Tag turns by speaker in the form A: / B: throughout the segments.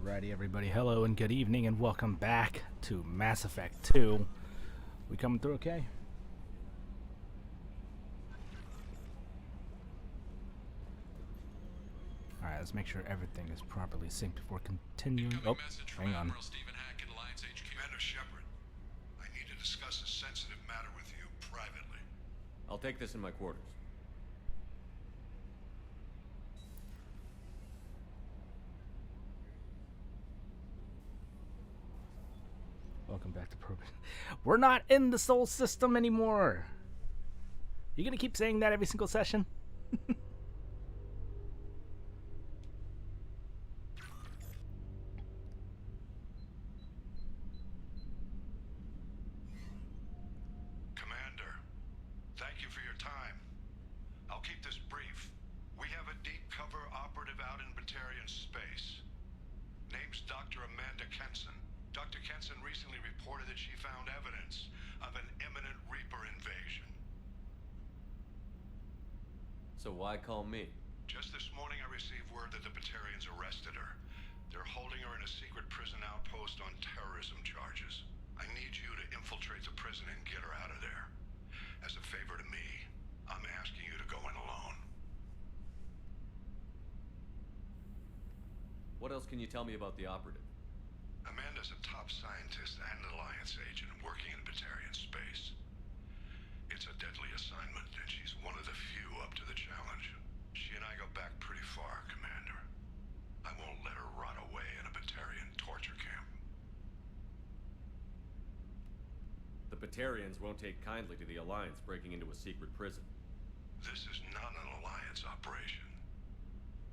A: Alrighty, everybody. Hello and good evening, and welcome back to Mass Effect 2. We coming through okay? Alright, let's make sure everything is properly synced before continuing. Oh, hang on.
B: Commander Shepard, I need to discuss a sensitive matter with you privately.
C: I'll take this in my quarters.
A: Welcome back to Program. We're not in the Sol system anymore. You gonna keep saying that every single session?
B: Commander, thank you for your time. I'll keep this brief. We have a deep cover operative out in Batarian space. Name's Dr. Amanda Kenson. Dr. Kenson recently reported that she found evidence of an imminent Reaper invasion.
C: So why call me?
B: Just this morning I received word that the Batarians arrested her. They're holding her in a secret prison outpost on terrorism charges. I need you to infiltrate the prison and get her out of there. As a favor to me, I'm asking you to go in alone.
C: What else can you tell me about the operative?
B: Amanda's a top scientist and Alliance agent working in Batarian space. It's a deadly assignment, and she's one of the few up to the challenge. She and I go back pretty far, Commander. I won't let her rot away in a Batarian torture camp.
C: The Batarians won't take kindly to the Alliance breaking into a secret prison.
B: This is not an Alliance operation.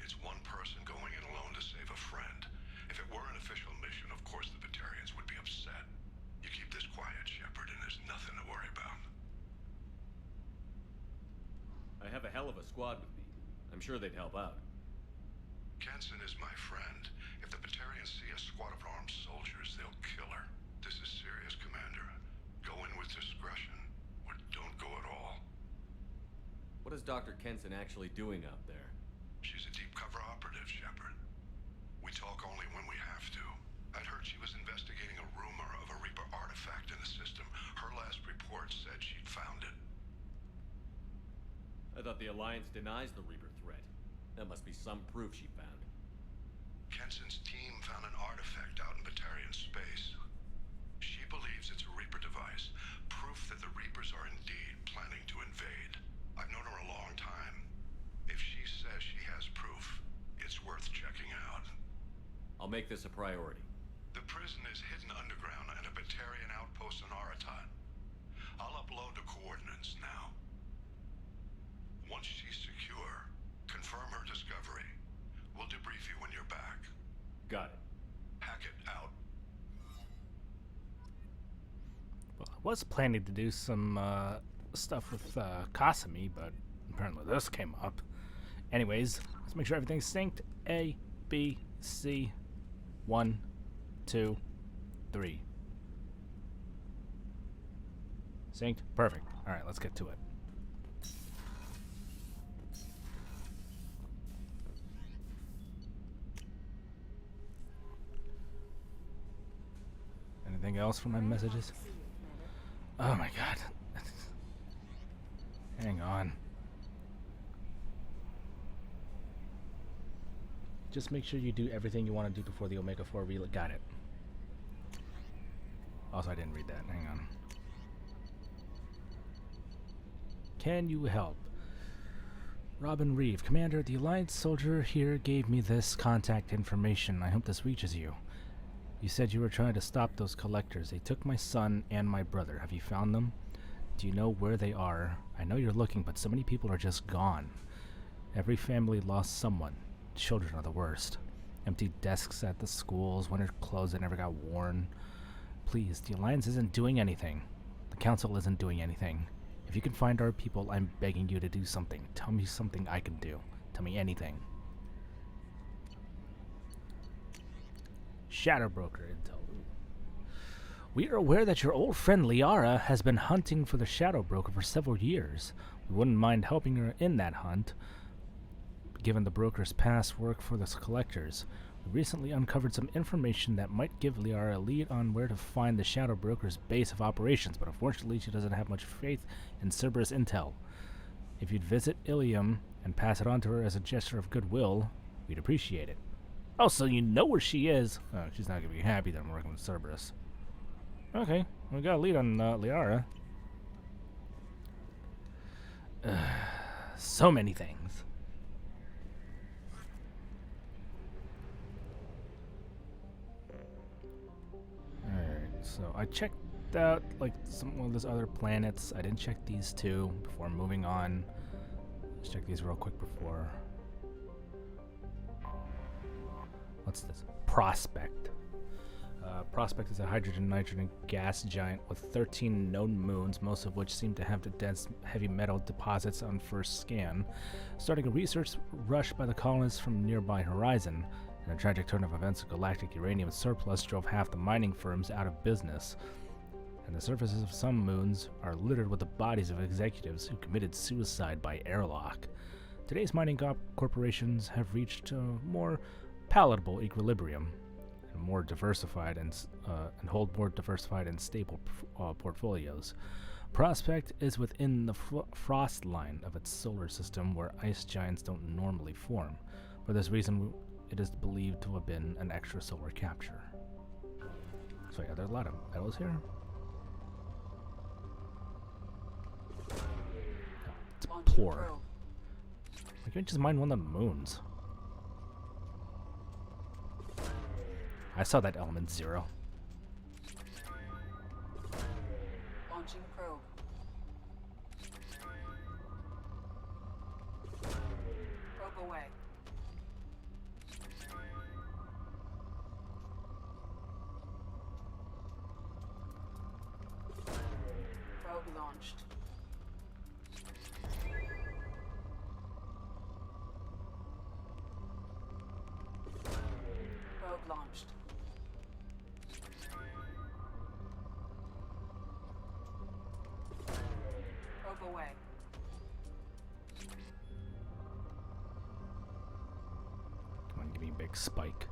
B: It's one person going in alone to save a friend. If it were an official mission, of course the Batarians would be upset. You keep this quiet, Shepard, and there's nothing to worry about.
C: I have a hell of a squad with me. I'm sure they'd help out.
B: Kenson is my friend. If the Batarians see a squad of armed soldiers, they'll kill her. This is serious, Commander. Go in with discretion, or don't go at all.
C: What is Dr. Kenson actually doing out there?
B: She's a deep cover operative, Shepard. We talk only when we have to. I'd heard she was investigating a rumor of a Reaper artifact in the system. Her last report said she'd found it.
C: I thought the Alliance denies the Reaper threat. That must be some proof she found.
B: Kenson's team found an artifact out in Batarian space. She believes it's a Reaper device, proof that the Reapers are indeed planning to invade. I've known her a long time. If she says she has proof, it's worth checking out.
C: I'll make this a priority.
B: The prison is hidden underground in a Batarian outpost on Aratat. I'll upload the coordinates now. Once she's secure, confirm her discovery. We'll debrief you when you're back.
C: Got it.
B: Hackett out.
A: Well, I was planning to do some stuff with Kasumi, but apparently this came up. Anyways, let's make sure everything's synced. A, B, C. 1, 2, 3. Synced? Perfect. Alright, let's get to it. Anything else from my messages? Oh my god. Hang on. Just make sure you do everything you want to do before the Omega 4 reload. Got it. Also, I didn't read that. Hang on. Can you help? Robin Reeve, Commander, the Alliance soldier here gave me this contact information. I hope this reaches you. You said you were trying to stop those collectors. They took my son and my brother. Have you found them? Do you know where they are? I know you're looking, but so many people are just gone. Every family lost someone. Children are the worst. Empty desks at the schools, winter clothes that never got worn. Please, the Alliance isn't doing anything. The Council isn't doing anything. If you can find our people, I'm begging you to do something. Tell me something I can do. Tell me anything. Shadow Broker intel. We are aware that your old friend Liara has been hunting for the Shadow Broker for several years. We wouldn't mind helping her in that hunt. Given the broker's past work for the collectors, We recently uncovered some information that might give Liara a lead on where to find the Shadow Broker's base of operations, but unfortunately she doesn't have much faith in Cerberus intel. If you'd visit Ilium and pass it on to her as a gesture of goodwill, we'd appreciate it. Oh, so you know where she is? Oh, she's not going to be happy that I'm working with Cerberus. Okay, we got a lead on Liara. So many things. Alright, so I checked out like some of those other planets. I didn't check these two before moving on. Let's check these real quick before. What's this? Prospect. Prospect is a hydrogen-nitrogen gas giant with 13 known moons, most of which seem to have the dense heavy metal deposits on first scan. Starting a research rush by the colonists from nearby horizon, and a tragic turn of events, a galactic uranium surplus drove half the mining firms out of business. And the surfaces of some moons are littered with the bodies of executives who committed suicide by airlock. Today's mining corporations have reached a more palatable equilibrium, and more diversified and hold more diversified and stable portfolios. Prospect is within the frost line of its solar system, where ice giants don't normally form. For this reason, it is believed to have been an extrasolar capture. So yeah, there's a lot of metals here. It's poor. I can't just mine one of the moons. I saw that element 0.
D: Launching probe. Probe away. Probe launched. Probe launched. Probe away.
A: Come on, give me a big spike.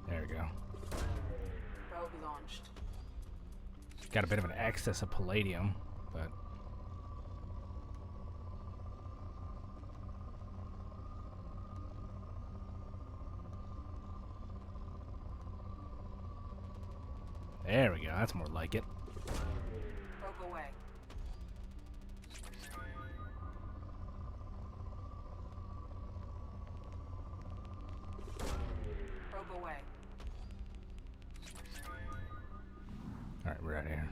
A: There we go.
D: Probe launched.
A: Got a bit of an excess of palladium, but there we go. That's more like it.
D: Probe away. Probe away.
A: Alright, we're out of here.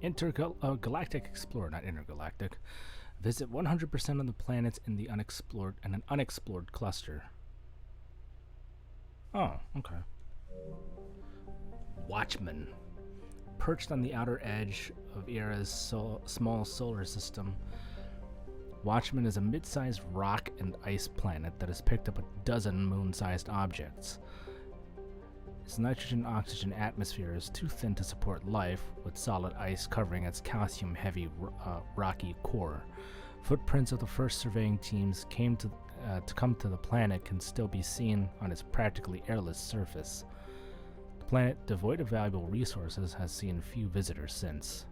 A: Intergalactic Explorer, not intergalactic. Visit 100% of the planets in the unexplored and an unexplored cluster. Oh, okay. Watchman. Perched on the outer edge of Era's small solar system, Watchman is a mid-sized rock and ice planet that has picked up a dozen moon-sized objects. Its nitrogen-oxygen atmosphere is too thin to support life, with solid ice covering its calcium-heavy rocky core. Footprints of the first surveying teams to come to the planet can still be seen on its practically airless surface. The planet, devoid of valuable resources, has seen few visitors since.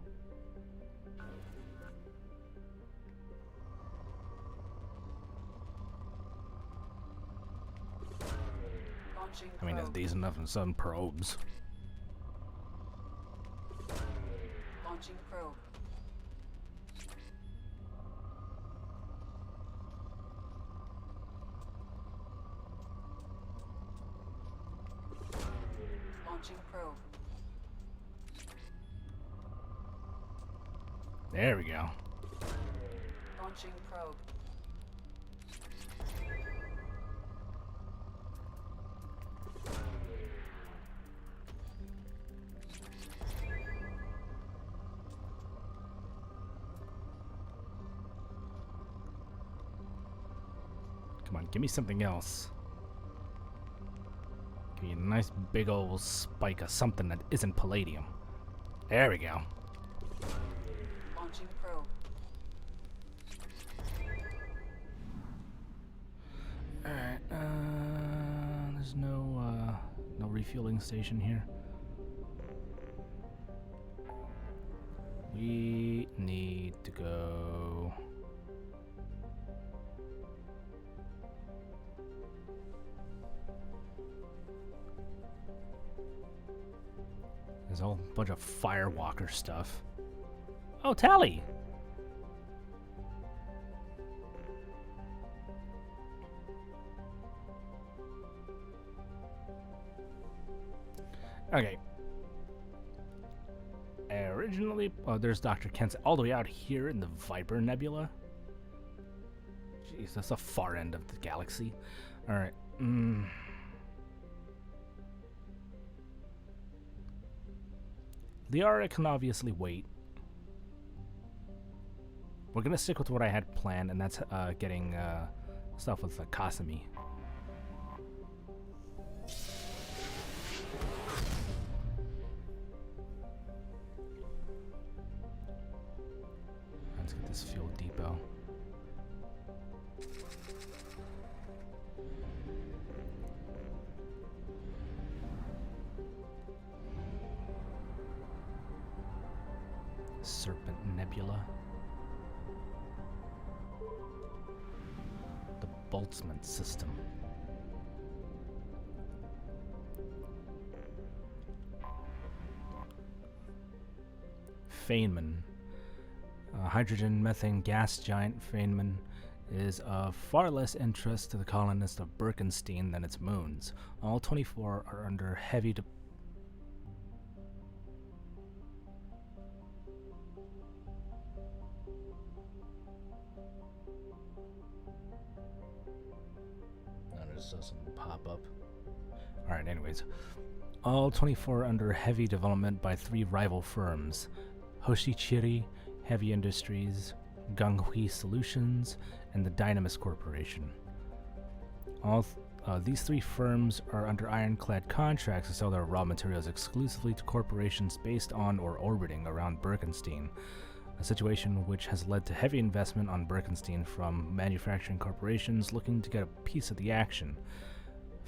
D: Launching
A: I mean, it's
D: probe.
A: decent enough in some probes.
D: Launching probe. Launching probe.
A: There we go.
D: Launching probe.
A: Come on, give me something else. Give me a nice big old spike of something that isn't palladium. There we go.
D: Launching probe.
A: Alright, there's no refueling station here. We need to go... There's a whole bunch of Firewalker stuff. Oh, Tally! Okay. Originally, oh, there's Dr. Kent's all the way out here in the Viper Nebula. Jeez, that's the far end of the galaxy. All right. Liara can obviously wait. We're gonna stick with what I had planned, and that's getting stuff with Kasumi. Let's get this fuel depot. Serpent Nebula. The Boltzmann system. Feynman. Hydrogen methane gas giant Feynman is of far less interest to the colonists of Birkenstein than its moons. All 24 are under heavy doesn't pop up. Alright, anyways. All 24 are under heavy development by 3 rival firms. Hoshichiri Heavy Industries, Ganghui Solutions, and the Dynamis Corporation. These 3 firms are under ironclad contracts to sell their raw materials exclusively to corporations based on or orbiting around Birkenstein, a situation which has led to heavy investment on Birkenstein from manufacturing corporations looking to get a piece of the action.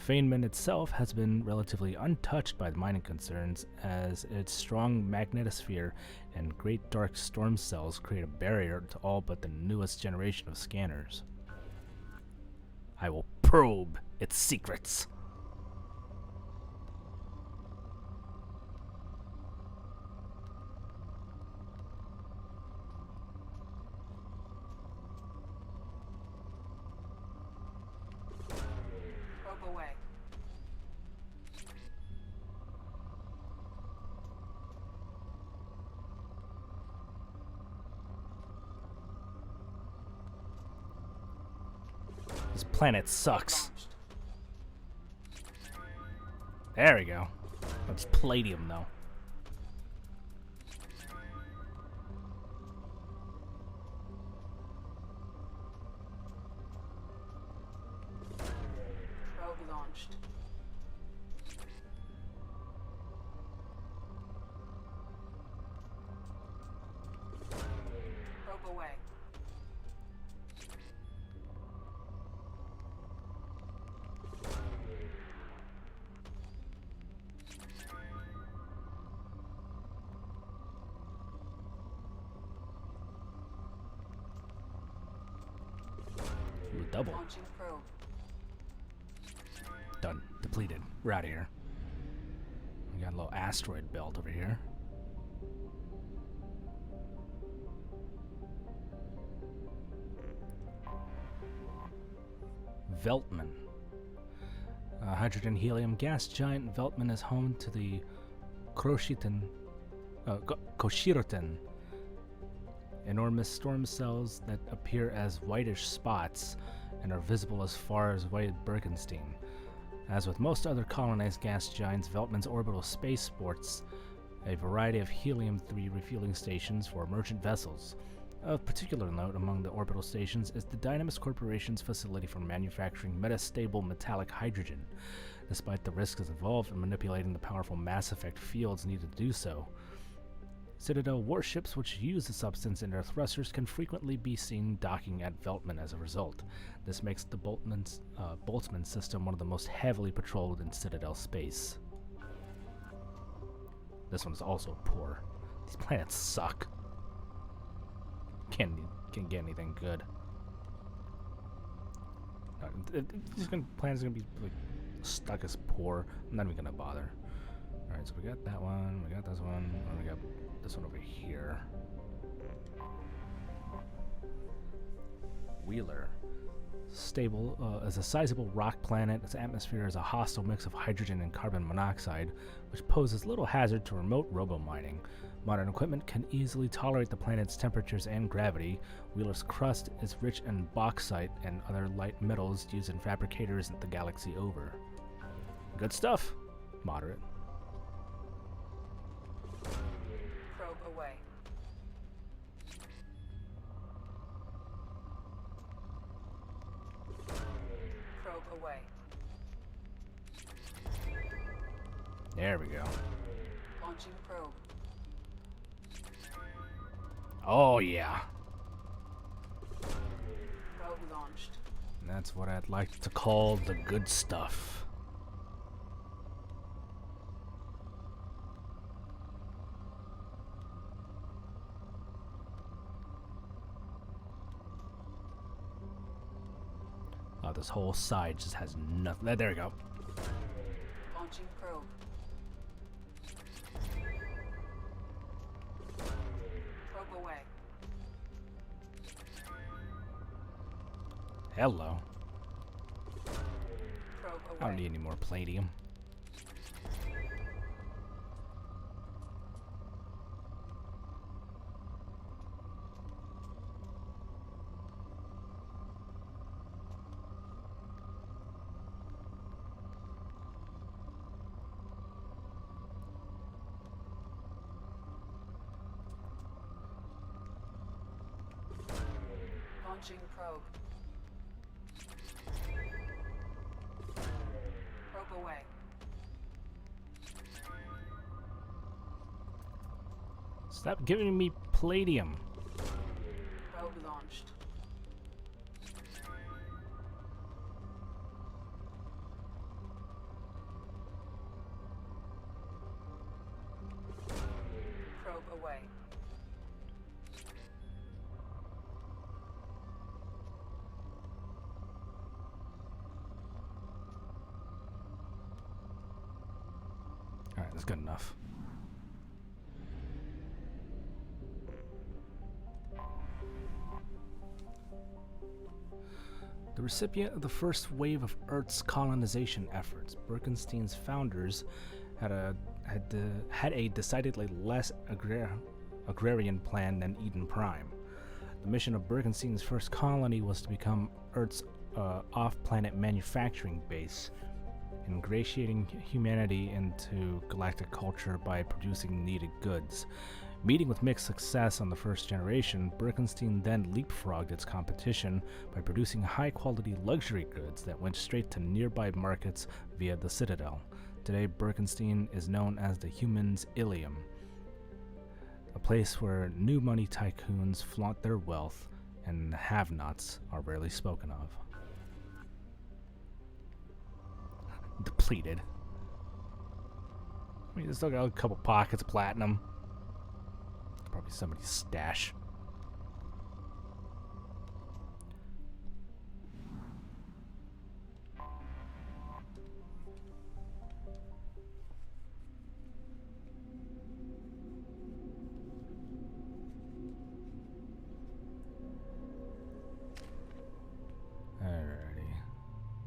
A: Feynman itself has been relatively untouched by the mining concerns, as its strong magnetosphere and great dark storm cells create a barrier to all but the newest generation of scanners. I will probe its secrets.
D: Away.
A: This planet sucks. There we go. That's palladium, though.
D: Launched. Probe away.
A: Ooh, double.
D: Launching probe.
A: Done. Depleted. We're out of here. We got a little asteroid belt over here. Veltman. Hydrogen helium gas giant Veltman is home to the Koshiroten, enormous storm cells that appear as whitish spots and are visible as far as White Birkenstein. As with most other colonized gas giants, Veltman's orbital space sports a variety of helium-3 refueling stations for merchant vessels. Of particular note among the orbital stations is the Dynamis Corporation's facility for manufacturing metastable metallic hydrogen, despite the risks involved in manipulating the powerful mass effect fields needed to do so. Citadel warships which use the substance in their thrusters can frequently be seen docking at Veltman as a result. This makes the Boltzmann system one of the most heavily patrolled in Citadel space. This one's also poor. These planets suck. Can't get anything good. These planets are gonna be like stuck as poor. I'm not even gonna bother. Alright, so we got that one, we got this one, and we got this one over here. Wheeler. Stable as a sizable rock planet, its atmosphere is a hostile mix of hydrogen and carbon monoxide, which poses little hazard to remote robo-mining. Modern equipment can easily tolerate the planet's temperatures and gravity. Wheeler's crust is rich in bauxite and other light metals used in fabricators the galaxy over. Good stuff. Moderate.
D: Probe away. Probe away.
A: There we go.
D: Launching probe.
A: Oh yeah.
D: Probe launched.
A: And that's what I'd like to call the good stuff. Oh, this whole side just has nothing. There we go.
D: Launching probe. Probe away.
A: Hello.
D: Probe away.
A: I don't need any more palladium.
D: Launching probe. Probe away.
A: Stop giving me palladium.
D: Probe launched. Probe away.
A: Alright, that's good enough. The recipient of the first wave of Earth's colonization efforts, Birkenstein's founders had a decidedly less agrarian plan than Eden Prime. The mission of Birkenstein's first colony was to become Earth's off-planet manufacturing base, ingratiating humanity into galactic culture by producing needed goods. Meeting with mixed success on the first generation, Birkenstein then leapfrogged its competition by producing high-quality luxury goods that went straight to nearby markets via the Citadel. Today, Birkenstein is known as the Humans' Ilium, a place where new money tycoons flaunt their wealth and the have-nots are rarely spoken of. Depleted. I mean, there's still got a couple pockets of platinum. Probably somebody's stash. Alrighty.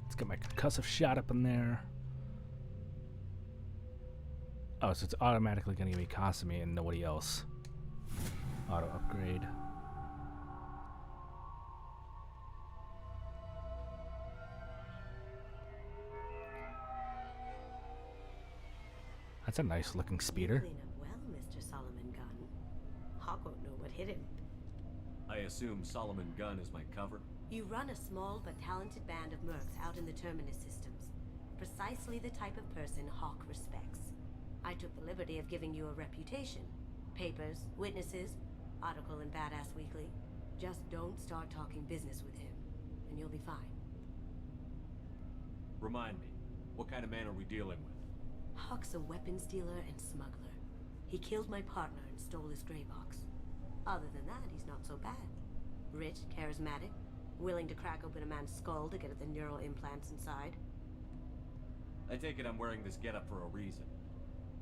A: Let's get my concussive shot up in there. Oh, so it's automatically going to give me Kasumi and nobody else. Auto upgrade. That's a nice looking speeder.
E: Clean up well, Mr. Solomon Gunn. Hawk won't know what hit him.
C: I assume Solomon Gunn is my cover?
E: You run a small but talented band of mercs out in the Terminus systems. Precisely the type of person Hawk respects. I took the liberty of giving you a reputation. Papers, witnesses, article in Badass Weekly. Just don't start talking business with him, and you'll be fine.
C: Remind me, what kind of man are we dealing with?
E: Hawk's a weapons dealer and smuggler. He killed my partner and stole his gray box. Other than that, he's not so bad. Rich, charismatic, willing to crack open a man's skull to get at the neural implants inside.
C: I take it I'm wearing this getup for a reason.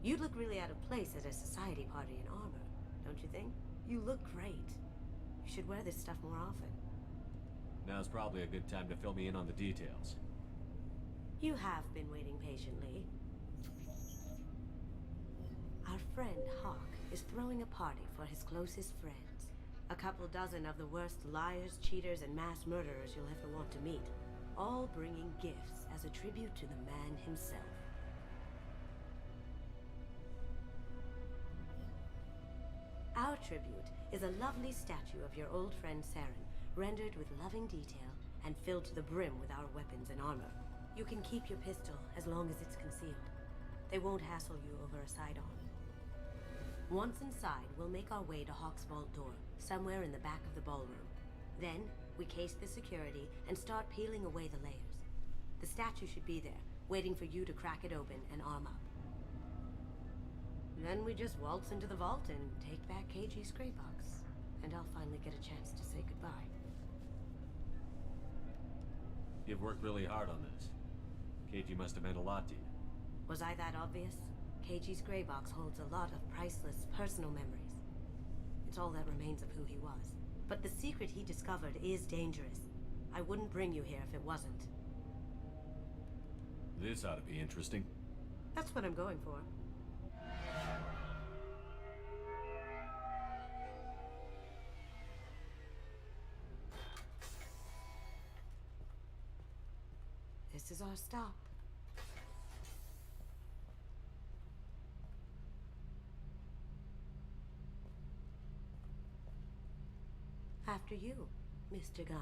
E: You'd look really out of place at a society party in armor, don't you think? You look great. You should wear this stuff more often.
C: Now's probably a good time to fill me in on the details.
E: You have been waiting patiently. Our friend Hawk is throwing a party for his closest friends. A couple dozen of the worst liars, cheaters, and mass murderers you'll ever want to meet. All bringing gifts as a tribute to the man himself. Our tribute is a lovely statue of your old friend Saren, rendered with loving detail and filled to the brim with our weapons and armor. You can keep your pistol as long as it's concealed. They won't hassle you over a side-on. Once inside, we'll make our way to Hawk's vault door, somewhere in the back of the ballroom. Then, we case the security and start peeling away the layers. The statue should be there, waiting for you to crack it open and arm up. Then we just waltz into the vault and take back KG's gray box. And I'll finally get a chance to say goodbye.
C: You've worked really hard on this. KG must have meant a lot to you.
E: Was I that obvious? KG's gray box holds a lot of priceless personal memories. It's all that remains of who he was. But the secret he discovered is dangerous. I wouldn't bring you here if it wasn't.
C: This ought to be interesting.
E: That's what I'm going for. This is our stop. After you, Mr. Gunn.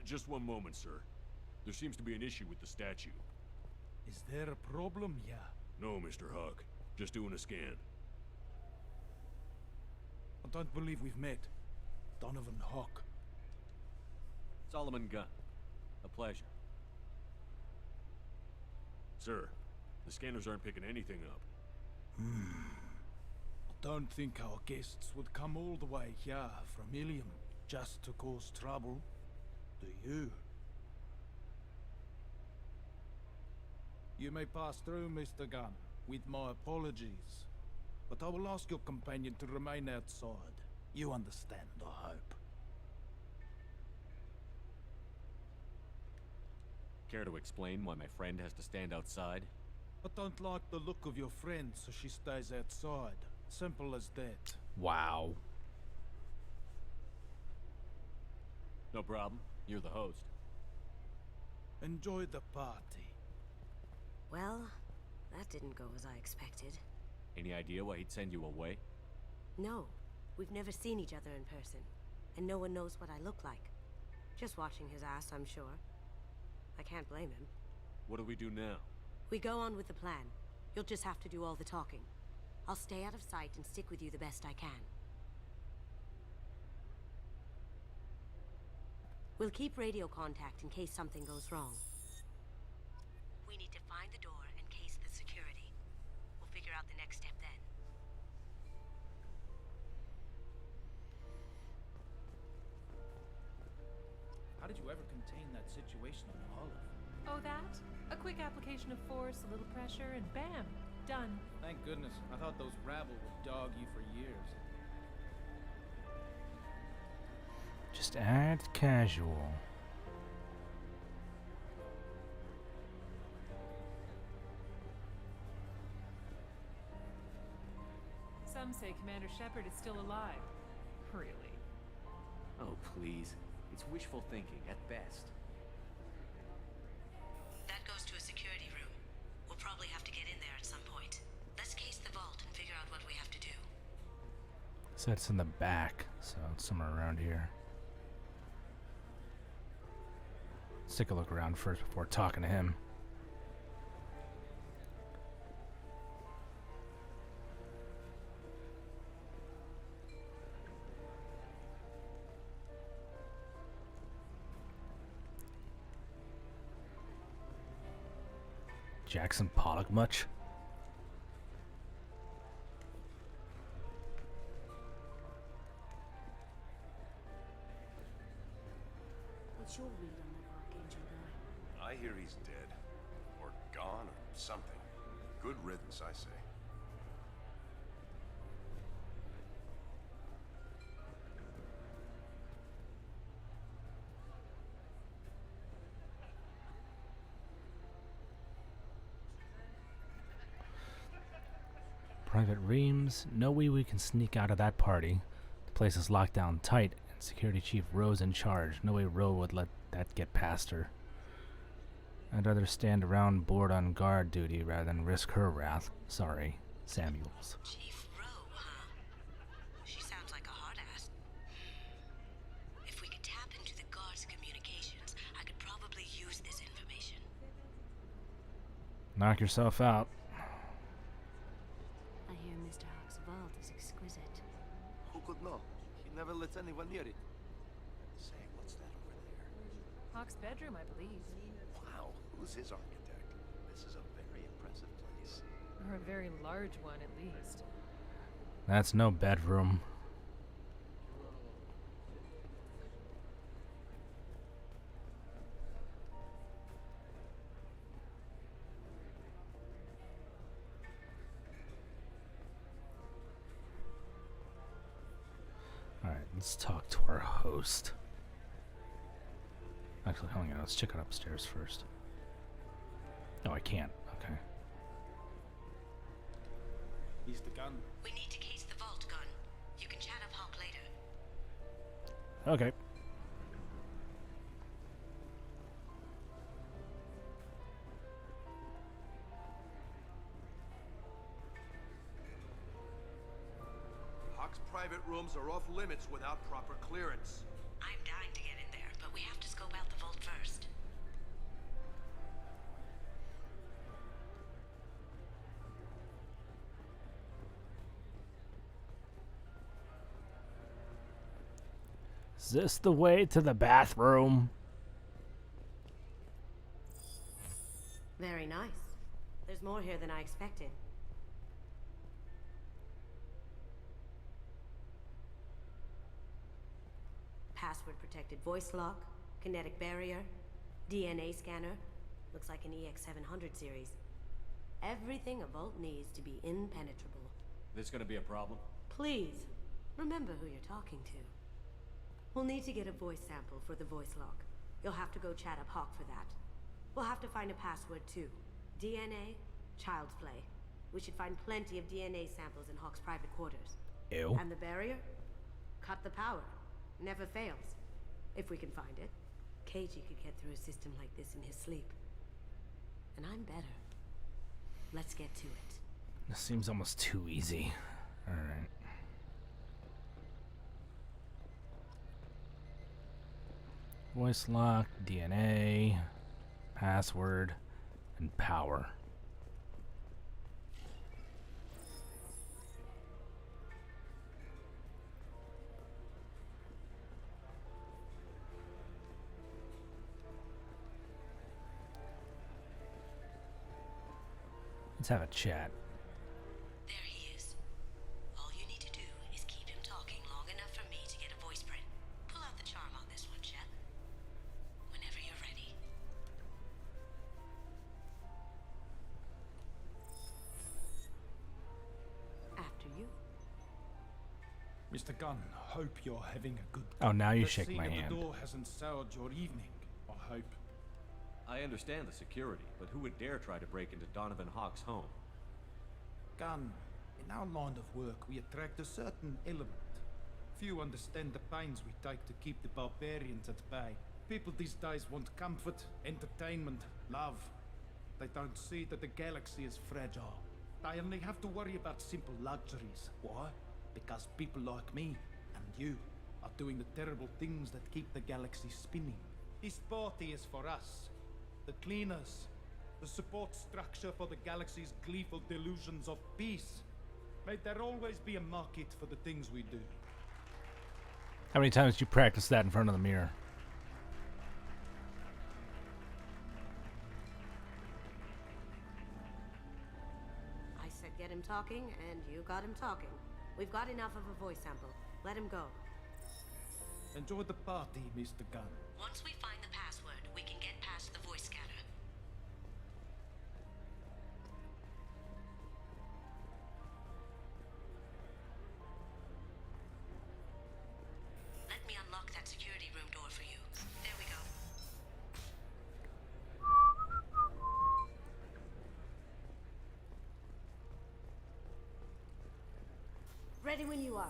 F: Just one moment, sir. There seems to be an issue with the statue.
G: Is there a problem here?
F: No, Mr. Huck. Just doing a scan.
G: I don't believe we've met. Donovan Hawk.
C: Solomon Gunn. A pleasure.
F: Sir, the scanners aren't picking anything up.
G: I don't think our guests would come all the way here from Ilium just to cause trouble. Do you? You may pass through, Mr. Gunn, with my apologies. But I will ask your companion to remain outside. You understand, I hope.
C: Care to explain why my friend has to stand outside?
G: I don't like the look of your friend, so she stays outside. Simple as that.
A: Wow.
C: No problem. You're the host.
G: Enjoy the party.
E: Well, that didn't go as I expected.
C: Any idea why he'd send you away?
E: No, we've never seen each other in person, and no one knows what I look like. Just watching his ass, I'm sure. I can't blame him.
C: What do we do now?
E: We go on with the plan. You'll just have to do all the talking. I'll stay out of sight and stick with you the best I can. We'll keep radio contact in case something goes wrong. We need to find the door and case the security. We'll figure out the next step then.
H: How did you ever contain that situation on Olive?
I: Oh, that? A quick application of force, a little pressure, and bam! Done.
H: Thank goodness. I thought those rabble would dog you for years.
A: Just act casual.
I: Some say Commander Shepard is still alive. Really?
C: Oh, please. It's wishful thinking at best.
E: That goes to a security room. We'll probably have to get in there at some point. Let's case the vault and figure out what we have to do.
A: So it's in the back, so it's somewhere around here. Let's take a look around first before talking to him. Jackson Pollock much?
E: What's your read on that Archangel guy?
B: I hear he's dead. Or gone, or something. Good riddance, I say.
A: Private Reams, no way we can sneak out of that party. The place is locked down tight, and Security Chief Rowe's in charge. No way Rowe would let that get past her. I'd rather stand around bored on guard duty rather than risk her wrath. Sorry, Samuels.
E: Chief Rowe, huh? She sounds like a hard ass. If we could tap into the guard's communications, I could probably use this information.
A: Knock yourself out.
E: I hear Mr. Hawk's vault is exquisite.
J: Who could know? He never lets anyone near it. Say, what's that over there?
I: Hawk's bedroom, I believe.
J: Wow, who's his architect? This is a very impressive place.
I: Or a very large one, at least.
A: That's no bedroom. Alright, let's talk to our host. Actually, hang on, let's check it upstairs first. No, I can't. Okay.
G: Mr. Gunn,
E: We need to case the vault gun. You can chat up Hawk later.
A: Okay.
J: Hawk's private rooms are off limits without proper clearance.
E: I'm dying to get in there, but we have to scope out the vault first.
A: Is this the way to the bathroom?
E: Very nice. There's more here than I expected. Password protected voice lock, kinetic barrier, DNA scanner. Looks like an EX700 series. Everything a vault needs to be impenetrable.
C: This gonna be a problem?
E: Please, remember who you're talking to. We'll need to get a voice sample for the voice lock. You'll have to go chat up Hawk for that. We'll have to find a password too. DNA, child's play. We should find plenty of DNA samples in Hawk's private quarters.
A: Ew.
E: And the barrier? Cut the power. Never fails. If we can find it. KG could get through a system like this in his sleep. And I'm better. Let's get to it.
A: This seems almost too easy. Alright. Voice lock, DNA, password, and power. Let's have a chat.
E: There he is. All you need to do is keep him talking long enough for me to get a voice print. Pull out the charm on this one, Chet. Whenever you're ready. After you.
G: Mr. Gunn, hope you're having a good
A: Oh, now you
G: The
A: shake
G: scene
A: my
G: at
A: hand.
G: The door hasn't soured your evening, I hope.
C: I understand the security, but who would dare try to break into Donovan Hawk's home?
G: Gunn, in our line of work, we attract a certain element. Few understand the pains we take to keep the barbarians at bay. People these days want comfort, entertainment, love. They don't see that the galaxy is fragile. They only have to worry about simple luxuries. Why? Because people like me and you are doing the terrible things that keep the galaxy spinning. This party is for us, the cleaners, the support structure for the galaxy's gleeful delusions of peace. May there always be a market for the things we do.
A: How many times did you practice that in front of the mirror?
E: him talking, and you got him talking. We've got enough of a voice sample. Let him go.
G: Enjoy the party, Mr. Gunn.
E: Once we find the password, we can get past the voice scanner. Let me unlock that security room door for you. There we go. Ready when you are.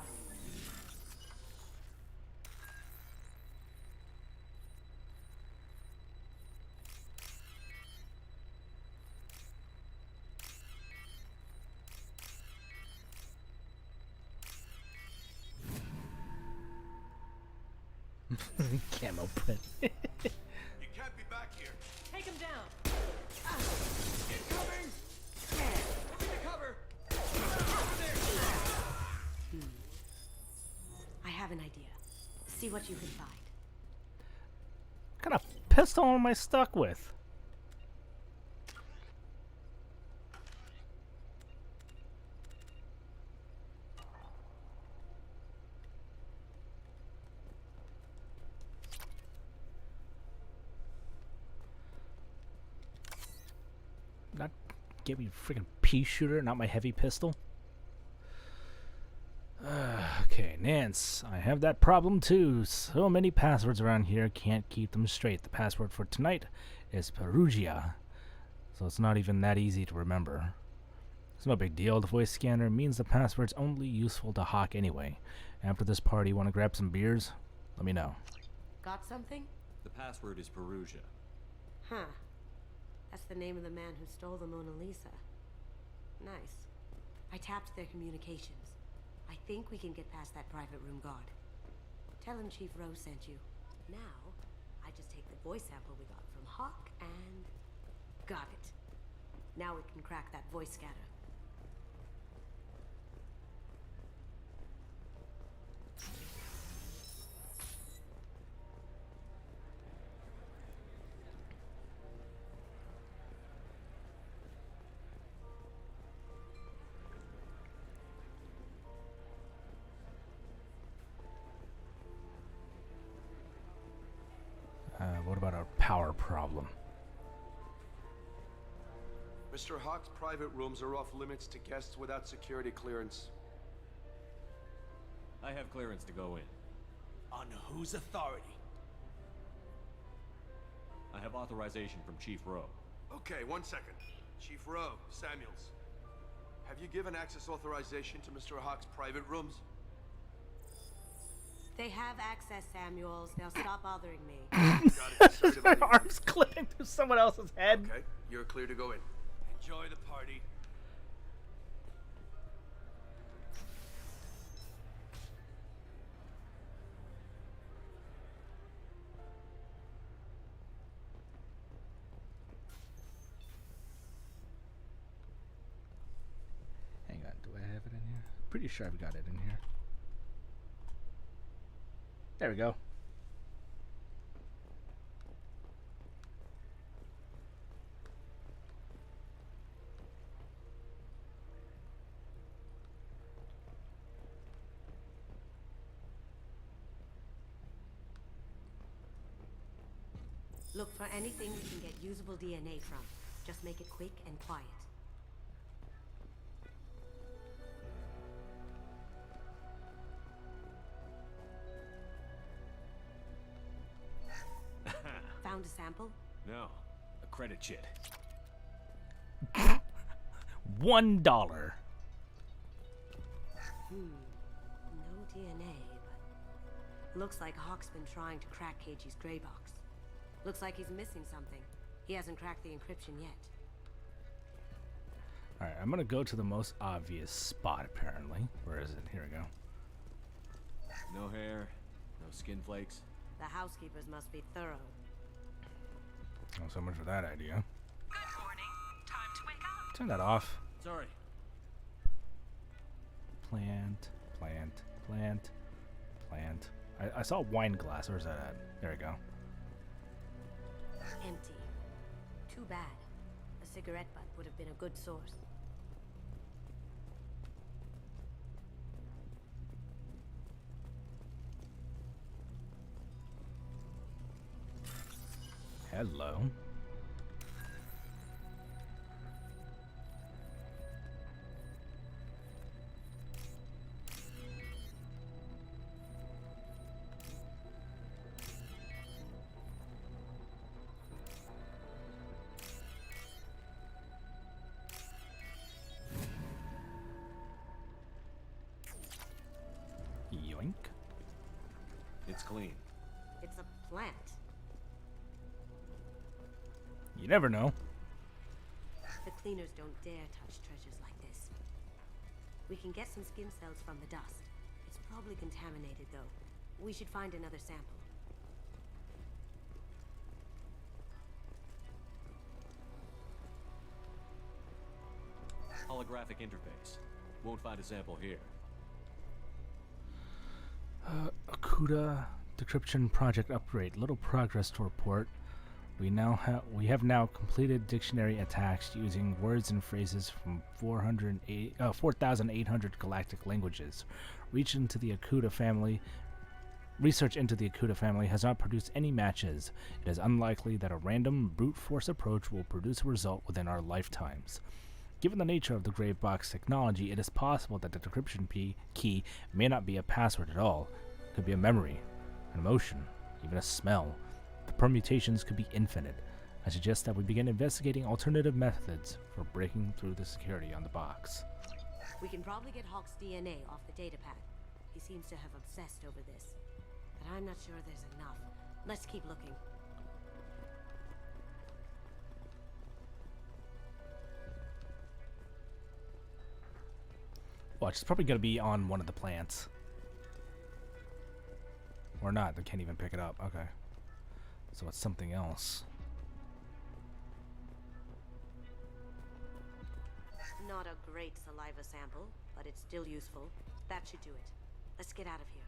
A: Camo print.
J: You can't be back here.
I: Take him down.
J: Incoming! Moving to cover!
E: I have an idea. See what you can find.
A: What kind of pistol am I stuck with? Not give me a freaking pea shooter, not my heavy pistol. Okay, Nance, I have that problem too. So many passwords around here, can't keep them straight. The password for tonight is Perugia, so it's not even that easy to remember. It's no big deal. The voice scanner means the password's only useful to Hawk anyway. After this party, want to grab some beers? Let me know.
E: Got something?
C: The password is Perugia.
E: Huh. That's the name of the man who stole the Mona Lisa. Nice. I tapped their communications. I think we can get past that private room guard. Tell him Chief Rose sent you. Now, I just take the voice sample we got from Hawk and... got it. Now we can crack that voice scanner.
A: What about our power problem?
J: Mr. Hawk's private rooms are off limits to guests without security clearance.
C: I have clearance to go in.
H: On whose authority?
C: I have authorization from Chief Rowe.
J: Okay, 1 second. Chief Rowe, Samuels. Have you given access authorization to Mr. Hawk's private rooms?
E: They have access, Samuels. They'll stop bothering me.
J: Got it. Sorry about
A: My arm's clicking through someone else's head.
J: Okay, you're clear to go in.
H: Enjoy the party.
A: Hang on, do I have it in here? Pretty sure I've got it in here. There we go.
E: Look for anything we can get usable DNA from. Just make it quick and quiet. Found a sample?
C: No, a credit chit.
A: $1.
E: No DNA, but... Looks like Hawk's been trying to crack KG's gray box. Looks like he's missing something. He hasn't cracked the encryption yet.
A: Alright, I'm gonna go to the most obvious spot, apparently. Where is it? Here we go.
C: No hair, no skin flakes.
E: The housekeepers must be thorough.
A: Oh, so much for that idea.
I: Good morning. Time to wake up.
A: Turn that off.
C: Sorry.
A: Plant, plant, plant, plant. I saw wine glass. Where's that at? There we go.
E: Empty. Too bad. A cigarette butt would have been a good source.
A: Hello. Yoink.
C: It's clean.
E: It's a plant.
A: You never know.
E: The cleaners don't dare touch treasures like this. We can get some skin cells from the dust. It's probably contaminated, though. We should find another sample.
C: Holographic interface. Won't find a sample here.
A: Akuda decryption project upgrade. Little progress to report. We have now completed dictionary attacks using words and phrases from 4,800 galactic languages. Research into the Akuda family has not produced any matches. It is unlikely that a random brute force approach will produce a result within our lifetimes. Given the nature of the Grave Box technology, it is possible that the decryption key may not be a password at all. It could be a memory, an emotion, even a smell. The permutations could be infinite. I suggest that we begin investigating alternative methods for breaking through the security on the box.
E: We can probably get Hawk's DNA off the datapad. He seems to have obsessed over this. But I'm not sure there's enough. Let's keep looking.
A: Watch, it's probably going to be on one of the plants. Or not, they can't even pick it up. Okay. So it's something else.
E: Not a great saliva sample, but it's still useful. That should do it. Let's get out of here.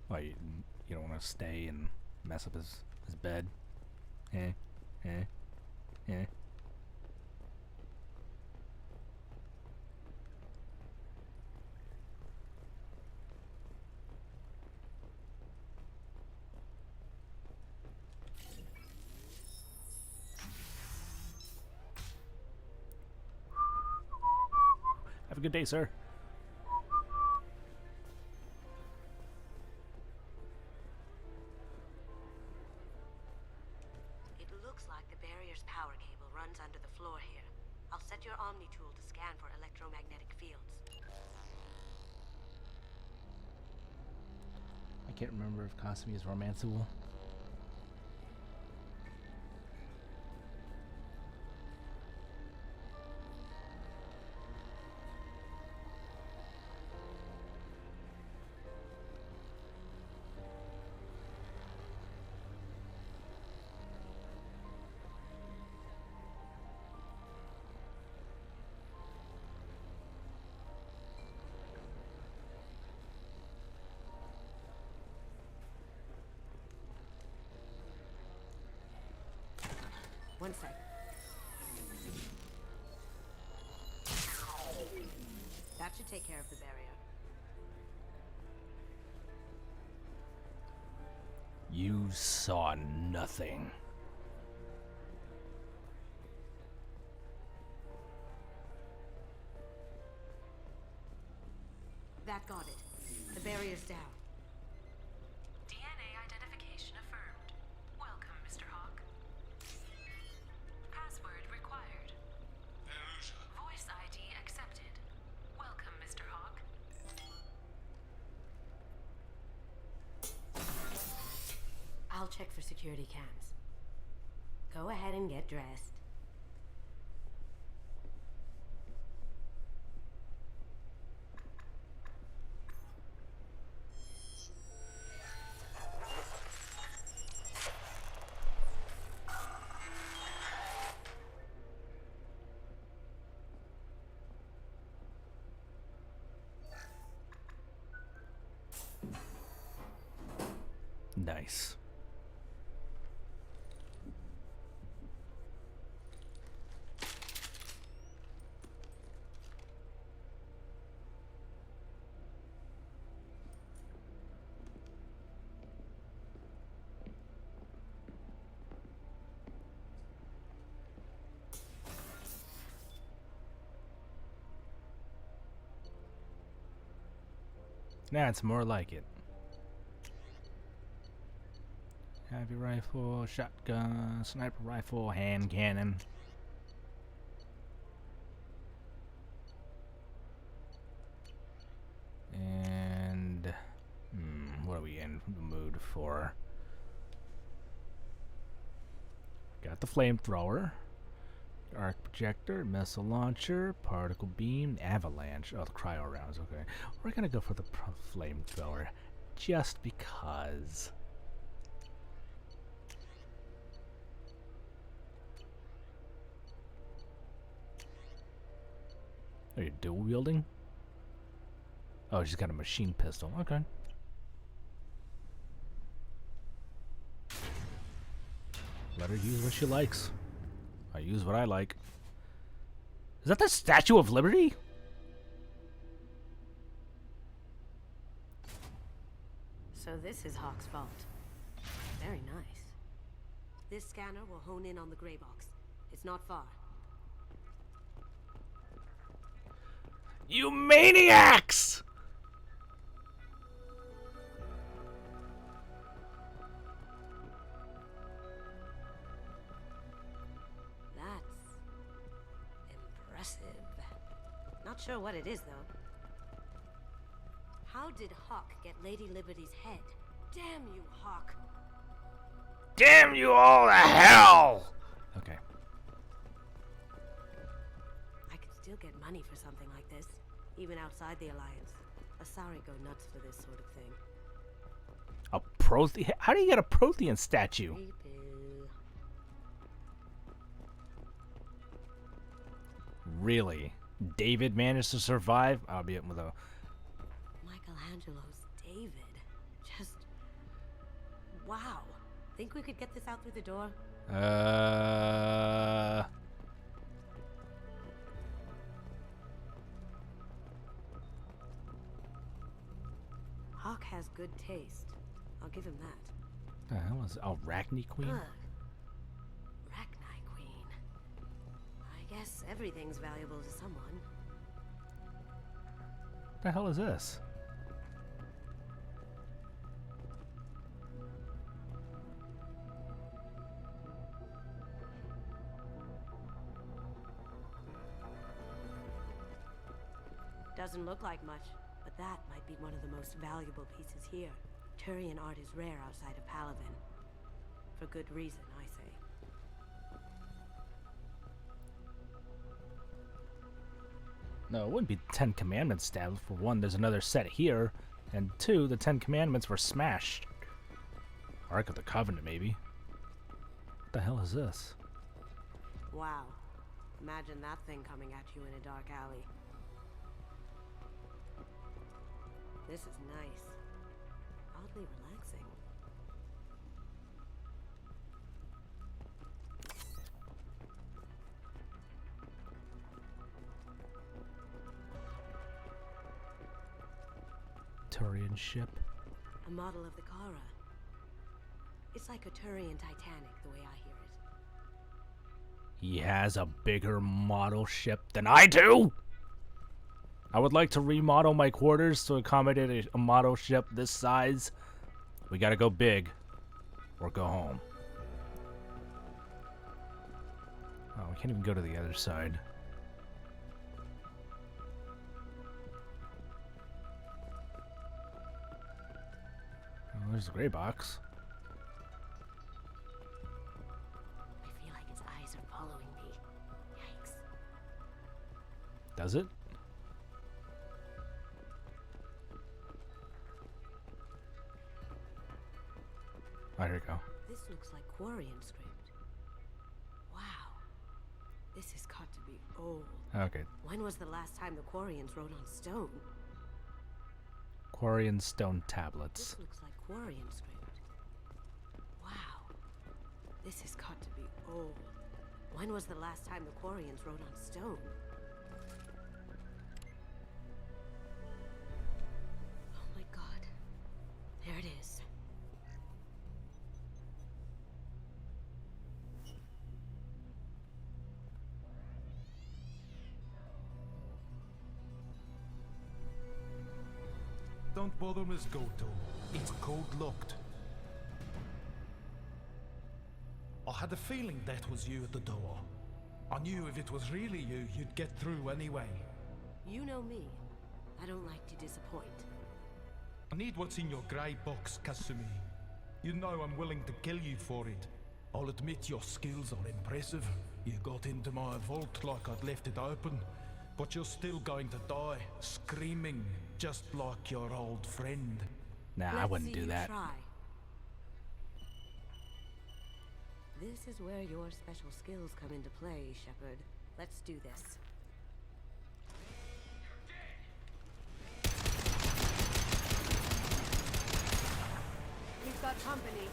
A: Why, you don't want to stay and mess up his bed? Eh? Have a good day, sir.
E: It looks like the barrier's power cable runs under the floor here. I'll set your Omni tool to scan for electromagnetic fields.
A: I can't remember if Kasumi is romanceable.
E: One sec. That should take care of the barrier.
A: You saw nothing.
E: That got it. The barrier's down.
I: DNA identification affirmed. Welcome, Mr. Hawk. Password required. Voice ID accepted. Welcome, Mr. Hawk.
E: I'll check for security cams. Go ahead and get dressed.
A: Nice. That's more like it. Heavy rifle, shotgun, sniper rifle, hand cannon. And what are we in the mood for? Got the flamethrower, arc projector, missile launcher, particle beam, avalanche. Oh, the cryo rounds. Okay, we're gonna go for the flamethrower, just because. Are you dual wielding? Oh, she's got a machine pistol. Okay. Let her use what she likes. I use what I like. Is that the Statue of Liberty?
E: So this is Hawk's vault. Very nice. This scanner will hone in on the gray box. It's not far.
A: You maniacs!
E: That's impressive. Not sure what it is, though. How did Hawk get Lady Liberty's head? Damn you, Hawk!
A: Damn you all to hell! Okay.
E: I could still get money for something like this, even outside the Alliance. Asari go nuts for this sort of thing.
A: A Prothean? How do you get a Prothean statue?
E: Creepy.
A: Really? David managed to survive? I'll be with a...
E: Michelangelo's David. Just... wow. Think we could get this out through the door? Hawk has good taste. I'll give him that.
A: The hell is it? Oh, Arachne Queen?
E: Ugh. Arachne Queen. I guess everything's valuable to someone.
A: What the hell is this?
E: Doesn't look like much, but that might be one of the most valuable pieces here. Turian art is rare outside of Palaven. For good reason, I say.
A: No, it wouldn't be the Ten Commandments stab. For one, there's another set here. And two, the Ten Commandments were smashed. Ark of the Covenant, maybe. What the hell is this?
E: Wow. Imagine that thing coming at you in a dark alley. This is nice. Oddly relaxing.
A: Turian ship.
E: A model of the Kara. It's like a Turian Titanic, the way I hear it.
A: He has a bigger model ship than I do! I would like to remodel my quarters to accommodate a model ship this size. We gotta go big, or go home. Oh, we can't even go to the other side. Oh, there's the gray box.
E: I feel like its eyes are following me. Yikes.
A: Does it? Oh, here we go.
E: This looks like Quarian script. Wow. This has got to be old.
A: Okay.
E: When was the last time the Quarians wrote on stone?
A: Quarian stone tablets.
E: This looks like Quarian script. Wow. This has got to be old. When was the last time the Quarians wrote on stone? Oh my god. There it is.
G: Don't bother, Miss Goto. It's code-locked. I had a feeling that was you at the door. I knew if it was really you, you'd get through anyway.
E: You know me. I don't like to disappoint.
G: I need what's in your grey box, Kasumi. You know I'm willing to kill you for it. I'll admit your skills are impressive. You got into my vault like I'd left it open. But you're still going to die, screaming, just like your old friend.
A: Nah, I wouldn't do that.
E: Try. This is where your special skills come into play, Shepard. Let's do this. We've got company.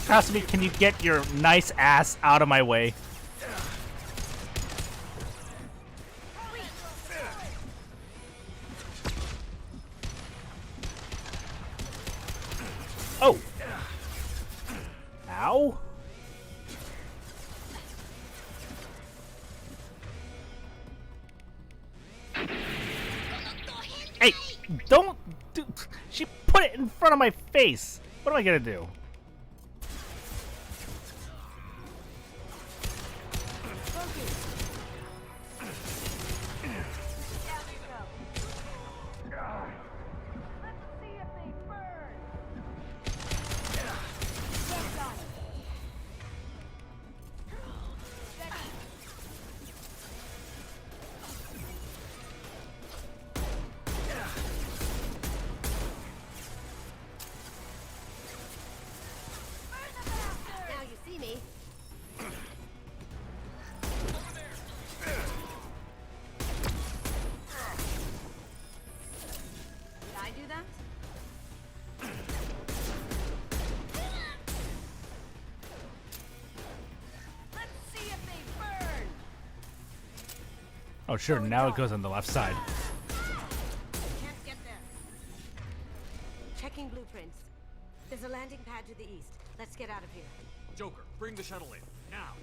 A: Kasumi, can you get your nice ass out of my way? Oh! Ow! Hey! Don't do. She put it in front of my face! What am I gonna do? Oh, sure, now it goes on the left side.
E: Can't get there. Checking blueprints. There's a landing pad to the east. Let's get out of here.
C: Joker, bring the shuttle in. Now!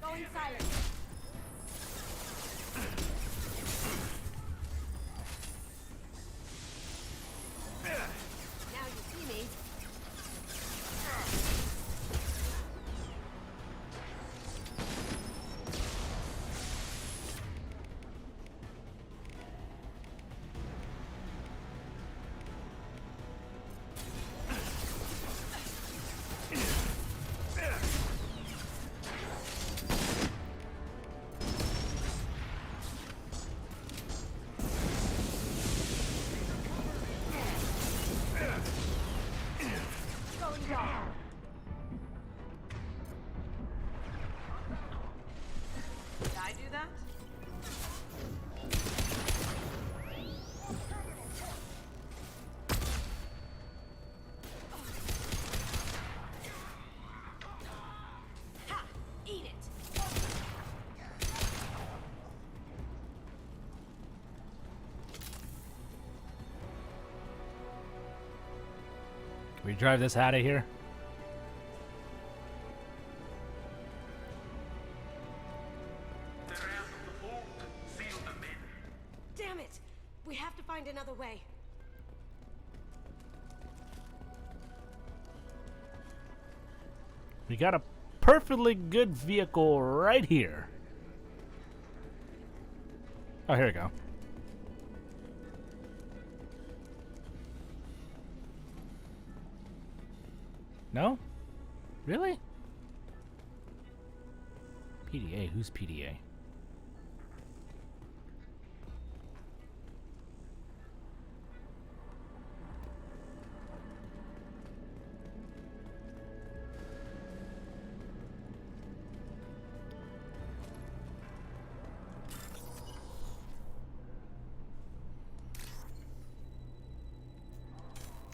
E: Going silent. Now you see me. Did I do that? Ha! Eat it!
A: Can we drive this out of here?
E: Damn it! We have to find another way.
A: We got a perfectly good vehicle right here. Oh, here we go. No? Really? PDA? Who's PDA?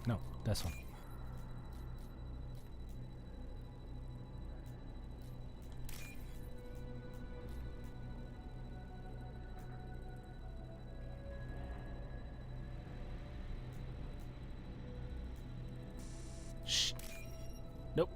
A: No. This one. Shh. Nope.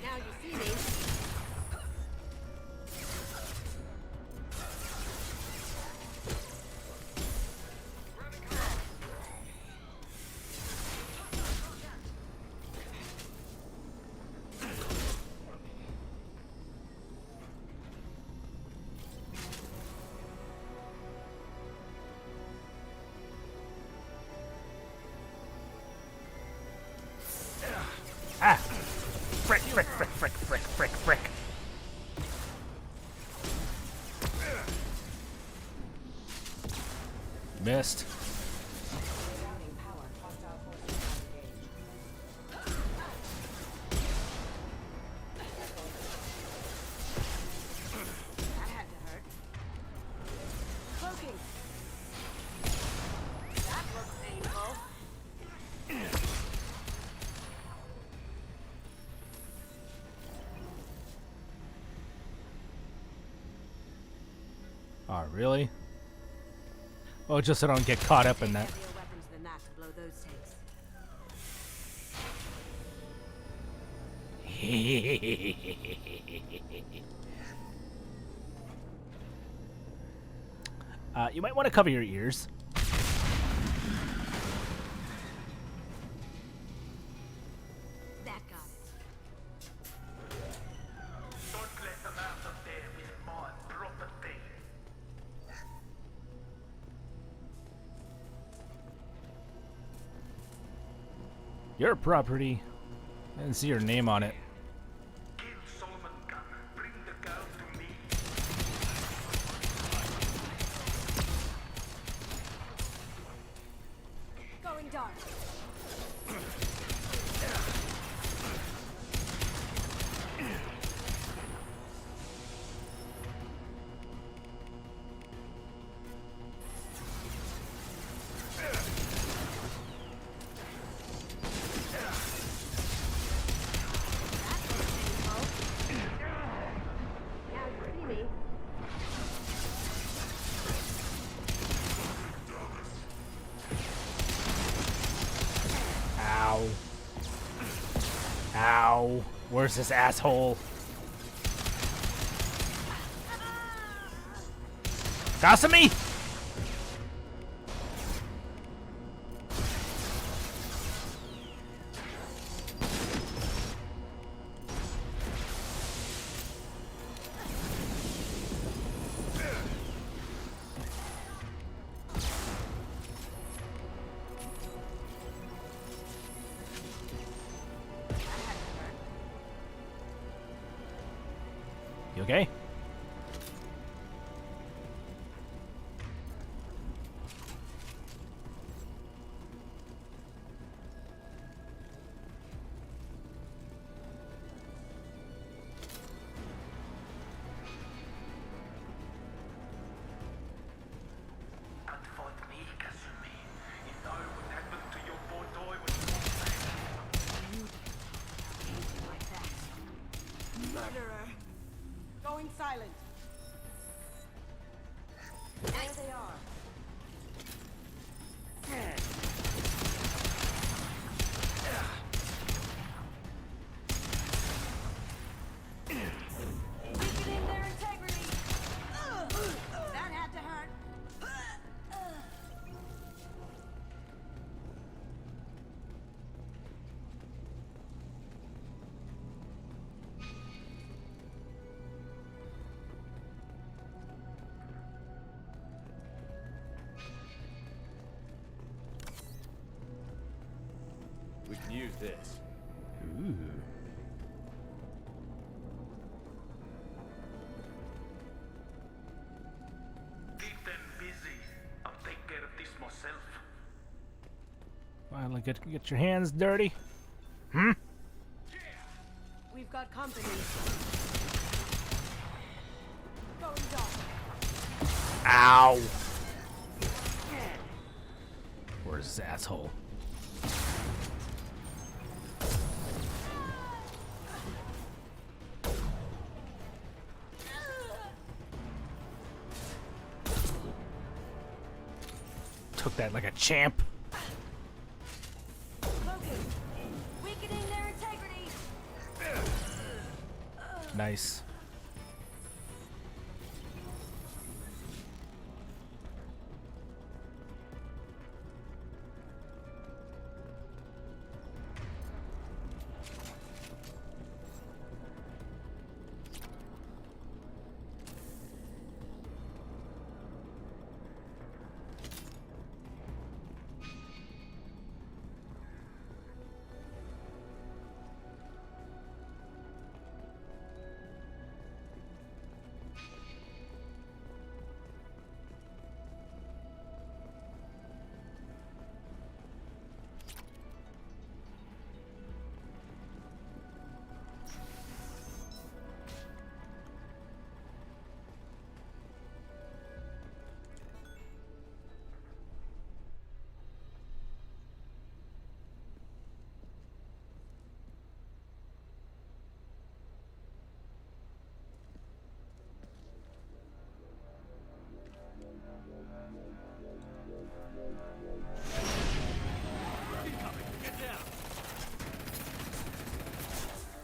E: Now you see me.
A: Ah! Frick, frick, frick, frick, frick, frick, frick. Missed.
D: Routing power. Hostile forces engaged.
E: That had to hurt. Cloaking. That looks painful.
A: Oh, really? Oh, just so I don't get caught up in that.
E: Heavier weapons than that to blow those tanks.
A: You might want to cover your ears.
E: That got it.
K: Don't let them out of there with my property.
A: Your property. I didn't see your name on it.
K: Kill Solomon Gunn. Bring the girl to me.
E: Going dark. Now you see me.
A: Ow. Ow. Where's this asshole? Kasumi! You okay?
K: Comfort me, Kasumi. You know what happened to your poor toy when you
E: Like that. Murderer. Going silent. There they are. Weakening their integrity.
C: use this.
A: Ooh.
K: Keep them busy. I'll take care of this myself.
A: Finally, get your hands dirty. Hmm?
E: We've got company. Going dark.
A: Ow! Where's this asshole? Took that like a champ.
E: Weakening their integrity.
A: Nice.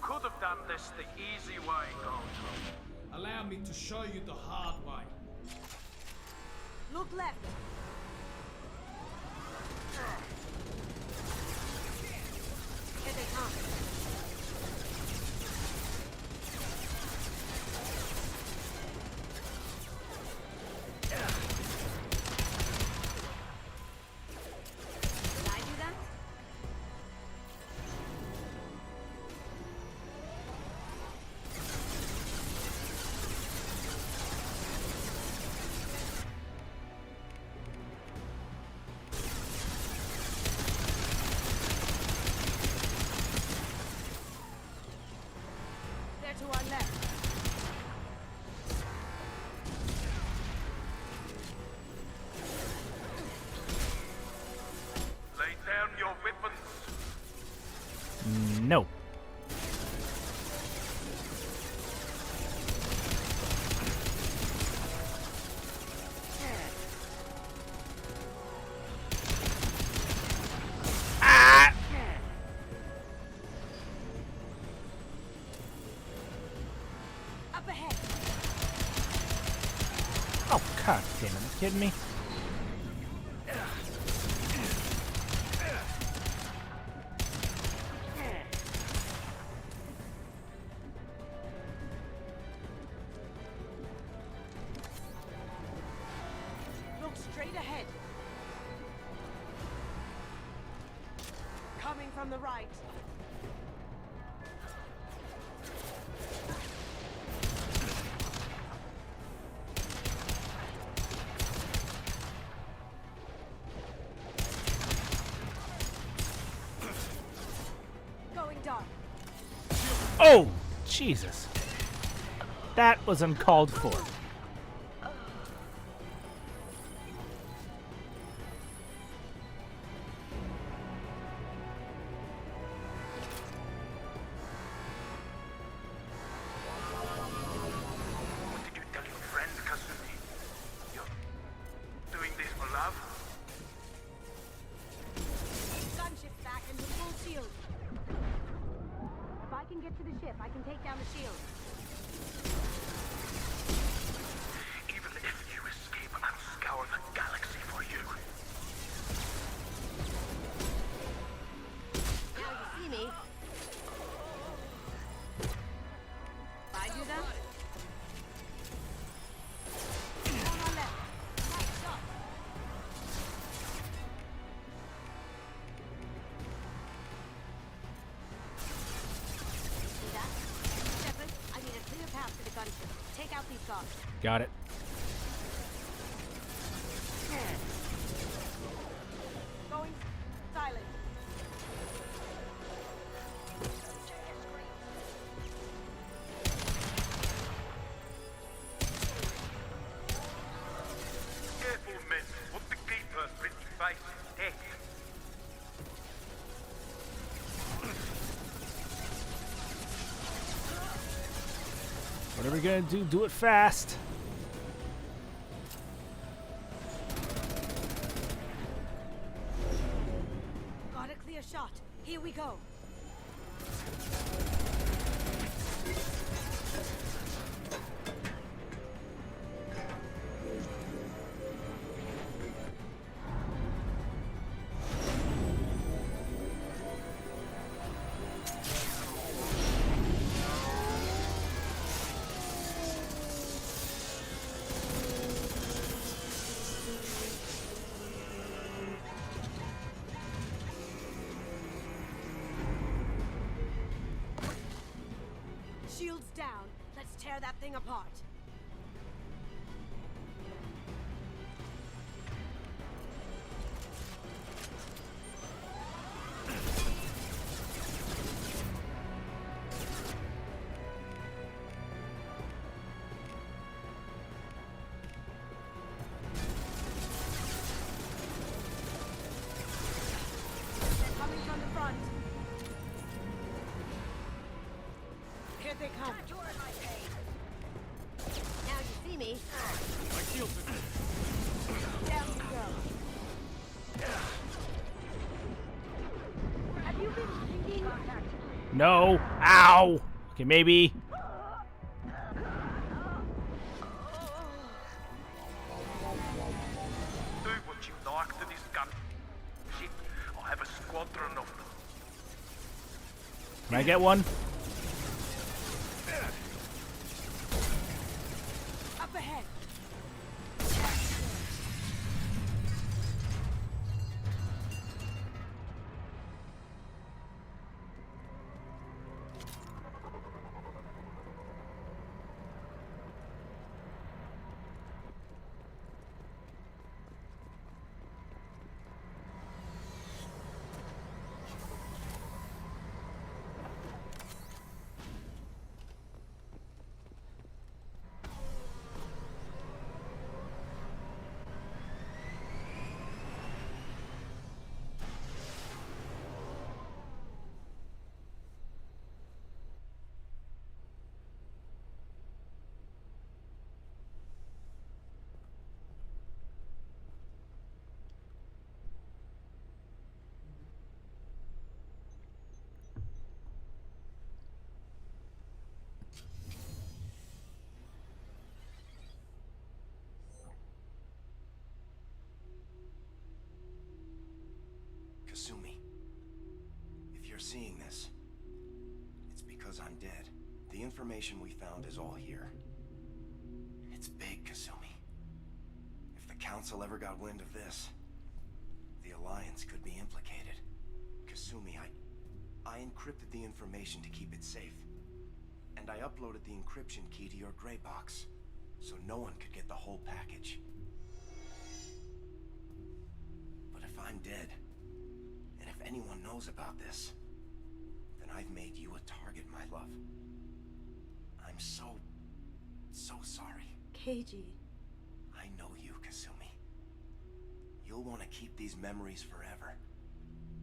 K: Could have done this the easy way, Gon.
G: Allow me to show you the hard way.
E: Look left. Here they come. Did I do that? They're to our left.
K: Lay down your weapons.
A: No. Ah!
E: Up ahead.
A: Oh, god damn it. Are you kidding me?
E: Look straight ahead. Coming from the right. Going dark.
A: Oh, Jesus. That was uncalled for.
K: What did you tell your friends, Kasumi? You're doing this for love?
E: Gunship's back and with full shield. If I can get to the ship, I can take down the shield.
K: Even if you escape, I'll scour the galaxy for you.
E: Now you see me. If I do that? On my left. Right shot. shot.
A: Got it.
E: Going silent.
K: Careful, men. What the keeper brings face is death.
A: Whatever you're gonna do, do it fast.
E: Got a clear shot. Here we go. Shields down. Let's tear that thing apart. They're coming from the front. Here they come. Now you see me.
F: My shield's in.
E: Down you go. Have you been reading?
A: No. Ow. Okay, maybe.
K: Do what you like to this gun. Shit, I have a squadron of them.
A: Can I get one?
E: Up ahead.
L: Kasumi, if you're seeing this, it's because I'm dead. The information we found is all here. It's big, Kasumi. If the Council ever got wind of this, the Alliance could be implicated. Kasumi, I encrypted the information to keep it safe. And I uploaded the encryption key to your gray box, so no one could get the whole package. But if I'm dead, and if anyone knows about this, then I've made you a target, my love. I'm so sorry.
E: Keiji.
L: I know you, Kasumi. You'll want to keep these memories forever.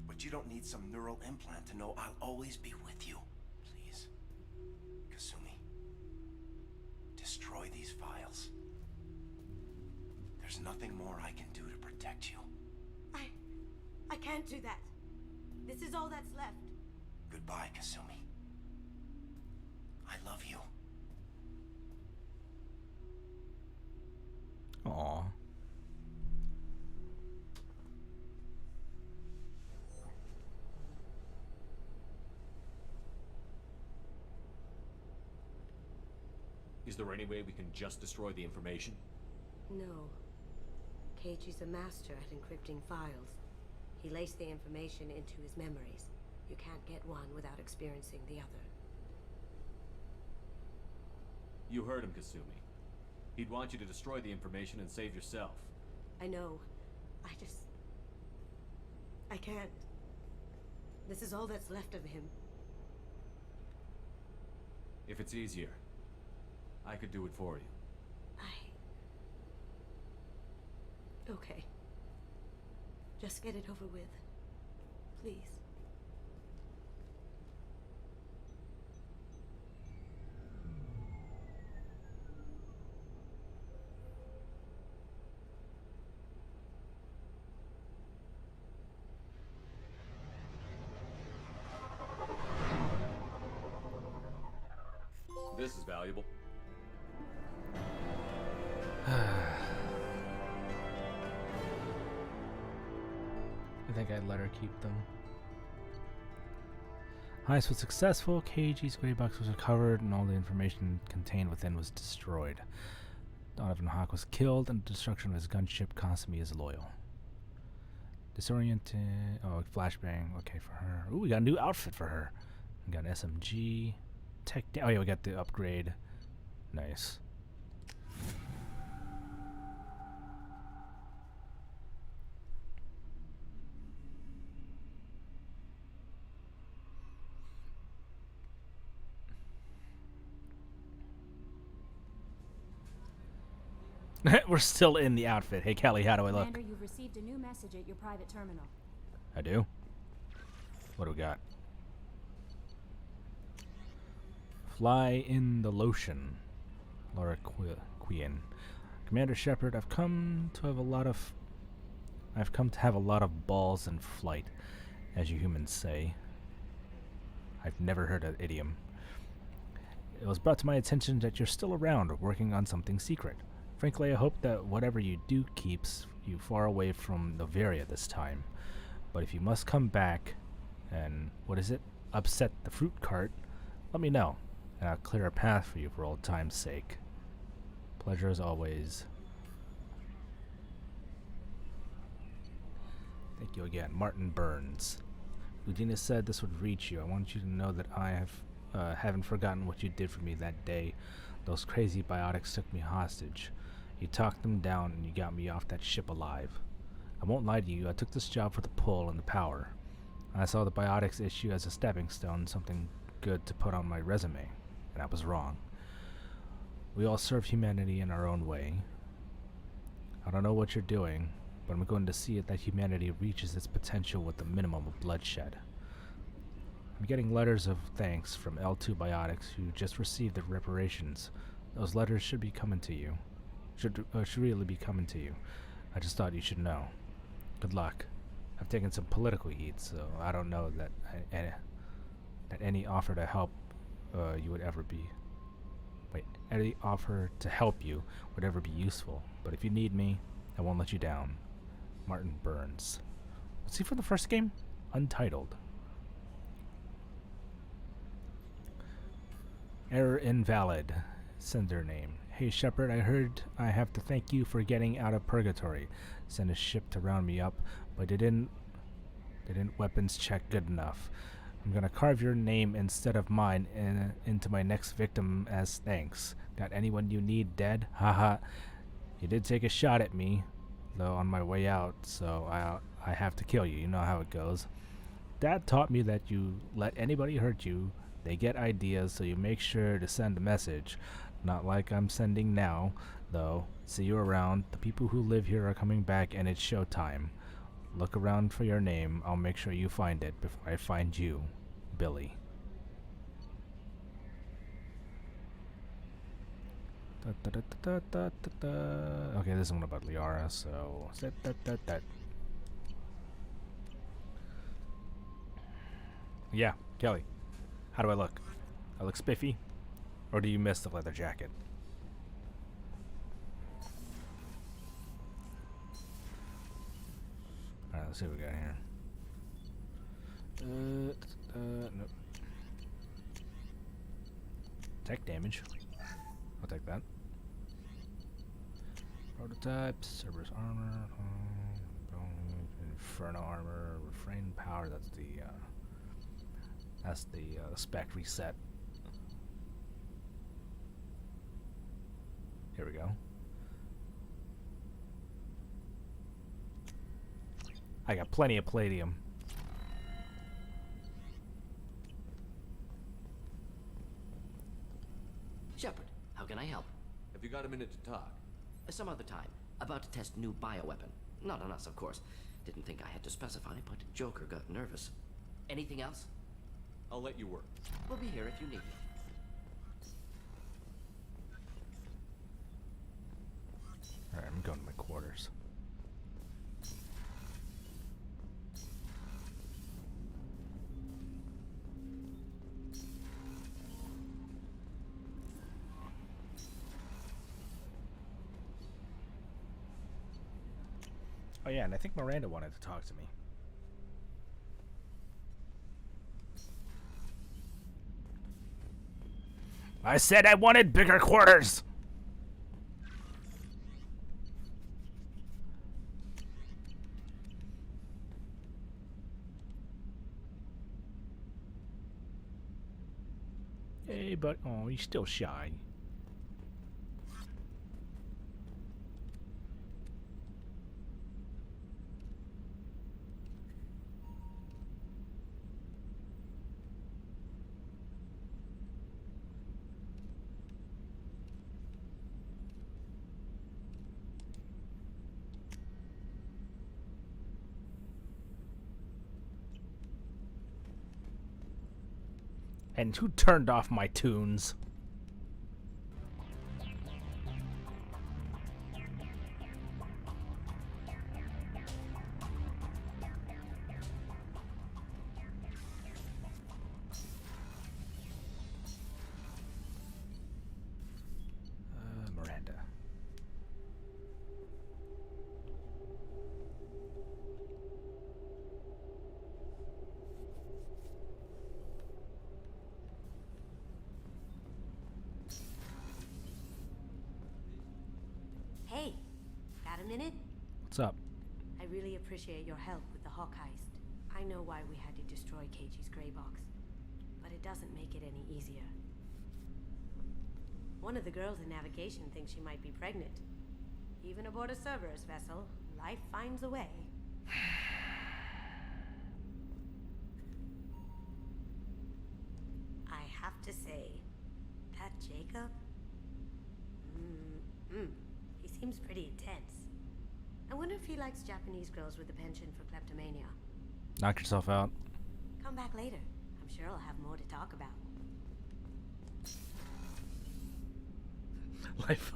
L: But you don't need some neural implant to know I'll always be with you. Please, Kasumi, destroy these files. There's nothing more I can do to protect you.
E: I can't do that. This is all that's left.
L: Goodbye, Kasumi. I love you.
A: Aw.
F: Is there any way we can just destroy the information?
E: No. Keiji's a master at encrypting files. He laced the information into his memories. You can't get one without experiencing the other.
F: You heard him, Kasumi.
C: He'd want you to destroy the information and save yourself.
E: I know. I can't. This is all that's left of him.
C: If it's easier, I could do it for you.
E: Okay. Just get it over with. Please.
C: This is valuable.
A: I think I'd let her keep them. Heist was successful. KG's gray box was recovered, and all the information contained within was destroyed. Donovan Hawk was killed, and the destruction of his gunship cost me his loyal. Disoriented. Oh, flashbang. Okay, for her. Ooh, we got a new outfit for her. We got an SMG. Oh yeah, we got the upgrade. Nice. We're still in the outfit. Hey, Kelly, how do I look?
M: Commander, you've received a new message at your private terminal.
A: I do? What do we got? Fly in the lotion. Laura Queen. Commander Shepard, I've come to have a lot of balls in flight, as you humans say. I've never heard an idiom. It was brought to my attention that you're still around, working on something secret. Frankly, I hope that whatever you do keeps you far away from Novaria this time. But if you must come back and, upset the fruit cart, let me know, and I'll clear a path for you for old time's sake. Pleasure as always. Thank you again. Martin Burns. Udina said this would reach you. I want you to know that I haven't forgotten what you did for me that day. Those crazy biotics took me hostage. You talked them down and you got me off that ship alive. I won't lie to you, I took this job for the pull and the power. I saw the biotics issue as a stepping stone, something good to put on my resume, and I was wrong. We all serve humanity in our own way. I don't know what you're doing, but I'm going to see that humanity reaches its potential with the minimum of bloodshed. I'm getting letters of thanks from L2 Biotics, who just received their reparations. Those letters should be coming to you. Should really be coming to you. I just thought you should know. Good luck. I've taken some political heat, so I don't know that any offer to help any offer to help you would ever be useful. But if you need me, I won't let you down. Martin Burns. Was he from the first game? Untitled. Error invalid. Sender name. Hey Shepard, I heard I have to thank you for getting out of purgatory. Sent a ship to round me up, but they didn't weapons check good enough. I'm gonna carve your name instead of mine into my next victim as thanks. Got anyone you need dead? Haha. You did take a shot at me, though, on my way out, so I have to kill you. You know how it goes. Dad taught me that you let anybody hurt you, they get ideas, so you make sure to send a message. Not like I'm sending now, though. See you around. The people who live here are coming back, and it's showtime. Look around for your name. I'll make sure you find it before I find you. Billy. Okay, this is one about Liara, so... Yeah, Kelly. How do I look? I look spiffy? Or do you miss the leather jacket? Alright, let's see what we got here. Nope. Tech damage. I'll take that. Prototypes, Cerberus armor, Inferno armor, refrain power. That's the spec reset. Here we go. I got plenty of palladium.
N: Shepard, how can I help?
C: Have you got a minute to talk?
N: Some other time. About to test new bioweapon. Not on us, of course. Didn't think I had to specify, but Joker got nervous. Anything else?
C: I'll let you work.
N: We'll be here if you need me.
A: Alright, I'm going to my quarters. Oh yeah, and I think Miranda wanted to talk to me. I said I wanted bigger quarters! Hey, but oh, he's still shy. And who turned off my tunes? Miranda.
E: Hey, got a minute?
A: What's up?
E: I really appreciate your help with the Hawk heist. I know why we had to destroy Keiji's gray box, but it doesn't make it any easier. One of the girls in navigation thinks she might be pregnant. Even aboard a Cerberus vessel, life finds a way. I have to say, that Jacob? He seems pretty intense. I wonder if he likes Japanese girls with a penchant for kleptomania.
A: Knock yourself out.
E: Come back later. I'm sure I'll have more to talk about.
A: Life.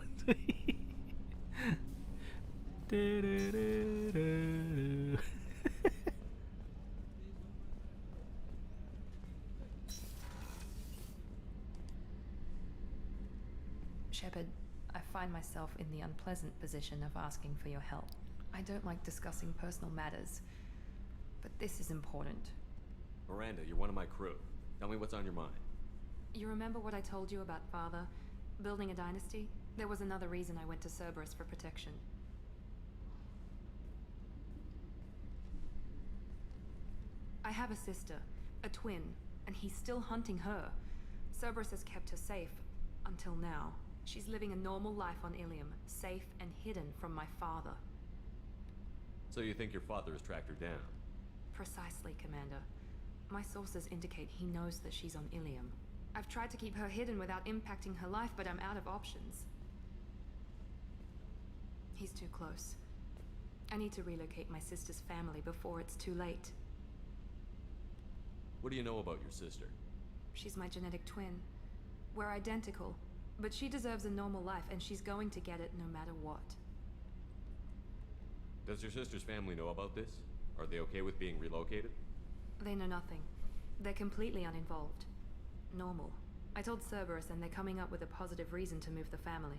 I: Shepard, I find myself in the unpleasant position of asking for your help. I don't like discussing personal matters, but this is important.
C: Miranda, you're one of my crew. Tell me what's on your mind.
I: You remember what I told you about Father? Building a dynasty? There was another reason I went to Cerberus for protection. I have a sister, a twin, and he's still hunting her. Cerberus has kept her safe, until now. She's living a normal life on Ilium, safe and hidden from my father.
C: So you think your father has tracked her down?
I: Precisely, Commander. My sources indicate he knows that she's on Ilium. I've tried to keep her hidden without impacting her life, but I'm out of options. He's too close. I need to relocate my sister's family before it's too late.
C: What do you know about your sister?
I: She's my genetic twin. We're identical, but she deserves a normal life, and she's going to get it no matter what.
C: Does your sister's family know about this? Are they okay with being relocated?
I: They know nothing. They're completely uninvolved. Normal. I told Cerberus, and they're coming up with a positive reason to move the family.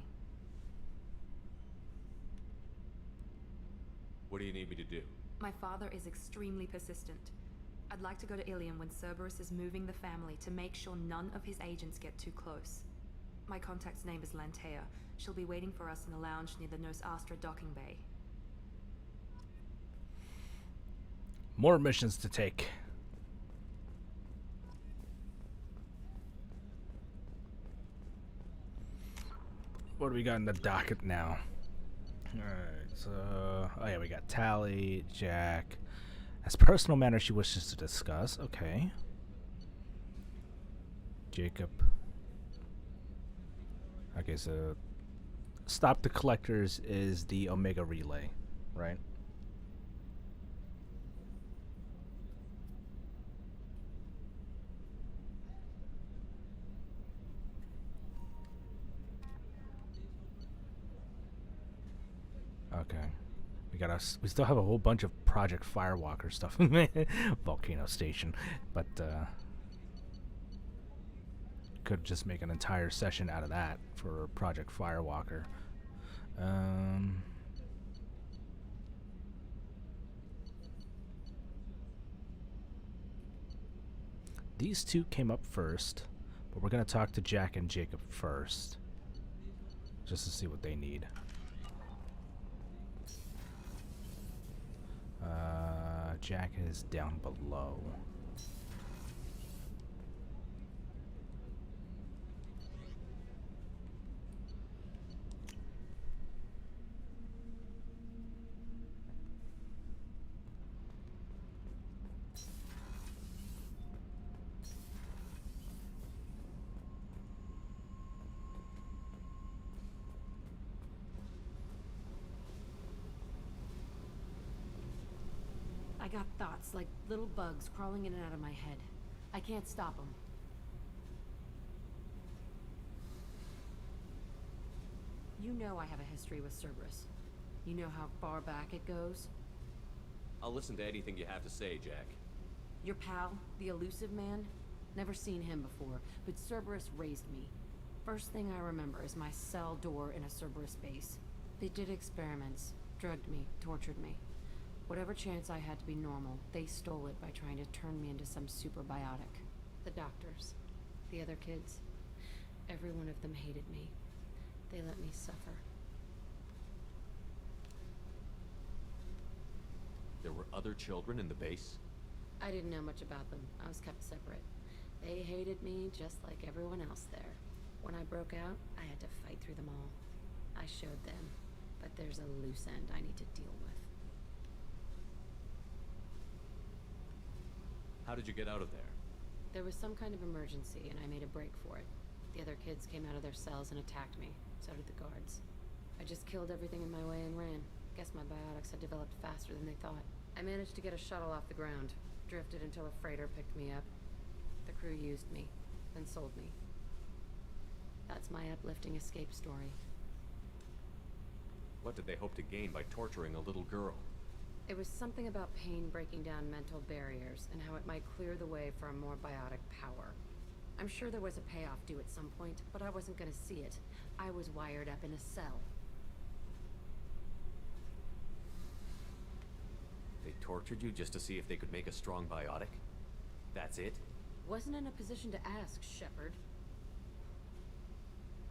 C: What do you need me to do?
I: My father is extremely persistent. I'd like to go to Ilium when Cerberus is moving the family to make sure none of his agents get too close. My contact's name is Lantea. She'll be waiting for us in the lounge near the Nos Astra docking bay.
A: More missions to take. What do we got in the docket now? Alright, so... Oh yeah, we got Tally, Jack. As personal matters she wishes to discuss. Okay. Jacob. Okay, so... Stop the Collectors is the Omega Relay, right? Okay. We still have a whole bunch of Project Firewalker stuff. Volcano Station. But, could just make an entire session out of that for Project Firewalker. These two came up first, but we're going to talk to Jack and Jacob first. Just to see what they need. Jack is down below.
O: I got thoughts like little bugs crawling in and out of my head. I can't stop them. You know I have a history with Cerberus. You know how far back it goes?
C: I'll listen to anything you have to say, Jack.
O: Your pal, the elusive man? Never seen him before, but Cerberus raised me. First thing I remember is my cell door in a Cerberus base. They did experiments, drugged me, tortured me. Whatever chance I had to be normal, they stole it by trying to turn me into some superbiotic. The doctors, the other kids, every one of them hated me. They let me suffer.
C: There were other children in the base?
O: I didn't know much about them. I was kept separate. They hated me just like everyone else there. When I broke out, I had to fight through them all. I showed them, but there's a loose end I need to deal with.
C: How did you get out of there?
O: There was some kind of emergency, and I made a break for it. The other kids came out of their cells and attacked me. So did the guards. I just killed everything in my way and ran. Guess my biotics had developed faster than they thought. I managed to get a shuttle off the ground. Drifted until a freighter picked me up. The crew used me, then sold me. That's my uplifting escape story.
C: What did they hope to gain by torturing a little girl?
O: It was something about pain breaking down mental barriers and how it might clear the way for a more biotic power. I'm sure there was a payoff due at some point, but I wasn't gonna see it. I was wired up in a cell.
C: They tortured you just to see if they could make a strong biotic? That's it?
O: Wasn't in a position to ask, Shepard.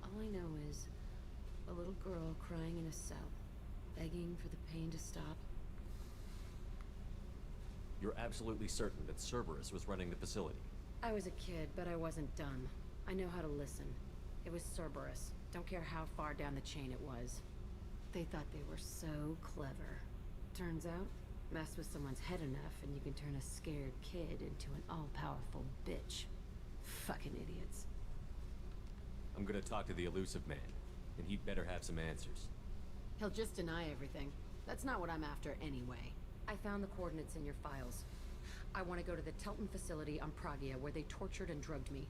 O: All I know is a little girl crying in a cell, begging for the pain to stop.
C: You're absolutely certain that Cerberus was running the facility?
O: I was a kid, but I wasn't dumb. I know how to listen. It was Cerberus. Don't care how far down the chain it was. They thought they were so clever. Turns out, mess with someone's head enough and you can turn a scared kid into an all-powerful bitch. Fucking idiots.
C: I'm gonna talk to the elusive man, and he'd better have some answers.
O: He'll just deny everything. That's not what I'm after anyway. I found the coordinates in your files. I want to go to the Telton facility on Pragia where they tortured and drugged me.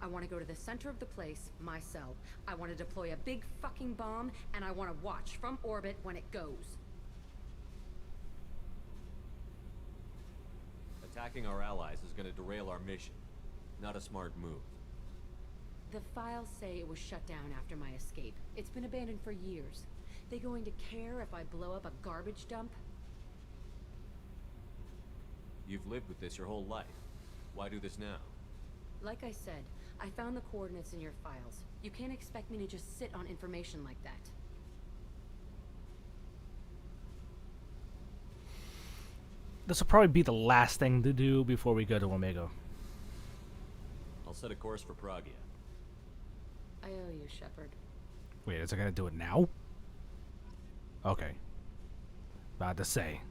O: I want to go to the center of the place, my cell. I want to deploy a big fucking bomb, and I want to watch from orbit when it goes.
C: Attacking our allies is gonna derail our mission. Not a smart move.
O: The files say it was shut down after my escape. It's been abandoned for years. They going to care if I blow up a garbage dump?
C: You've lived with this your whole life. Why do this now?
O: Like I said, I found the coordinates in your files. You can't expect me to just sit on information like that.
A: This will probably be the last thing to do before we go to Omega.
C: I'll set a course for Pragia.
O: I owe you, Shepard.
A: Wait, is it gonna do it now? Okay. About to say.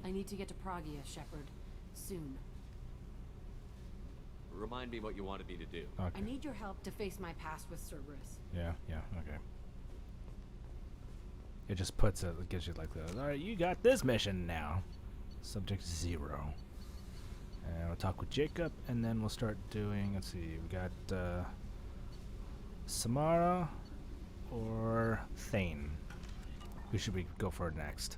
O: I need to get to Pragia, Shepard. Soon.
C: Remind me what you wanted me to do.
A: Okay.
O: I need your help to face my past with Cerberus.
A: Yeah, okay. It just puts it gives you like the, alright, you got this mission now. Subject 0. And we'll talk with Jacob, and then we'll start doing, let's see, we got Samara or Thane. Who should we go for next?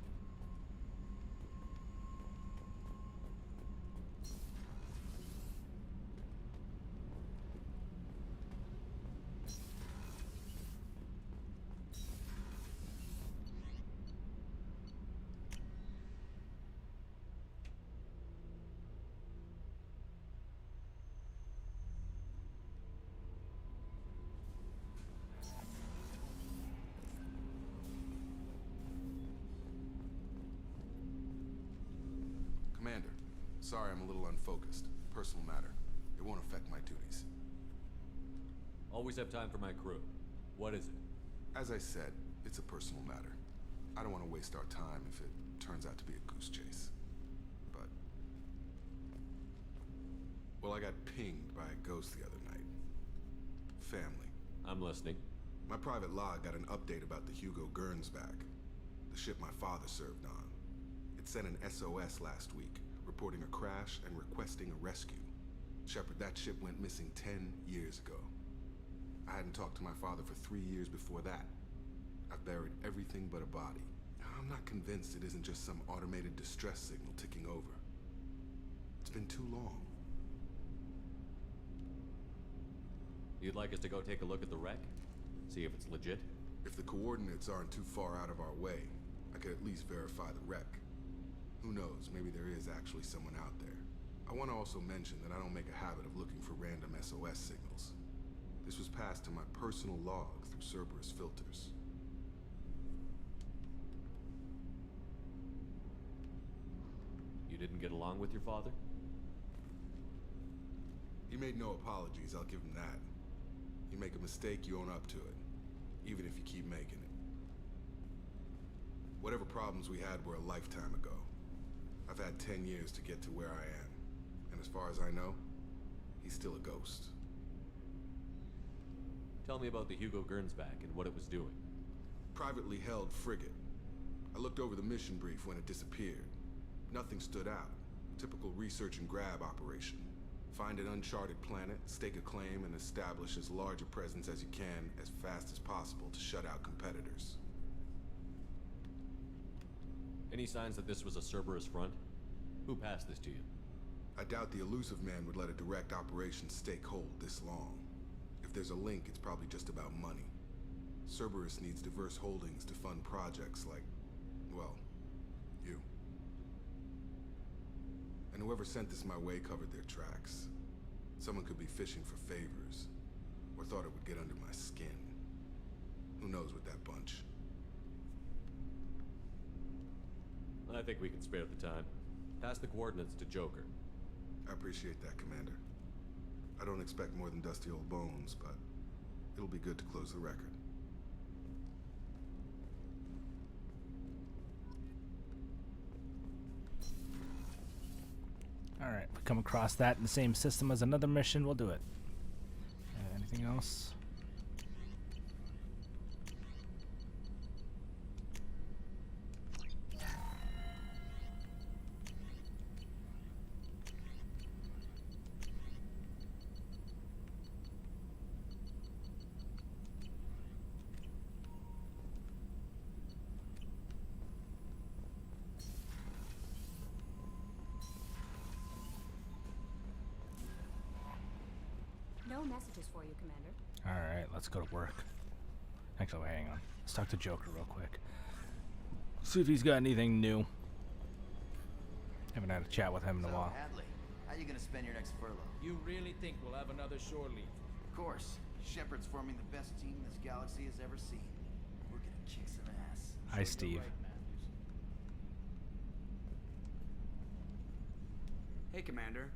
B: Commander, sorry I'm a little unfocused. Personal matter. It won't affect my duties.
C: Always have time for my crew. What is it?
B: As I said, it's a personal matter. I don't want to waste our time if it turns out to be a goose chase. But... well, I got pinged by a ghost the other night. Family.
C: I'm listening.
B: My private log got an update about the Hugo Gernsback, the ship my father served on. It sent an SOS last week, reporting a crash and requesting a rescue. Shepard, that ship went missing 10 years ago. I hadn't talked to my father for 3 years before that. I've buried everything but a body. I'm not convinced it isn't just some automated distress signal ticking over. It's been too long.
C: You'd like us to go take a look at the wreck? See if it's legit?
B: If the coordinates aren't too far out of our way, I could at least verify the wreck. Who knows, maybe there is actually someone out there. I want to also mention that I don't make a habit of looking for random SOS signals. This was passed to my personal log through Cerberus filters.
C: You didn't get along with your father?
B: He made no apologies, I'll give him that. You make a mistake, you own up to it, even if you keep making it. Whatever problems we had were a lifetime ago. I've had 10 years to get to where I am, and as far as I know, he's still a ghost.
C: Tell me about the Hugo Gernsback and what it was doing.
B: Privately held frigate. I looked over the mission brief when it disappeared. Nothing stood out. Typical research and grab operation. Find an uncharted planet, stake a claim, and establish as large a presence as you can as fast as possible to shut out competitors.
C: Any signs that this was a Cerberus front? Who passed this to you?
B: I doubt the elusive man would let a direct operation stake hold this long. If there's a link, it's probably just about money. Cerberus needs diverse holdings to fund projects like, well, you. And whoever sent this my way covered their tracks. Someone could be fishing for favors, or thought it would get under my skin. Who knows with that bunch?
C: I think we can spare the time. Pass the coordinates to Joker.
B: I appreciate that, Commander. I don't expect more than dusty old bones, but it'll be good to close the record.
A: Alright, if we come across that in the same system as another mission, we'll do it. Anything else?
M: No messages for you, Commander.
A: Alright, let's go to work. Actually, wait, hang on. Let's talk to Joker real quick. See if he's got anything new. Haven't had a chat with him in a while.
P: Hadley, how you gonna spend your next furlough?
H: You really think we'll have another shore leave?
P: Of course. Shepard's forming the best team this galaxy has ever seen. We're gonna kick some ass.
A: Hi, Steve.
Q: Hey, Commander.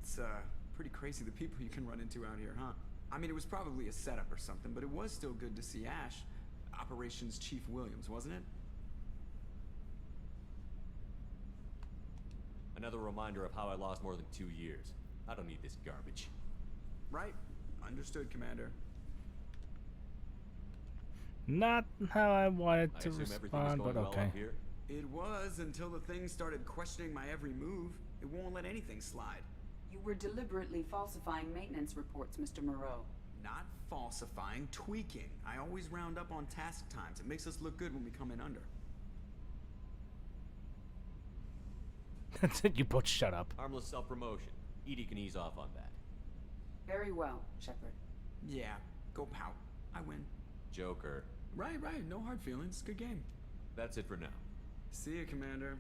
Q: It's pretty crazy the people you can run into out here, huh? I mean, it was probably a setup or something, but it was still good to see Ash. Operations Chief Williams, wasn't it?
C: Another reminder of how I lost more than 2 years. I don't need this garbage.
Q: Right. Understood, Commander.
A: Not how I wanted
C: I
A: to
C: assume everything is
A: respond,
C: going
A: but
C: well
A: okay.
C: up here?
Q: It was until the thing started questioning my every move. It won't let anything slide.
D: You were deliberately falsifying maintenance reports, Mr. Moreau.
Q: Not falsifying, tweaking. I always round up on task times. It makes us look good when we come in under.
A: You both shut up.
C: Harmless self-promotion. Edie can ease off on that.
D: Very well, Shepard.
Q: Yeah, go pout. I win.
C: Joker.
Q: Right. No hard feelings. Good game.
C: That's it for now.
Q: See ya, Commander.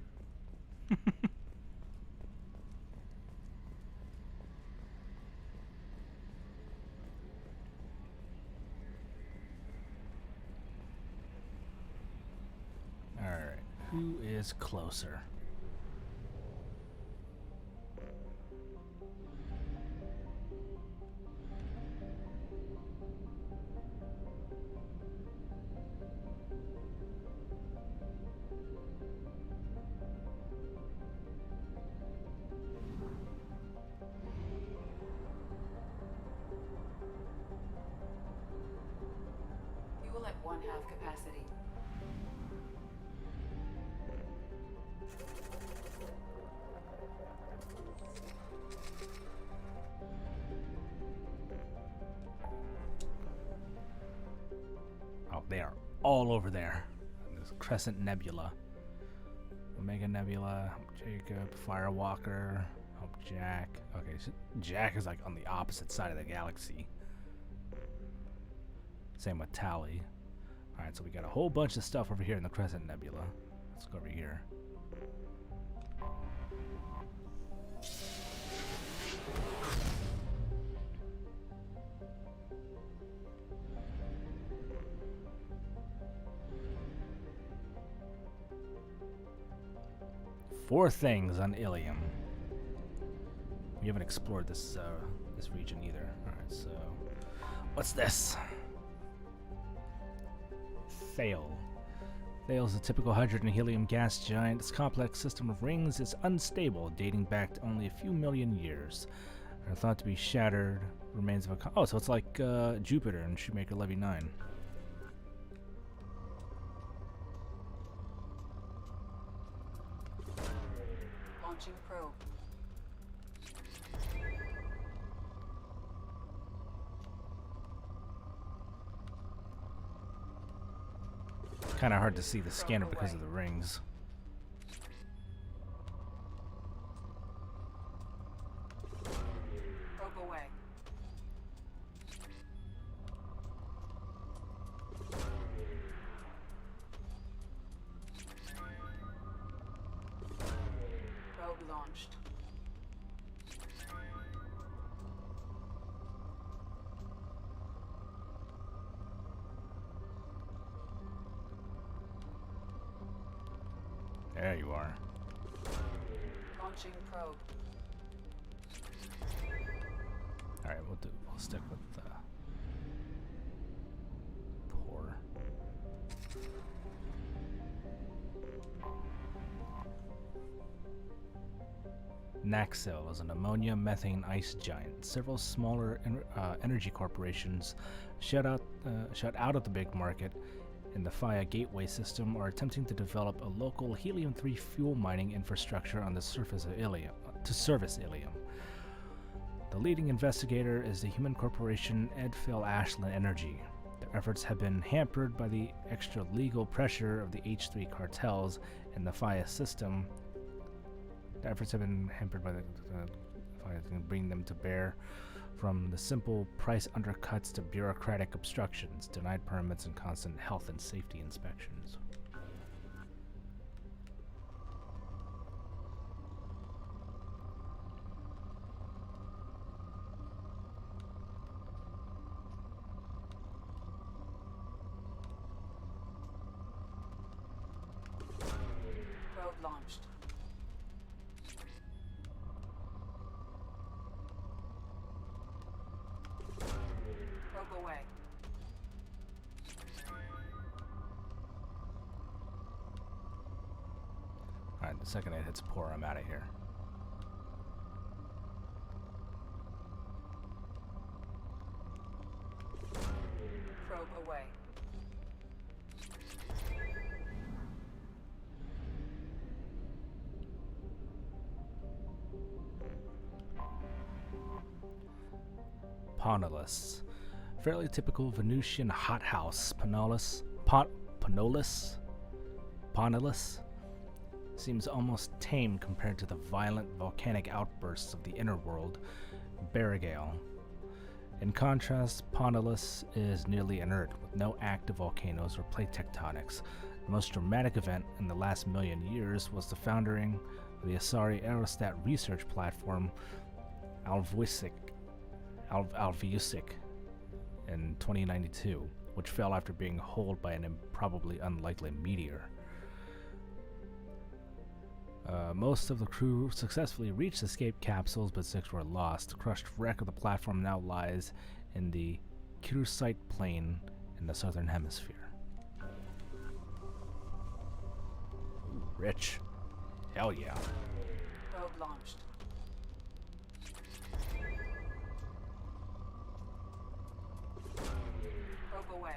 A: Alright, who is closer?
D: Fuel at 1/2 capacity.
A: Oh, they are all over there. This Crescent Nebula. Omega Nebula, Jacob, Firewalker, Jack. Okay, so Jack is like on the opposite side of the galaxy. Same with Tally. Alright, so we got a whole bunch of stuff over here in the Crescent Nebula. Let's go over here. Four things on Ilium. We haven't explored this this region either. Alright, so what's this? Thale. Thale is a typical hydrogen and helium gas giant. This complex system of rings is unstable, dating back to only a few million years. Are thought to be shattered remains of a oh, so it's like Jupiter and Shoemaker Levy 9.
D: Launching probe.
A: Kind of hard to see the scanner because of the rings.
D: Probe away. Probe launched.
A: There you are.
D: Launching probe.
A: All right, we'll stick with poor. Naxil is an ammonia methane ice giant. Several smaller energy corporations shut out of the big market in the FIA gateway system are attempting to develop a local helium-3 fuel mining infrastructure on the surface of Ilium to service Ilium. The leading investigator is the human corporation Edfil Ashland Energy. Their efforts have been hampered by the extra legal pressure of the H3 cartels in the FIA system. The efforts have been hampered by the FIA to bring them to bear, from the simple price undercuts to bureaucratic obstructions, denied permits, and constant health and safety inspections.
D: Probe launched. Probe away.
A: Alright, the second it hits pour, I'm out of here.
D: Probe away.
A: Panolus. Fairly typical Venusian hothouse. Panolus. Seems almost tame compared to the violent volcanic outbursts of the inner world, Barrigale. In contrast, Panolus is nearly inert, with no active volcanoes or plate tectonics. The most dramatic event in the last million years was the founding of the Asari Aerostat research platform Alvusic in 2092, which fell after being holed by an improbably unlikely meteor. Most of the crew successfully reached escape capsules, but 6 were lost. The crushed wreck of the platform now lies in the Kirusite Plain in the southern hemisphere. Ooh, rich. Hell yeah.
D: Probe launched. Probe away.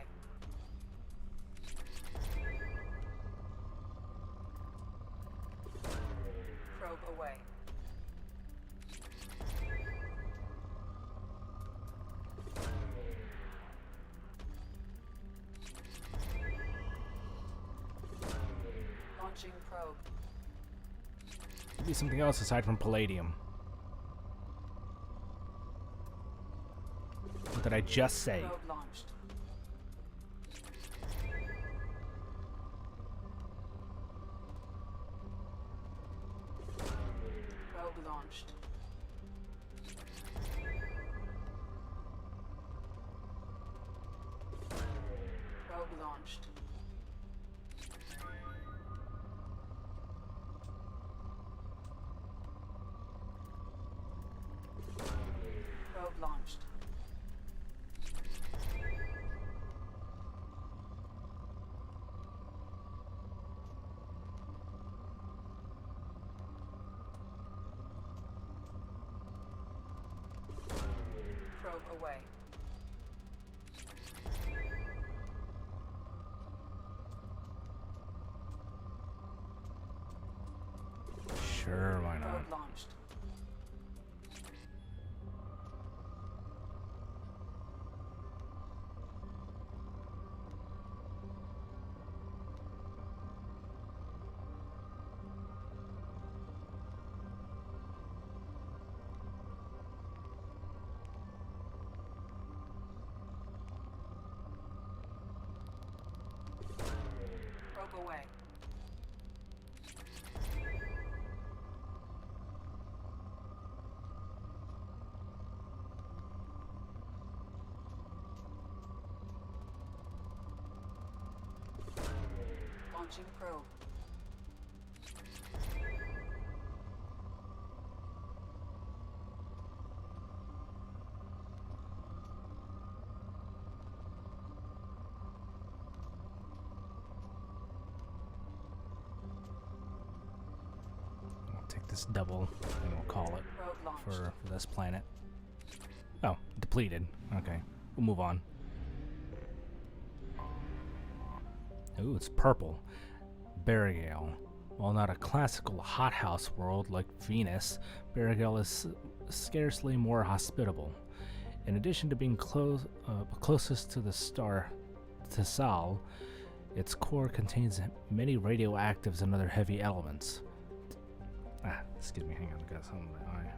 D: Probe away. Launching probe.
A: Could be something else aside from palladium. What did I just say?
D: Probe launched. Probe launched. Probe launched. Probe launched. Probe away.
A: Sure, why not?
D: Probe launched. Probe away. Launching probe.
A: I'll take this double and we'll call it
D: Probe launched.
A: for this planet. Oh, depleted. Okay, we'll move on. Ooh, it's purple. Barrigale. While not a classical hothouse world like Venus, Barrigale is scarcely more hospitable. In addition to being closest to the star Tessal, its core contains many radioactives and other heavy elements. Excuse me, hang on, I got something in my eye.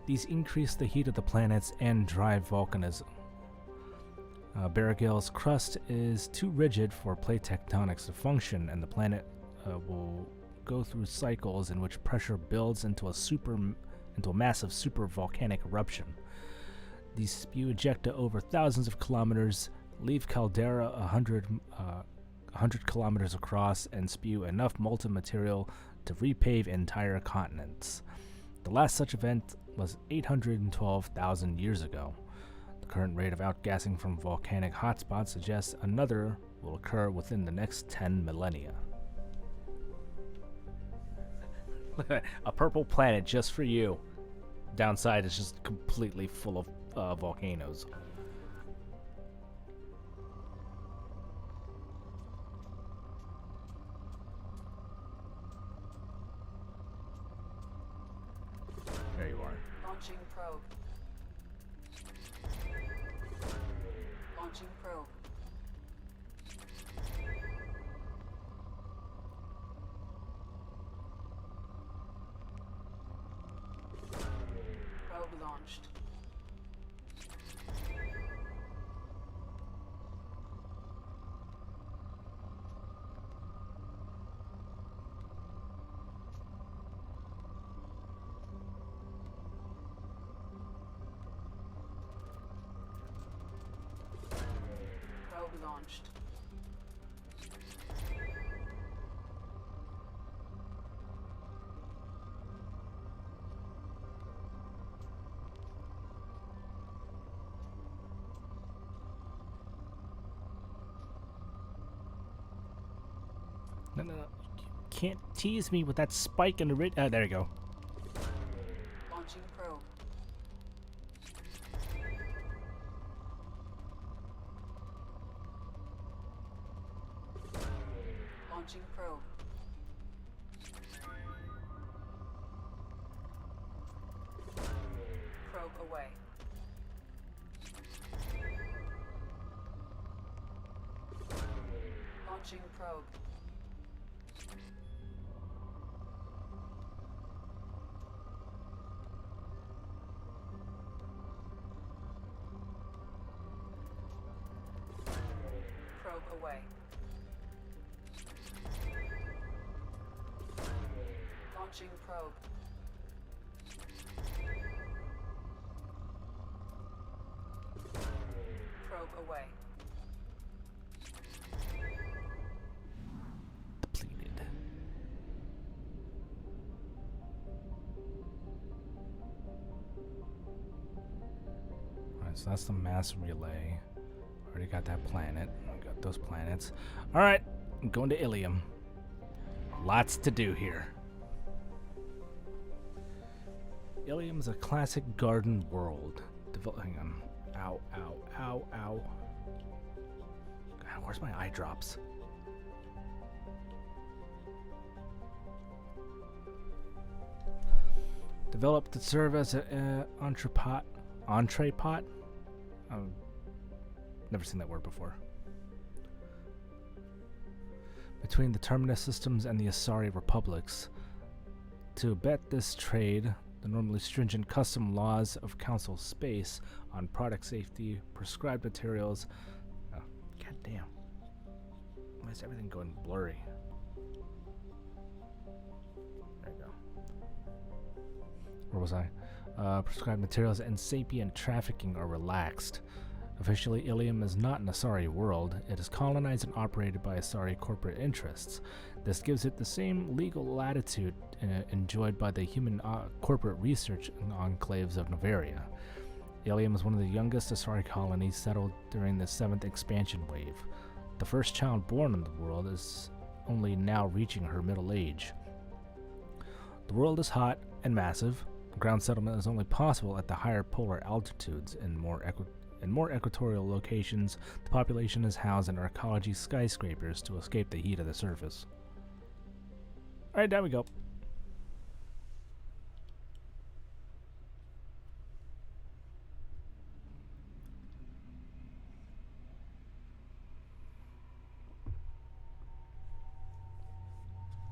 A: These increase the heat of the planets and drive volcanism. Barrigale's crust is too rigid for plate tectonics to function, and the planet will go through cycles in which pressure builds into a massive super volcanic eruption. These spew ejecta over thousands of kilometers, leave caldera 100 kilometers across, and spew enough molten material to repave entire continents. The last such event was 812,000 years ago. The current rate of outgassing from volcanic hotspots suggests another will occur within the next 10 millennia. A purple planet just for you. Downside is just completely full of volcanoes. There you are.
D: Launching probe. Launching probe. Probe launched. Probe launched.
A: No. You can't tease me with that spike in the rid. There you go.
D: Launching probe. Launching probe. Probe away. Launching probe. Probe away. Launching probe. Probe away.
A: Depleted. Alright, so that's the mass relay. Already got that planet. I got those planets. Alright, I'm going to Ilium. Lots to do here. Ilium's a classic garden world. Hang on. Ow, ow, ow, ow. God, where's my eye drops? Developed to serve as an entree pot. Never seen that word before. Between the Terminus systems and the Asari republics. To abet this trade, the normally stringent custom laws of Council space on product safety, prescribed materials. Oh, god damn. Why is everything going blurry? There you go. Where was I? Prescribed materials and sapient trafficking are relaxed. Officially, Ilium is not an Asari world. It is colonized and operated by Asari corporate interests. This gives it the same legal latitude enjoyed by the human corporate research enclaves of Novaria. Ilium is one of the youngest Asari colonies settled during the 7th expansion wave. The first child born in the world is only now reaching her middle age. The world is hot and massive. Ground settlement is only possible at the higher polar altitudes and more equatorial locations. The population is housed in arcology skyscrapers to escape the heat of the surface. Alright, there we go.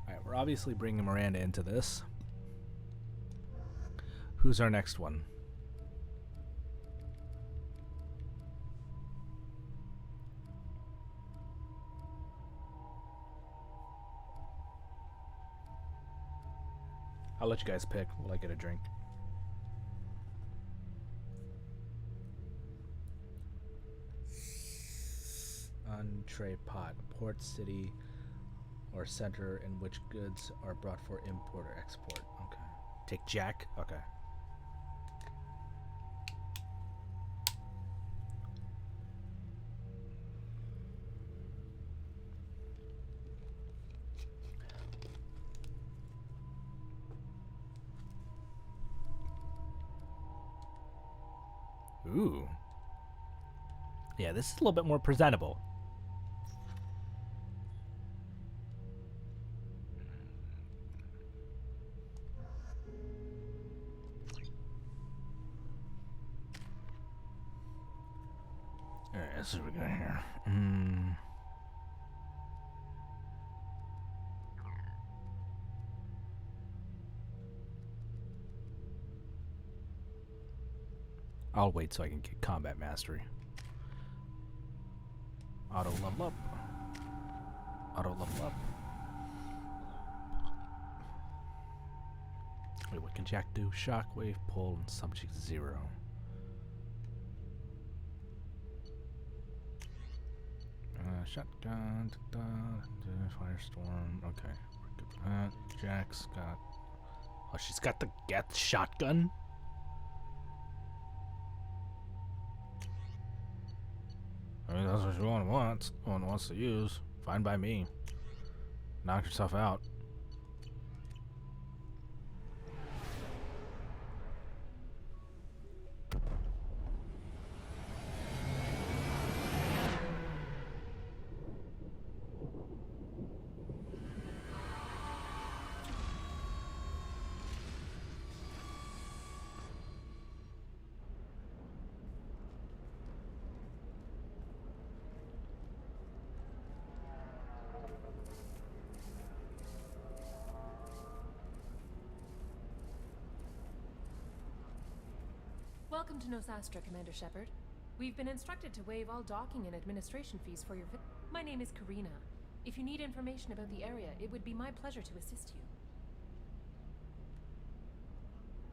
A: Alright, we're obviously bringing Miranda into this. Who's our next one? I'll let you guys pick while I get a drink. Entree pot, port city or center in which goods are brought for import or export. Okay. Take Jack? Okay. Ooh. Yeah, this is a little bit more presentable. Alright, let's see what we got here. I'll wait so I can get combat mastery. Auto level up. Auto level up. Wait, what can Jack do? Shockwave, pull, and subject 0. Shotgun, firestorm. Okay, we're good with that. Jack's got. Oh, she's got the shotgun. I mean, that's what she wants. One wants to use. Fine by me. Knock yourself out.
R: Welcome to Nosastra, Commander Shepard. We've been instructed to waive all docking and administration fees for your My name is Karina. If you need information about the area, it would be my pleasure to assist you.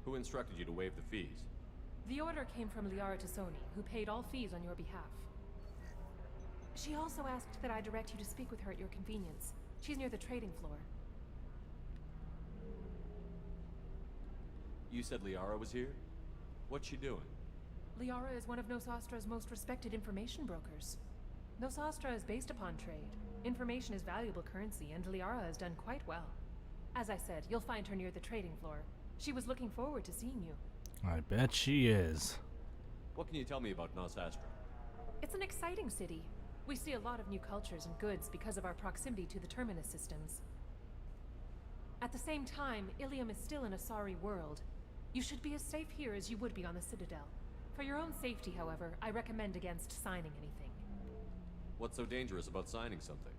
C: Who instructed you to waive the fees?
R: The order came from Liara Tassoni, who paid all fees on your behalf. She also asked that I direct you to speak with her at your convenience. She's near the trading floor.
C: You said Liara was here? What's she doing?
R: Liara is one of Nosastra's most respected information brokers. Nosastra is based upon trade. Information is valuable currency, and Liara has done quite well. As I said, you'll find her near the trading floor. She was looking forward to seeing you.
A: I bet she is.
C: What can you tell me about Nosastra?
R: It's an exciting city. We see a lot of new cultures and goods because of our proximity to the terminus systems. At the same time, Ilium is still in a sorry world. You should be as safe here as you would be on the Citadel. For your own safety, however, I recommend against signing anything.
C: What's so dangerous about signing something?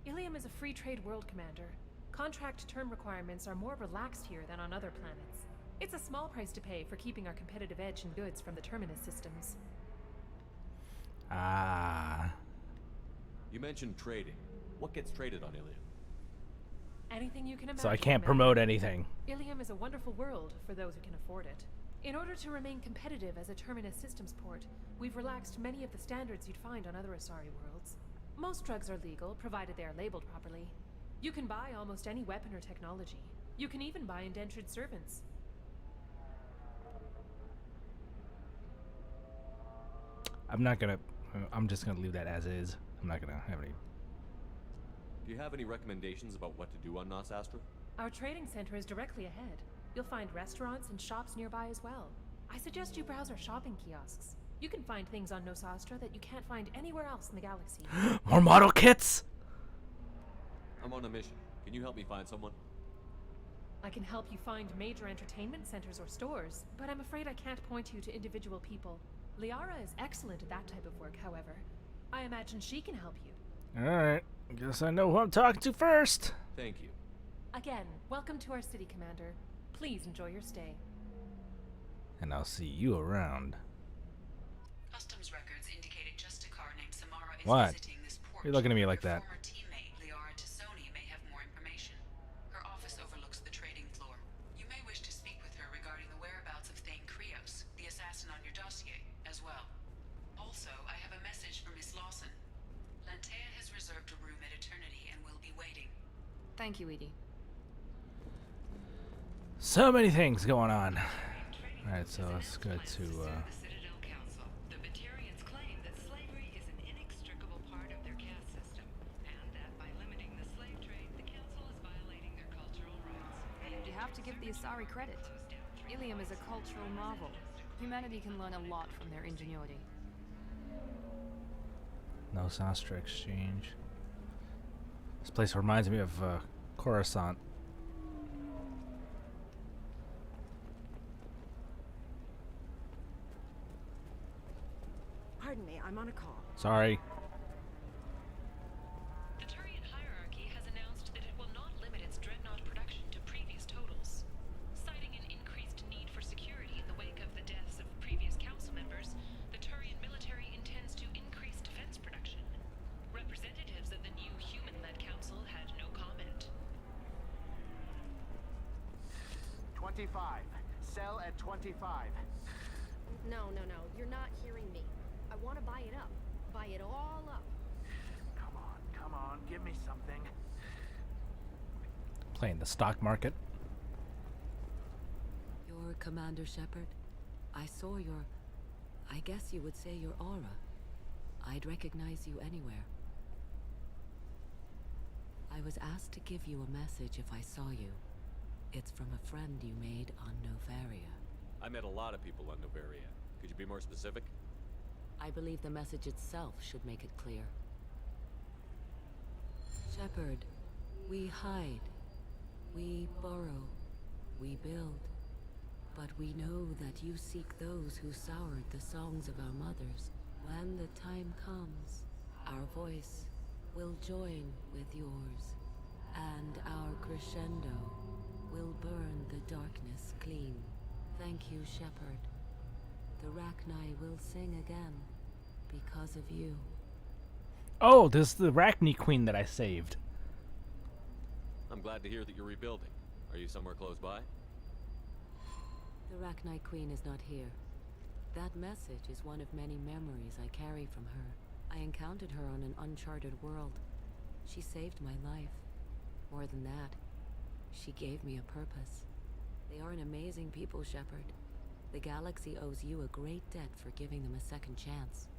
R: Ilium is a free trade world, Commander. Contract term requirements are more relaxed here than on other planets. It's a small price to pay for keeping our competitive edge in goods from the terminus systems.
A: Ah.
C: You mentioned trading. What gets traded on Ilium?
R: Anything you can imagine.
A: So I can't promote anything.
R: Ilium is a wonderful world for those who can afford it. In order to remain competitive as a terminus systems port, we've relaxed many of the standards you'd find on other Asari worlds. Most drugs are legal, provided they are labeled properly. You can buy almost any weapon or technology. You can even buy indentured servants.
A: I'm just gonna leave that as is. I'm not gonna have any.
C: Do you have any recommendations about what to do on Nosastra?
R: Our trading center is directly ahead. You'll find restaurants and shops nearby as well. I suggest you browse our shopping kiosks. You can find things on Nosastra that you can't find anywhere else in the galaxy.
A: More model kits?
C: I'm on a mission. Can you help me find someone?
R: I can help you find major entertainment centers or stores, but I'm afraid I can't point you to individual people. Liara is excellent at that type of work, however. I imagine she can help you.
A: Alright, guess I know who I'm talking to first.
C: Thank you.
R: Again, welcome to our city, Commander. Please enjoy your stay.
A: And I'll see you around.
D: Customs records indicated just a car named Samara is
A: What?
D: visiting this port.
A: You're looking at me like that.
D: Former teammate Liara Tassoni may have more information. Her office overlooks the trading floor. You may wish to speak with her regarding the whereabouts of Thane Krios, the assassin on your dossier, as well. Also, I have a message from Miss Lawson. Lantea has reserved a room at Eternity and will be waiting.
I: Thank you, Edie.
A: So many things going on. Alright, so let's go to
S: Citadel Council. The Batarians claim that slavery is an inextricable part of their caste system, and that by limiting the slave trade, the council is violating their cultural rights.
I: You have to give the Asari credit. Ilium is a cultural marvel. Humanity can learn a lot from their ingenuity.
A: No Sastra exchange. This place reminds me of Coruscant.
T: Pardon me, I'm on a call.
A: Sorry.
R: The Turian hierarchy has announced that it will not limit its dreadnought production to previous totals. Citing an increased need for security in the wake of the deaths of previous council members, the Turian military intends to increase defense production. Representatives of the new human-led council had no comment.
K: 25. Sell at 25.
M: No, you're not hearing me. I want to buy it up. Buy it all up.
K: Come on, give me something.
A: Playing the stock market.
U: You're Commander Shepard. I saw your... I guess you would say your aura. I'd recognize you anywhere. I was asked to give you a message if I saw you. It's from a friend you made on Novaria.
C: I met a lot of people on Novaria. Could you be more specific?
U: I believe the message itself should make it clear. Shepard, we hide. We borrow. We build. But we know that you seek those who soured the songs of our mothers. When the time comes, our voice will join with yours, and our crescendo will burn the darkness clean. Thank you, Shepard. The Rachni will sing again because of you.
A: Oh, this is the Rachni Queen that I saved.
C: I'm glad to hear that you're rebuilding. Are you somewhere close by?
U: The Rachni Queen is not here. That message is one of many memories I carry from her. I encountered her on an uncharted world. She saved my life. More than that, she gave me a purpose. They are an amazing people, Shepard. The galaxy owes you a great debt for giving them a second chance.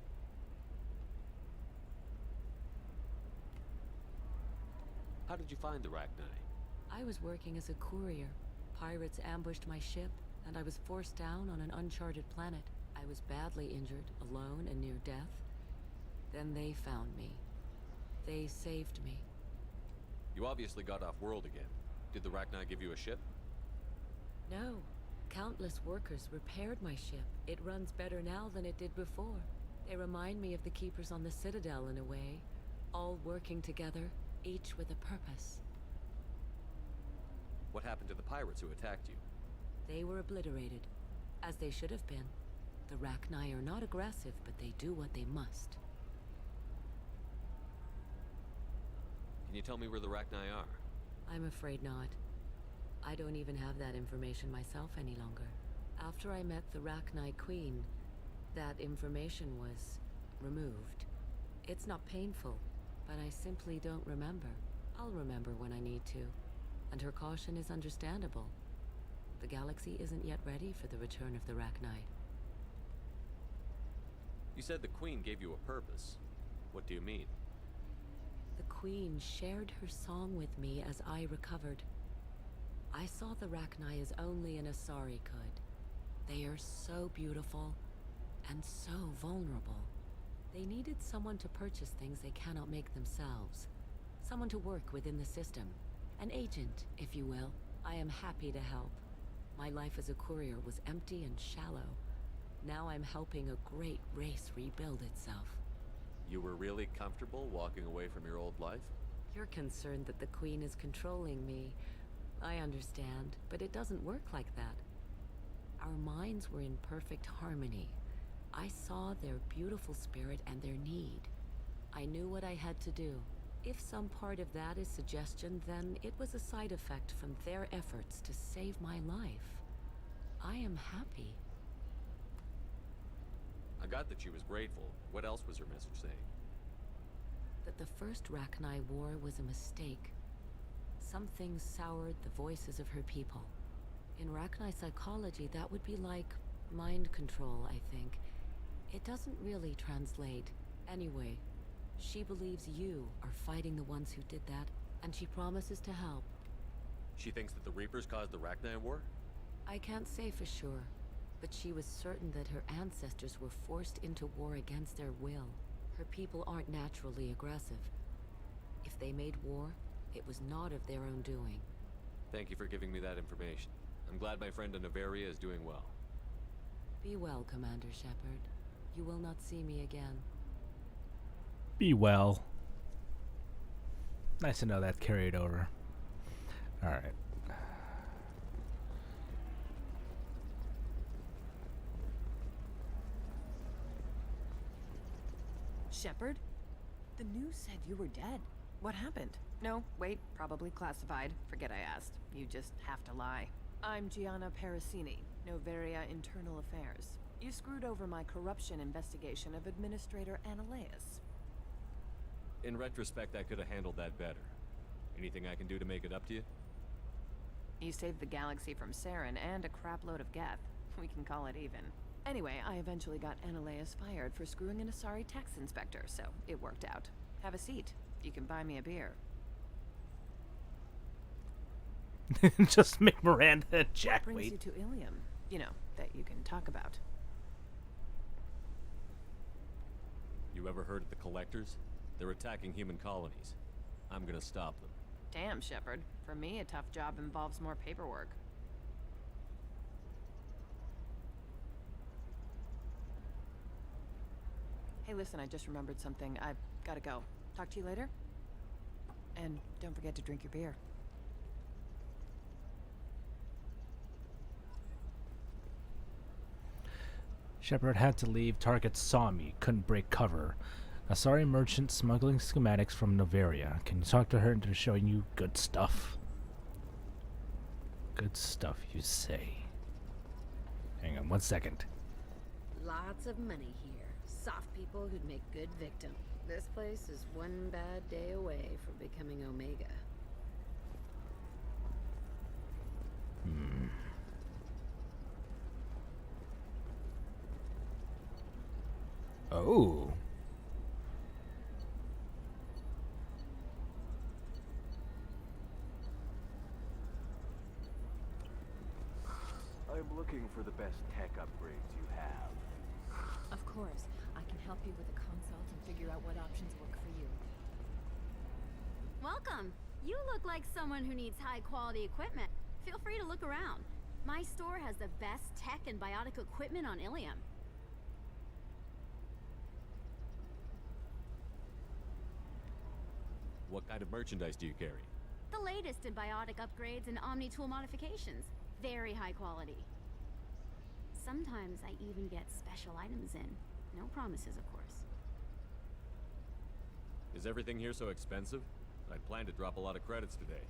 C: How did you find the Rachni?
U: I was working as a courier. Pirates ambushed my ship, and I was forced down on an uncharted planet. I was badly injured, alone and near death. Then they found me. They saved me.
C: You obviously got off world again. Did the Rachni give you a ship?
U: No. Countless workers repaired my ship. It runs better now than it did before. They remind me of the Keepers on the Citadel in a way. All working together, each with a purpose.
C: What happened to the pirates who attacked you?
U: They were obliterated, as they should have been. The Rachni are not aggressive, but they do what they must.
C: Can you tell me where the Rachni are?
U: I'm afraid not. I don't even have that information myself any longer. After I met the Rachni Queen, that information was removed. It's not painful, but I simply don't remember. I'll remember when I need to, and her caution is understandable. The galaxy isn't yet ready for the return of the Rachni.
C: You said the Queen gave you a purpose. What do you mean?
U: The Queen shared her song with me as I recovered. I saw the Rachni as only an Asari could. They are so beautiful and so vulnerable. They needed someone to purchase things they cannot make themselves. Someone to work within the system. An agent, if you will. I am happy to help. My life as a courier was empty and shallow. Now I'm helping a great race rebuild itself.
C: You were really comfortable walking away from your old life?
U: You're concerned that the Queen is controlling me. I understand, but it doesn't work like that. Our minds were in perfect harmony. I saw their beautiful spirit and their need. I knew what I had to do. If some part of that is suggestion, then it was a side effect from their efforts to save my life. I am happy.
C: I got that she was grateful. What else was her message saying?
U: That the first Rachni War was a mistake. Something soured the voices of her people. In Rachni psychology, that would be like mind control, I think. It doesn't really translate. Anyway, she believes you are fighting the ones who did that, and she promises to help.
C: She thinks that the Reapers caused the Rachni War?
U: I can't say for sure. But she was certain that her ancestors were forced into war against their will. Her people aren't naturally aggressive. If they made war, it was not of their own doing.
C: Thank you for giving me that information. I'm glad my friend in Noveria is doing well.
U: Be well, Commander Shepard. You will not see me again.
A: Be well. Nice to know that carried over. Alright.
T: Shepard? The news said you were dead. What happened? No, wait, probably classified. Forget I asked. You just have to lie. I'm Gianna Parasini, Noveria Internal Affairs. You screwed over my corruption investigation of Administrator Annaleus.
C: In retrospect, I could have handled that better. Anything I can do to make it up to you?
T: You saved the galaxy from Saren and a crapload of Geth. We can call it even. Anyway, I eventually got Annaleus fired for screwing an Asari tax inspector, so it worked out. Have a seat. You can buy me a beer.
A: Just make Miranda and Jack
T: What brings
A: wait.
T: you to Ilium? You know, that you can talk about.
C: You ever heard of the Collectors? They're attacking human colonies. I'm gonna stop them.
T: Damn, Shepard. For me, a tough job involves more paperwork. Hey, listen, I just remembered something. I've gotta go. Talk to you later? And don't forget to drink your beer.
A: Shepard had to leave. Targets saw me. Couldn't break cover. Asari merchant smuggling schematics from Noveria. Can you talk to her into showing you good stuff? Good stuff, you say. Hang on 1 second.
O: Lots of money here. Soft people who'd make good victims. This place is one bad day away from becoming Omega.
A: Oh.
V: I'm looking for the best tech upgrades you have.
R: Of course, I can help you with a consult and figure out what options work for you.
W: Welcome. You look like someone who needs high-quality equipment. Feel free to look around. My store has the best tech and biotic equipment on Ilium.
C: What kind of merchandise do you carry?
W: The latest in biotic upgrades and omni-tool modifications. Very high quality. Sometimes I even get special items in. No promises, of course.
C: Is everything here so expensive? I'd planned to drop a lot of credits today.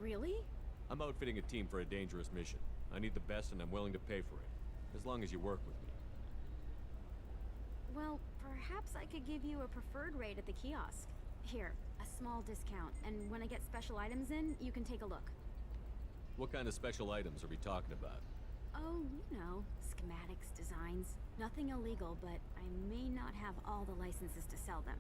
W: Really?
C: I'm outfitting a team for a dangerous mission. I need the best and I'm willing to pay for it, as long as you work with me.
W: Well, perhaps I could give you a preferred rate at the kiosk. Here, a small discount, and when I get special items in, you can take a look.
C: What kind of special items are we talking about?
W: Oh, you know, schematics, designs. Nothing illegal, but I may not have all the licenses to sell them.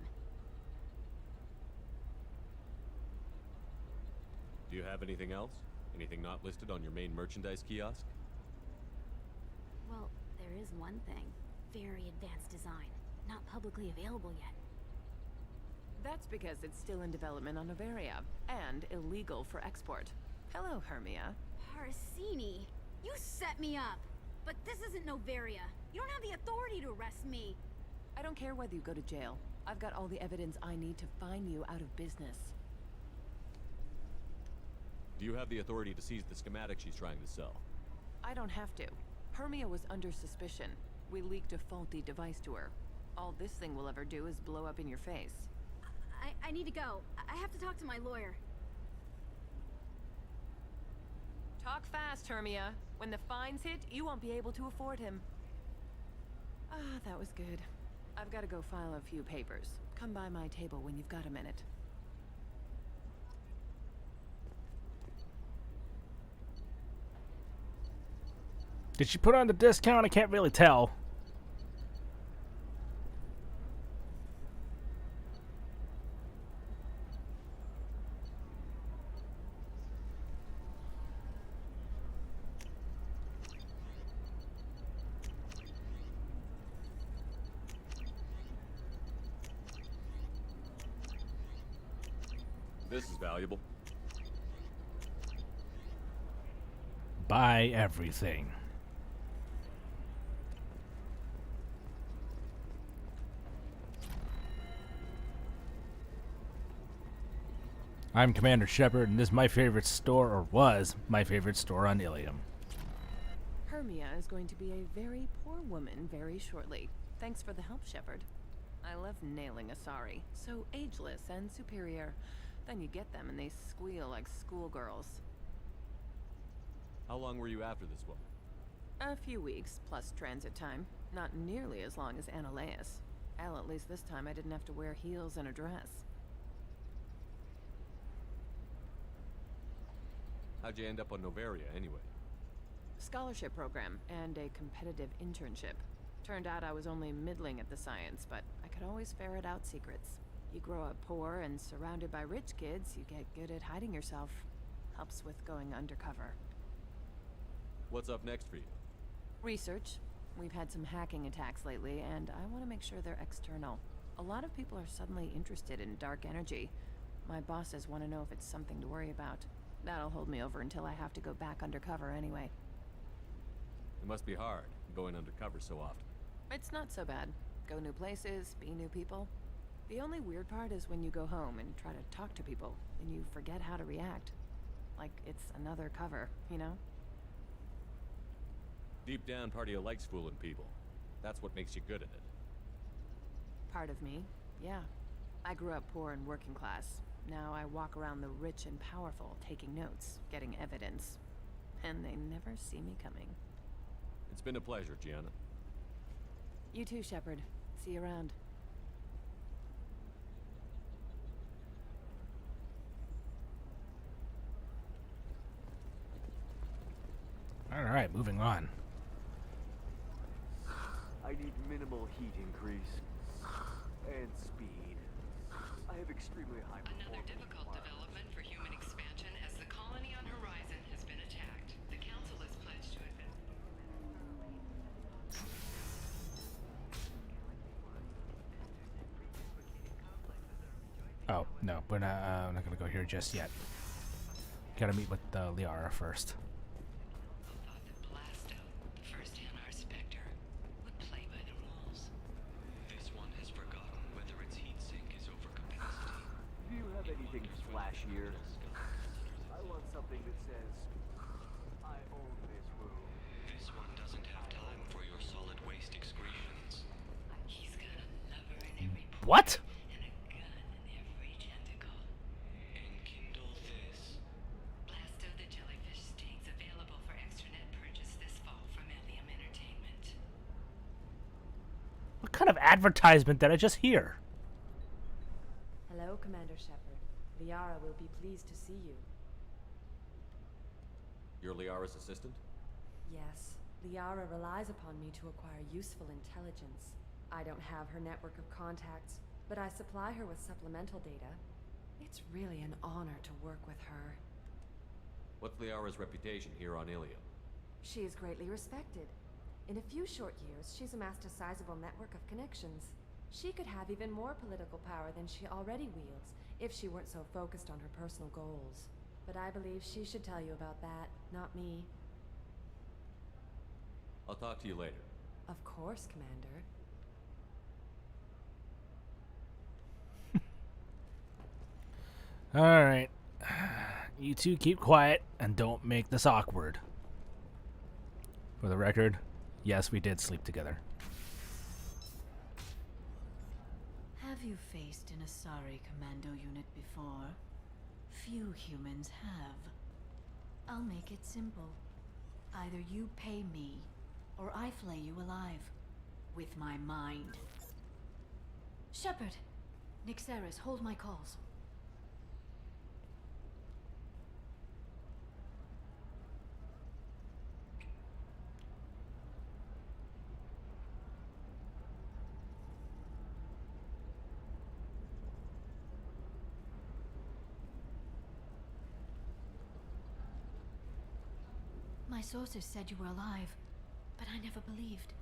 C: Do you have anything else? Anything not listed on your main merchandise kiosk?
W: Well, there is one thing. Very advanced design. Not publicly available yet.
T: That's because it's still in development on Noveria, and illegal for export. Hello, Hermia.
W: Parasini, you set me up! But this isn't Noveria. You don't have the authority to arrest me.
T: I don't care whether you go to jail. I've got all the evidence I need to find you out of business.
C: Do you have the authority to seize the schematic she's trying to sell?
T: I don't have to. Hermia was under suspicion. We leaked a faulty device to her. All this thing will ever do is blow up in your face.
W: I need to go. I have to talk to my lawyer.
T: Talk fast, Hermia. When the fines hit, you won't be able to afford him. Ah, that was good. I've got to go file a few papers. Come by my table when you've got a minute.
A: Did she put on the discount? I can't really tell.
C: This is valuable.
A: Buy everything. I'm Commander Shepard, and this is my favorite store, or was my favorite store on Ilium.
T: Hermia is going to be a very poor woman very shortly. Thanks for the help, Shepard. I love nailing Asari. So ageless and superior. Then you get them and they squeal like schoolgirls.
C: How long were you after this woman?
T: A few weeks, plus transit time. Not nearly as long as Annaleus. Hell, at least this time I didn't have to wear heels and a dress.
C: How'd you end up on Noveria, anyway?
T: Scholarship program and a competitive internship. Turned out I was only middling at the science, but I could always ferret out secrets. You grow up poor and surrounded by rich kids, you get good at hiding yourself. Helps with going undercover.
C: What's up next for you?
T: Research. We've had some hacking attacks lately, and I want to make sure they're external. A lot of people are suddenly interested in dark energy. My bosses want to know if it's something to worry about. That'll hold me over until I have to go back undercover anyway.
C: It must be hard, going undercover so often.
T: It's not so bad. Go new places, be new people. The only weird part is when you go home and try to talk to people, and you forget how to react. Like it's another cover, you know?
C: Deep down, part of you likes fooling people. That's what makes you good at it.
T: Part of me, yeah. I grew up poor and working class. Now I walk around the rich and powerful, taking notes, getting evidence. And they never see me coming.
C: It's been a pleasure, Gianna.
T: You too, Shepard. See you around.
A: Alright, moving on.
V: I need minimal heat increase and speed. I have extremely high
S: Another difficult development for human expansion as the colony on Horizon has been attacked. The Council is pledged to advance.
A: Oh, no, we're not gonna go here just yet. Gotta meet with Liara first.
V: Anything flashier? I want something that says, I own this room.
G: This one doesn't have time for your solid waste excretions.
S: He's got a lover in every pore
A: What?
S: and a gun in every tentacle.
G: Enkindle this.
S: Blast of the Jellyfish Stings available for extranet purchase this fall from Ilium Entertainment.
A: What kind of advertisement did I just hear?
J: Hello, Commander Shepard. Liara will be pleased to see you.
C: You're Liara's assistant?
J: Yes, Liara relies upon me to acquire useful intelligence. I don't have her network of contacts, but I supply her with supplemental data. It's really an honor to work with her.
C: What's Liara's reputation here on Ilium?
J: She is greatly respected. In a few short years, she's amassed a sizable network of connections. She could have even more political power than she already wields, if she weren't so focused on her personal goals. But I believe she should tell you about that, not me.
C: I'll talk to you later.
J: Of course, Commander.
A: Alright. You two keep quiet and don't make this awkward. For the record, yes, we did sleep together.
L: Have you faced an Asari commando unit before? Few humans have. I'll make it simple. Either you pay me, or I flay you alive. With my mind. Shepard! Nixeris, hold my calls. My sources said you were alive, but I never believed.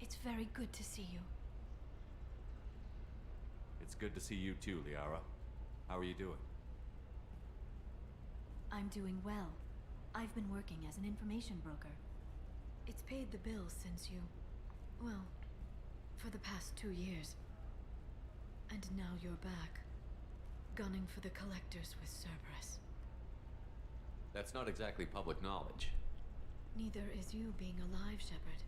L: It's very good to see you.
C: It's good to see you too, Liara. How are you doing?
L: I'm doing well. I've been working as an information broker. It's paid the bills since you... well, for the past 2 years. And now you're back, gunning for the collectors with Cerberus.
C: That's not exactly public knowledge.
L: Neither is you being alive, Shepard.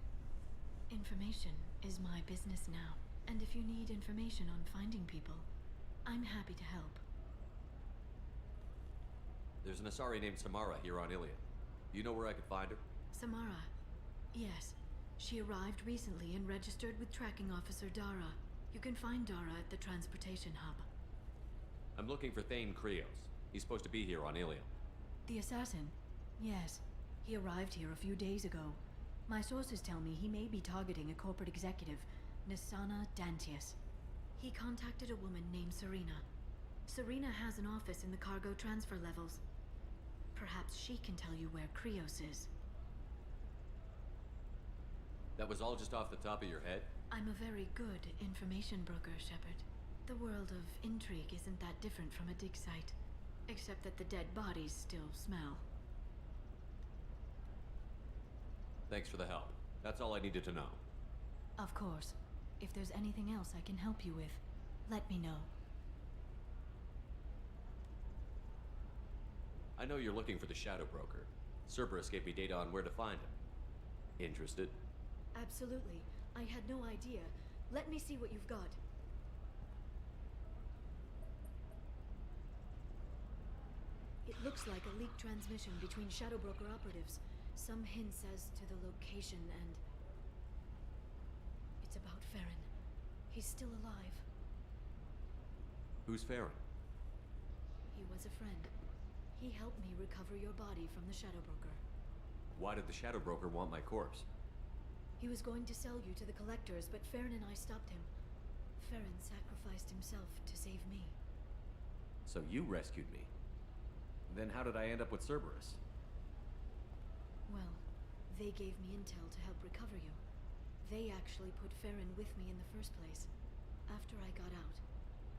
L: Information is my business now. And if you need information on finding people, I'm happy to help.
C: There's an Asari named Samara here on Ilion. Do you know where I could find her?
L: Samara. Yes. She arrived recently and registered with Tracking Officer Dara. You can find Dara at the transportation hub.
C: I'm looking for Thane Krios. He's supposed to be here on Ilion.
L: The assassin? Yes. He arrived here a few days ago. My sources tell me he may be targeting a corporate executive, Nisana Dantius. He contacted a woman named Serena. Serena has an office in the cargo transfer levels. Perhaps she can tell you where Krios is.
C: That was all just off the top of your head?
L: I'm a very good information broker, Shepard. The world of intrigue isn't that different from a dig site. Except that the dead bodies still smell.
C: Thanks for the help. That's all I needed to know.
L: Of course. If there's anything else I can help you with, let me know.
C: I know you're looking for the Shadow Broker. Cerberus gave me data on where to find him. Interested?
L: Absolutely. I had no idea. Let me see what you've got. It looks like a leaked transmission between Shadow Broker operatives. Some hints as to the location and... it's about Farron. He's still alive.
C: Who's Farron?
L: He was a friend. He helped me recover your body from the Shadow Broker.
C: Why did the Shadow Broker want my corpse?
L: He was going to sell you to the collectors, but Farron and I stopped him. Farron sacrificed himself to save me.
C: So you rescued me. Then how did I end up with Cerberus?
L: Well, they gave me intel to help recover you. They actually put Farron with me in the first place. After I got out,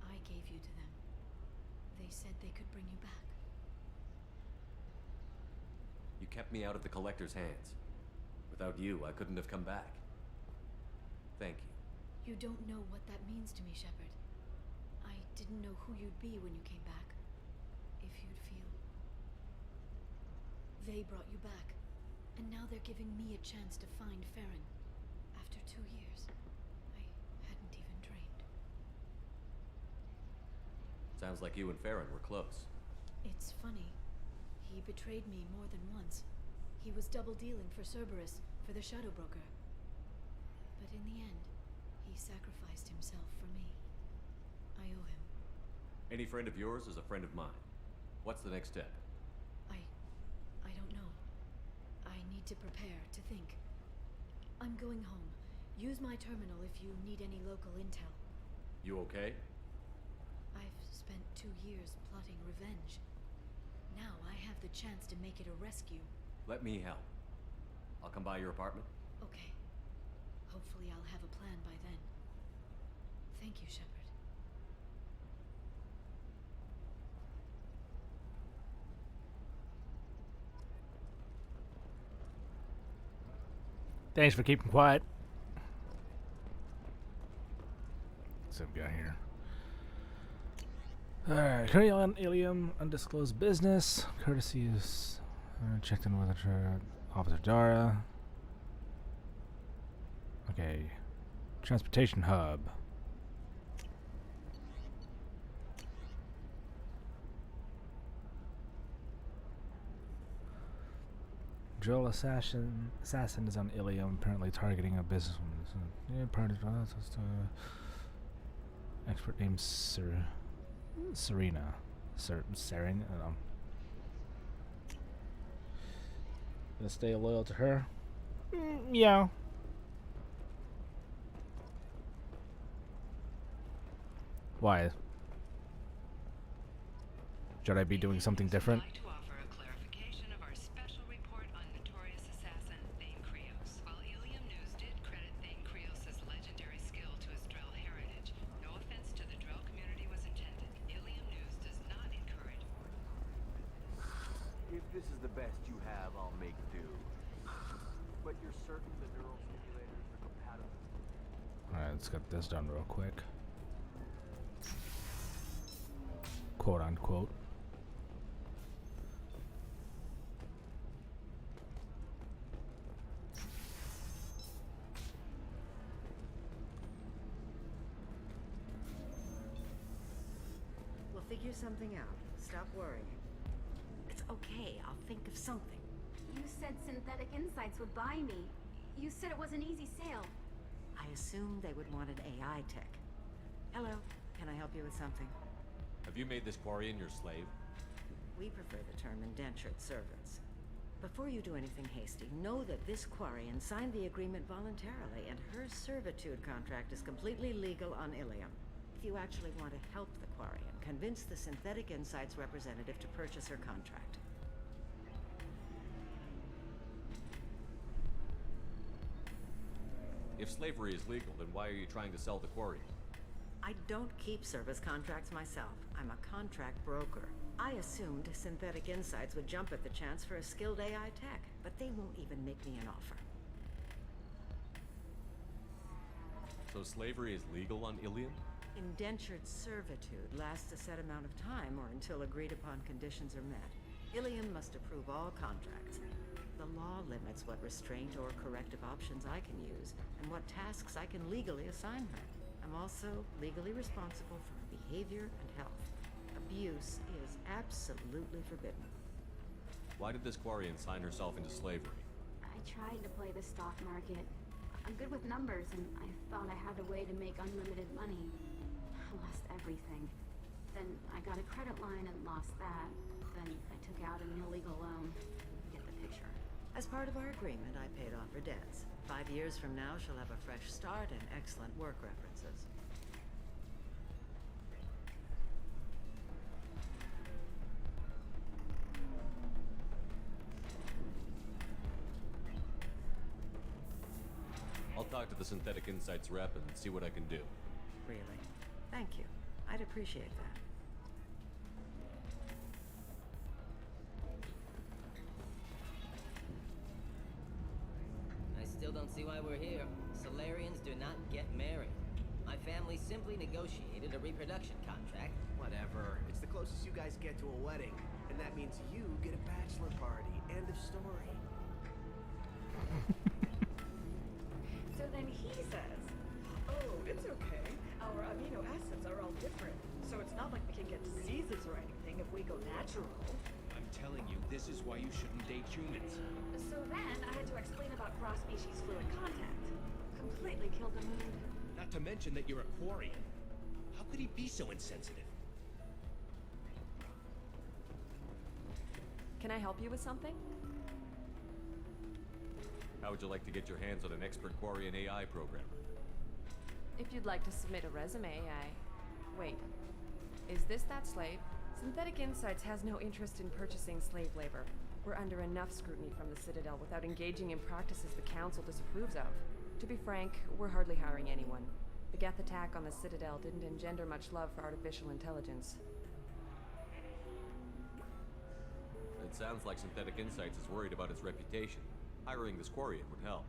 L: I gave you to them. They said they could bring you back.
C: You kept me out of the Collector's hands. Without you, I couldn't have come back. Thank you.
L: You don't know what that means to me, Shepard. I didn't know who you'd be when you came back. If you'd feel... They brought you back. And now they're giving me a chance to find Farron. After 2 years. I hadn't even trained.
C: Sounds like you and Farron were close.
L: It's funny. He betrayed me more than once. He was double-dealing for Cerberus, for the Shadow Broker. But in the end, he sacrificed himself for me. I owe him.
C: Any friend of yours is a friend of mine. What's the next step?
L: I don't know. I need to prepare, to think. I'm going home. Use my terminal if you need any local intel.
C: You okay?
L: I've spent 2 years plotting revenge. Now I have the chance to make it a rescue.
C: Let me help. I'll come by your apartment.
L: Okay. Hopefully I'll have a plan by then. Thank you, Shepard.
A: Thanks for keeping quiet. What's up, guy here? Alright, currently on Ilium, undisclosed business. Courtesy is checked in with Officer Dara. Okay. Transportation hub. Drill assassin is on Ilium, apparently targeting a businesswoman. So, yeah, part of expert named Serena. Serena, I don't know. Gonna stay loyal to her? Yeah. Why? Should I be doing something different?
S: I'd like to offer a clarification of our special report on notorious assassin Thane Krios. While Ilium News did credit Thane Krios' legendary skill to his Drell heritage, no offense to the Drell community was intended. Ilium News does not encourage...
V: this is the best you have, I'll make do. But you're certain the neural stimulators are compatible?
A: Alright, let's get this done real quick. Quote unquote.
E: We'll figure something out. Stop worrying. It's okay. I'll think of something.
W: You said Synthetic Insights would buy me. You said it was an easy sale.
E: I assumed they would want an AI tech. Hello. Can I help you with something?
C: Have you made this Quarian your slave?
E: We prefer the term indentured servants. Before you do anything hasty, know that this Quarian signed the agreement voluntarily, and her servitude contract is completely legal on Ilium. If you actually want to help the Quarian, convince the Synthetic Insights representative to purchase her contract.
C: If slavery is legal, then why are you trying to sell the Quarian?
E: I don't keep service contracts myself. I'm a contract broker. I assumed Synthetic Insights would jump at the chance for a skilled AI tech, but they won't even make me an offer.
C: So slavery is legal on Ilium?
E: Indentured servitude lasts a set amount of time or until agreed upon conditions are met. Ilium must approve all contracts. The law limits what restraint or corrective options I can use and what tasks I can legally assign her. I'm also legally responsible for her behavior and health. Abuse is absolutely forbidden.
C: Why did this Quarian sign herself into slavery?
W: I tried to play the stock market. I'm good with numbers, and I thought I had a way to make unlimited money. I lost everything. Then I got a credit line and lost that. Then I took out an illegal loan. Get the picture.
E: As part of our agreement, I paid off her debts. 5 years from now, she'll have a fresh start and excellent work references.
C: I'll talk to the Synthetic Insights rep and see what I can do.
E: Really? Thank you. I'd appreciate that.
F: I still don't see why we're here. Solarians do not get married. My family simply negotiated a reproduction contract.
H: Whatever. It's the closest you guys get to a wedding. And that means you get a bachelor party. End of story.
N: So then he says, oh, it's okay. Our amino acids are all different. So it's not like we can get diseases or anything if we go natural.
X: I'm telling you, this is why you shouldn't date humans.
N: So then I had to explain about cross-species fluid contact. Completely killed the mood.
X: Not to mention that you're a Quarian. How could he be so insensitive?
T: Can I help you with something?
C: How would you like to get your hands on an expert Quarian AI programmer?
T: If you'd like to submit a resume, Wait. Is this that slave? Synthetic Insights has no interest in purchasing slave labor. We're under enough scrutiny from the Citadel without engaging in practices the Council disapproves of. To be frank, we're hardly hiring anyone. The Geth attack on the Citadel didn't engender much love for artificial intelligence.
C: It sounds like Synthetic Insights is worried about its reputation. Hiring this Quarian would help.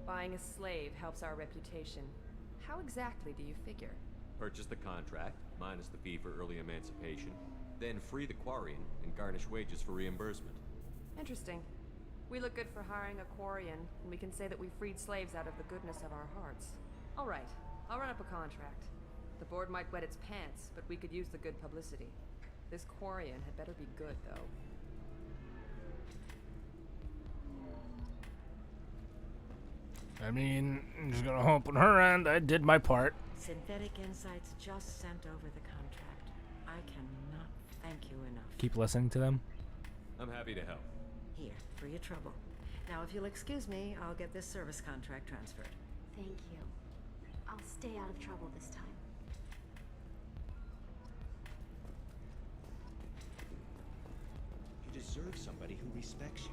T: Buying a slave helps our reputation. How exactly do you figure?
C: Purchase the contract, minus the fee for early emancipation, then free the Quarian and garnish wages for reimbursement.
T: Interesting. We look good for hiring a Quarian, and we can say that we freed slaves out of the goodness of our hearts. All right, I'll run up a contract. The board might wet its pants, but we could use the good publicity. This Quarian had better be good, though.
A: I mean, I'm just gonna hope on her end I did my part.
E: Synthetic Insights just sent over the contract. I cannot thank you enough.
A: Keep listening to them.
C: I'm happy to help.
E: Here, for your trouble. Now, if you'll excuse me, I'll get this service contract transferred.
W: Thank you. I'll stay out of trouble this time.
X: You deserve somebody who respects you.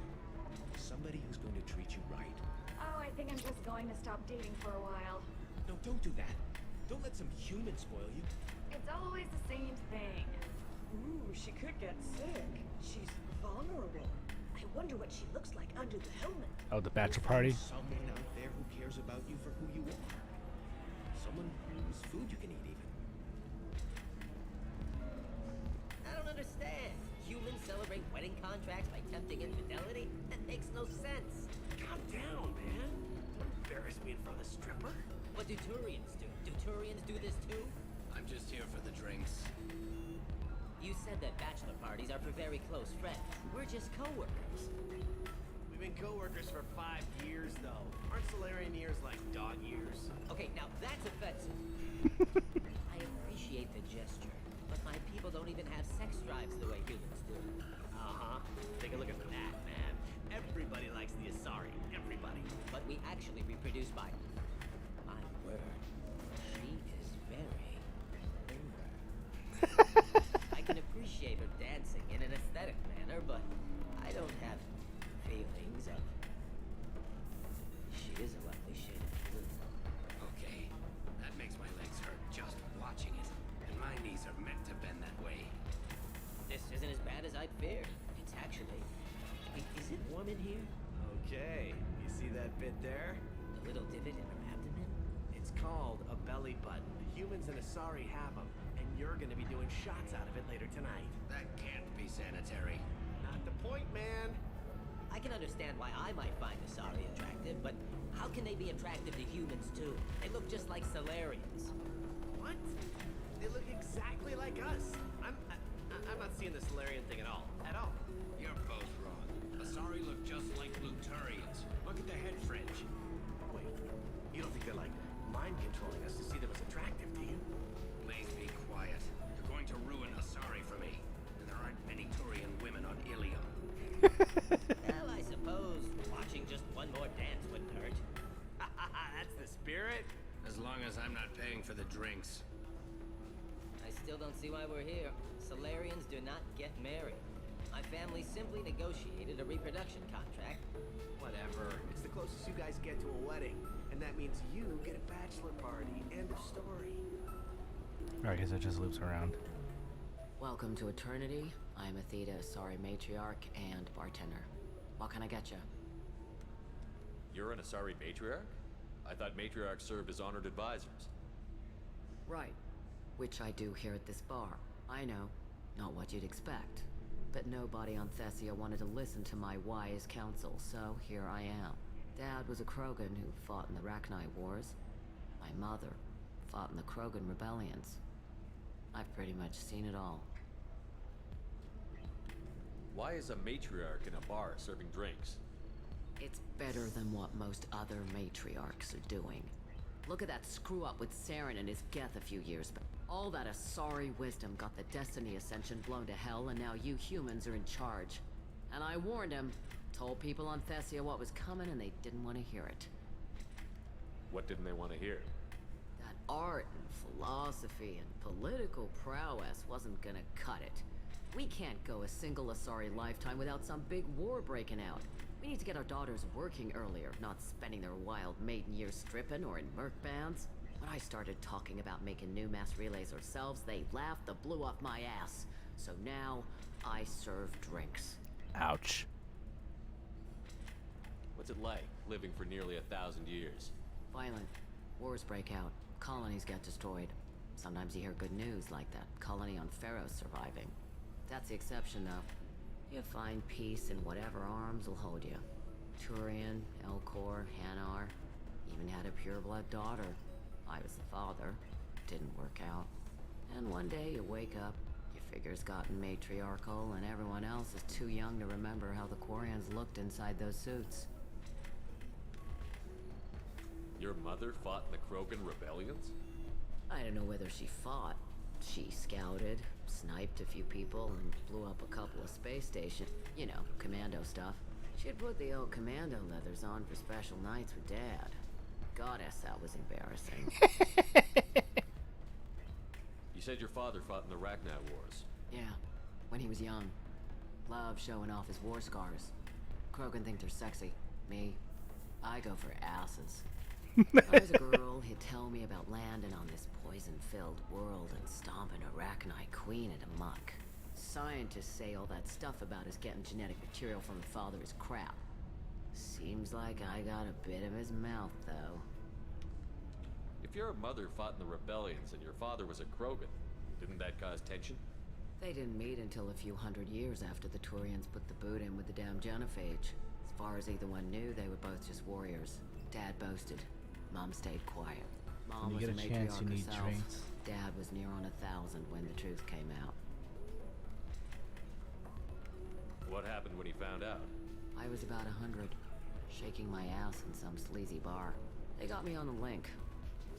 X: Somebody who's going to treat you right.
M: Oh, I think I'm just going to stop dating for a while.
X: No, don't do that. Don't let some human spoil you.
M: It's always the same thing. Ooh, she could get sick. She's
N: vulnerable. I wonder what she looks like under the helmet.
A: Oh, the bachelor party.
X: Someone out there who cares about you for who you are. Someone whose food you can eat, even.
F: I don't understand. Humans celebrate wedding contracts by tempting infidelity? That makes no sense.
H: Calm down, man. Don't embarrass me in front of the stripper.
F: What do Turians do? Do Turians do this too?
X: I'm just here for the drinks.
F: You said that bachelor parties are for very close friends. We're just co-workers.
H: We've been co-workers for 5 years, though. Aren't Solarian years like dog years?
F: Okay, now that's offensive. I appreciate the gesture, but my people don't even have sex drives the way humans do.
H: Uh-huh. Take a look at that, man. Everybody likes the Asari. Everybody.
F: But we actually reproduce by... My word. She is very... I can appreciate her dancing in an aesthetic manner, but I don't have feelings of... She is a lovely shade of blue.
X: Okay, that makes my legs hurt just watching it. And my knees are meant to bend that way.
F: This isn't as bad as I'd feared. It's actually... Is it warm in here?
H: Okay. You see that bit there?
F: The little divot in her abdomen?
H: It's called a belly button. Humans and Asari have them, and you're gonna be doing shots out of it later tonight.
X: That can't be sanitary.
H: Not the point, man.
F: I can understand why I might find Asari attractive, but how can they be attractive to humans too? They look just like Solarians.
H: What? They look exactly like us. I'm not seeing the Solarian thing at all. At all.
X: You're both wrong. Asari look just like Bluturians. Look at the head fringe.
H: Wait, you don't think they're like mind controlling us to see them as attractive, do you?
X: Please be quiet. You're going to ruin Asari for me. And there aren't many Turian women on Ilium.
F: Well, I suppose watching just one more dance wouldn't hurt.
H: That's the spirit.
X: As long as I'm not paying for the drinks.
F: I still don't see why we're here. Solarians do not get married. My family simply negotiated a reproduction contract.
H: Whatever. It's the closest you guys get to a wedding. And that means you get a bachelor party. End of story.
A: Or I guess it just loops around.
U: Welcome to Eternity. I'm Athena, Asari matriarch and bartender. What can I get you?
C: You're an Asari matriarch? I thought matriarchs served as honored advisors.
U: Right. Which I do here at this bar. I know. Not what you'd expect. But nobody on Thessia wanted to listen to my wise counsel, so here I am. Dad was a Krogan who fought in the Rachni Wars. My mother fought in the Krogan rebellions. I've pretty much seen it all.
C: Why is a matriarch in a bar serving drinks?
U: It's better than what most other matriarchs are doing. Look at that screw-up with Saren and his Geth a few years back. All that Asari wisdom got the Destiny Ascension blown to hell, and now you humans are in charge. And I warned him, told people on Thessia what was coming, and they didn't want to hear it.
C: What didn't they want to hear?
U: That art and philosophy and political prowess wasn't gonna cut it. We can't go a single Asari lifetime without some big war breaking out. We need to get our daughters working earlier, not spending their wild maiden years stripping or in merc bands. When I started talking about making new mass relays ourselves, they laughed the blue off my ass. So now, I serve drinks.
A: Ouch.
C: What's it like, living for nearly 1,000 years?
U: Violent. Wars break out. Colonies get destroyed. Sometimes you hear good news, like that colony on Pharaoh surviving. That's the exception, though. You find peace in whatever arms will hold you. Turian, Elcor, Hanar. Even had a pureblood daughter. I was the father. Didn't work out. And one day you wake up, your figure's gotten matriarchal, and everyone else is too young to remember how the Quarians looked inside those suits.
C: Your mother fought in the Krogan rebellions?
U: I don't know whether she fought. She scouted, sniped a few people, and blew up a couple of space stations. You know, commando stuff. She'd put the old commando leathers on for special nights with Dad. Goddess, that was embarrassing.
C: You said your father fought in the Rachni Wars.
U: Yeah, when he was young. Loved showing off his war scars. Krogan think they're sexy. Me, I go for asses. When I was a girl, he'd tell me about landing on this poison-filled world and stomping a Rachni queen at a muck.
O: Scientists say all that stuff about us getting genetic material from the father is crap. Seems like I got a bit of his mouth, though.
C: If your mother fought in the rebellions and your father was a Krogan, didn't that cause tension?
O: They didn't meet until a few hundred years after the Turians put the boot in with the damn genophage. As far as either one knew, they were both just warriors. Dad boasted. Mom stayed quiet. Mom was a matriarch herself. Dad was near on 1,000 when the truth came out.
C: What happened when he found out?
O: I was about 100, shaking my ass in some sleazy bar. They got me on the link.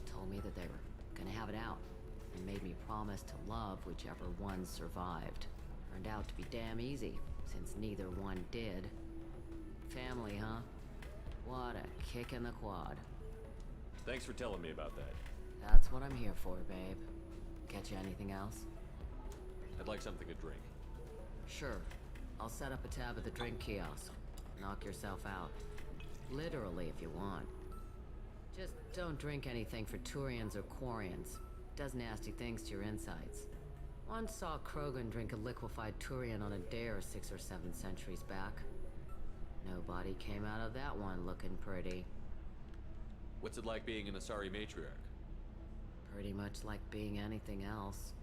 O: Told me that they were gonna have it out, and made me promise to love whichever one survived. Turned out to be damn easy, since neither one did. Family, huh? What a kick in the quad.
C: Thanks for telling me about that.
O: That's what I'm here for, babe. Get you anything else?
C: I'd like something to drink.
O: Sure. I'll set up a tab at the drink kiosk. Knock yourself out. Literally, if you want. Just don't drink anything for Turians or Quarians. Does nasty things to your insides. Once saw Krogan drink a liquefied Turian on a dare 6 or 7 centuries back. Nobody came out of that one looking pretty.
C: What's it like being an Asari matriarch?
O: Pretty much like being anything else.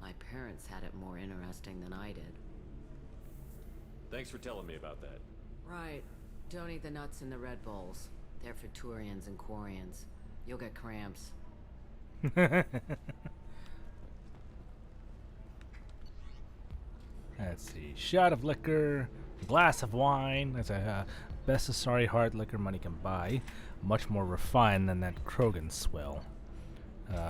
O: My parents had it more interesting than I did.
C: Thanks for telling me about that.
O: Right. Don't eat the nuts in the Red Bowls. They're for Turians and Quarians. You'll get cramps.
A: Let's see. Shot of liquor, glass of wine. That's a best Asari hard liquor money can buy. Much more refined than that Krogan swill.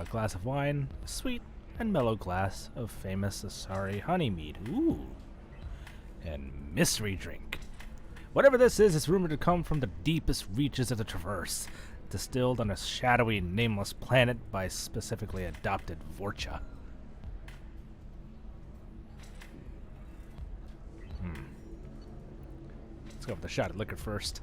A: Glass of wine, a sweet and mellow glass of famous Asari honey mead. Ooh. And mystery drink. Whatever this is, it's rumored to come from the deepest reaches of the Traverse, distilled on a shadowy, nameless planet by specifically adopted Vorcha. Let's go with the shot of liquor first.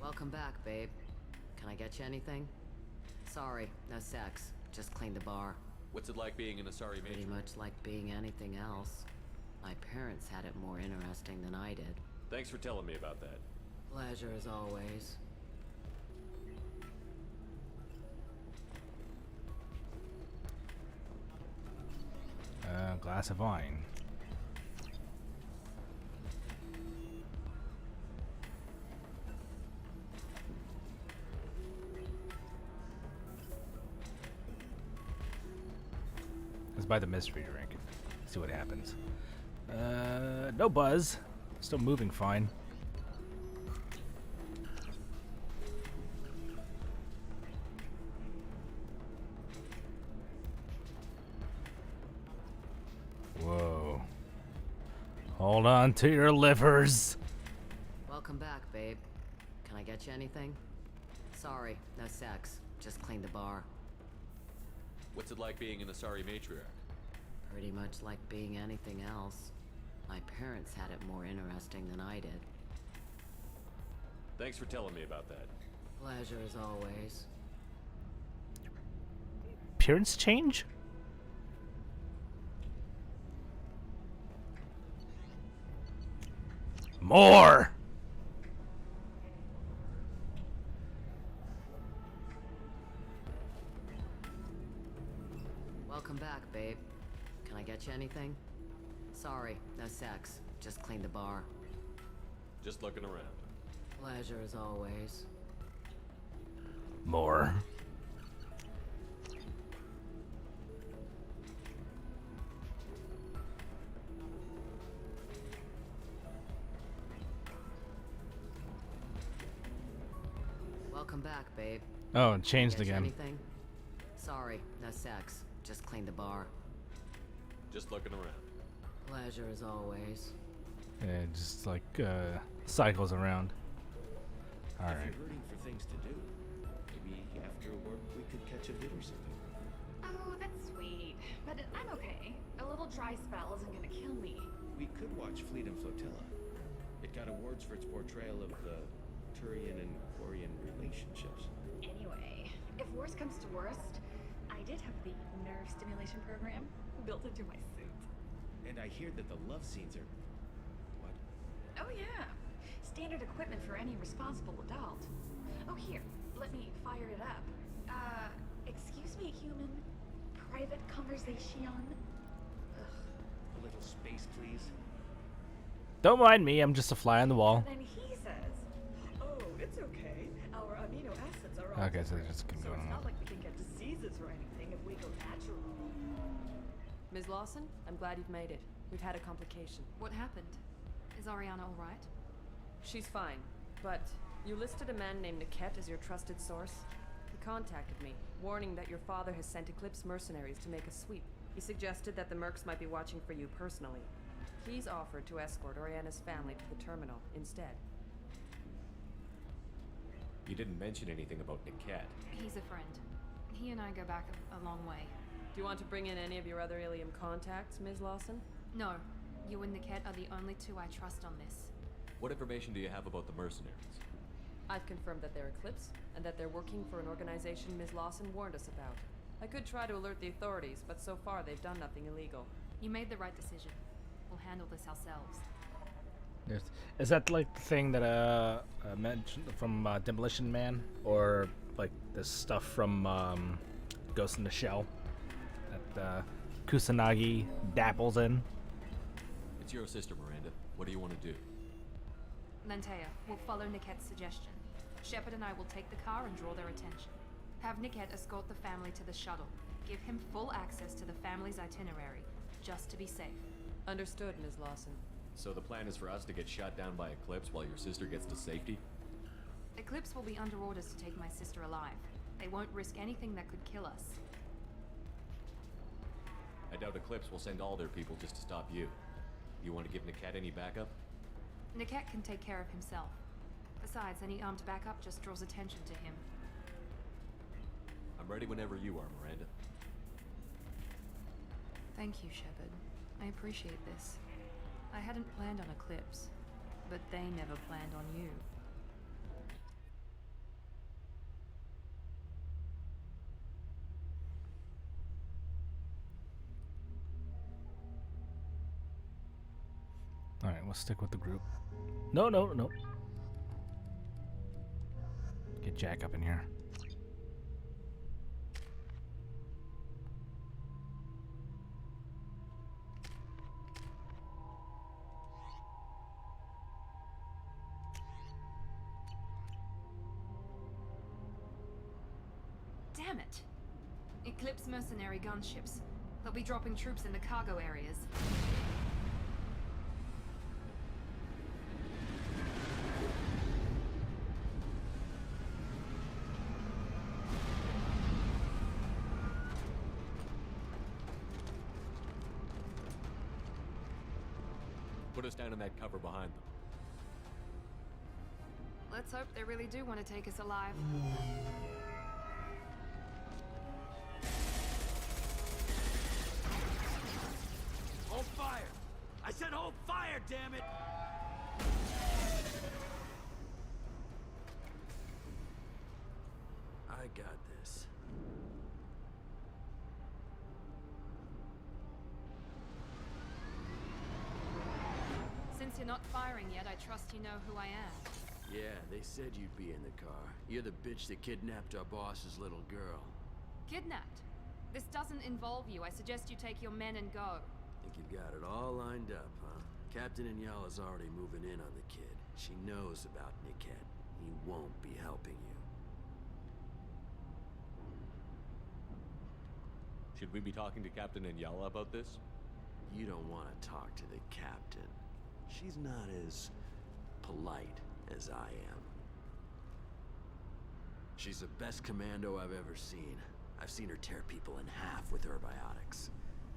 O: Welcome back, babe. Can I get you anything? Sorry, no sex. Just clean the bar.
C: What's it like being an Asari matriarch?
O: Pretty much like being anything else. My parents had it more interesting than I did.
C: Thanks for telling me about that.
O: Pleasure as always.
A: Glass of wine. Let's buy the mystery drink. See what happens. No buzz. Still moving fine. Whoa. Hold on to your livers.
O: Welcome back, babe. Can I get you anything? Sorry, no sex. Just clean the bar.
C: What's it like being an Asari matriarch?
O: Pretty much like being anything else. My parents had it more interesting than I did.
C: Thanks for telling me about that.
O: Pleasure as always.
A: Appearance change? More!
O: Welcome back, babe. Can I get you anything? Sorry, no sex. Just clean the bar.
C: Just looking around.
O: Pleasure as always.
A: More.
O: Welcome back, babe.
A: Oh, it changed
O: Get you
A: again.
O: Anything? Sorry, no sex. Just clean the bar.
C: Just looking around.
O: Pleasure as always.
A: It just like cycles around. All
B: If
A: right.
B: you're hurting for things to do, maybe after work we could catch a bit or something.
N: Oh, that's sweet. But I'm okay. A little dry spell isn't gonna kill me.
B: We could watch Fleet and Flotilla. It got awards for its portrayal of the Turian and Quarian relationships.
N: Anyway, if worst comes to worst, I did have the nerve stimulation program built into my suit.
B: And I hear that the love scenes are... What?
N: Oh yeah, standard equipment for any responsible adult. Oh here, let me fire it up. Excuse me, human. Private conversation. Ugh.
B: A little space, please.
A: Don't mind me, I'm just a fly on the wall.
N: And then he says, "Oh, it's okay. Our amino acids are all
A: Okay, so they're
N: different,
A: just
N: so
A: going
N: it's
A: on.
N: not like we can get diseases or anything if we go natural."
J: Ms. Lawson, I'm glad you've made it. We've had a complication.
D: What happened? Is Ariana all right?
J: She's fine, but you listed a man named Niket as your trusted source. He contacted me, warning that your father has sent Eclipse mercenaries to make a sweep. He suggested that the Mercs might be watching for you personally. He's offered to escort Oriana's family to the terminal instead.
C: You didn't mention anything about Niket.
D: He's a friend. He and I go back a long way.
J: Do you want to bring in any of your other Ilium contacts, Ms. Lawson?
D: No. You and Niket are the only two I trust on this.
C: What information do you have about the mercenaries?
J: I've confirmed that they're Eclipse, and that they're working for an organization Ms. Lawson warned us about. I could try to alert the authorities, but so far they've done nothing illegal.
D: You made the right decision. We'll handle this ourselves.
A: Is that like the thing that mentioned from Demolition Man, or like this stuff from Ghost in the Shell that Kusanagi dabbles in?
C: It's your sister, Miranda. What do you want to do?
D: Lantea, we'll follow Niket's suggestion. Shepard and I will take the car and draw their attention. Have Niket escort the family to the shuttle. Give him full access to the family's itinerary, just to be safe.
J: Understood, Ms. Lawson.
C: So the plan is for us to get shot down by Eclipse while your sister gets to safety?
D: Eclipse will be under orders to take my sister alive. They won't risk anything that could kill us.
C: I doubt Eclipse will send all their people just to stop you. You want to give Niket any backup?
D: Niket can take care of himself. Besides, any armed backup just draws attention to him.
C: I'm ready whenever you are, Miranda.
D: Thank you, Shepard. I appreciate this. I hadn't planned on Eclipse, but they never planned on you.
A: Alright, we'll stick with the group. No. Get Jack up in here.
D: Damn it! Eclipse mercenary gunships. They'll be dropping troops in the cargo areas.
C: Put us down in that cover behind them.
D: Let's hope they really do want to take us alive.
X: Hold fire! I said hold fire, damn it! I got this.
D: Since you're not firing yet, I trust you know who I am.
V: Yeah, they said you'd be in the car. You're the bitch that kidnapped our boss's little girl.
D: Kidnapped? This doesn't involve you. I suggest you take your men and go.
V: Think you've got it all lined up, huh? Captain Inyala's already moving in on the kid. She knows about Niket. He won't be helping you.
C: Should we be talking to Captain Inyala about this?
V: You don't want to talk to the captain. She's not as polite as I am. She's the best commando I've ever seen. I've seen her tear people in half with her biotics.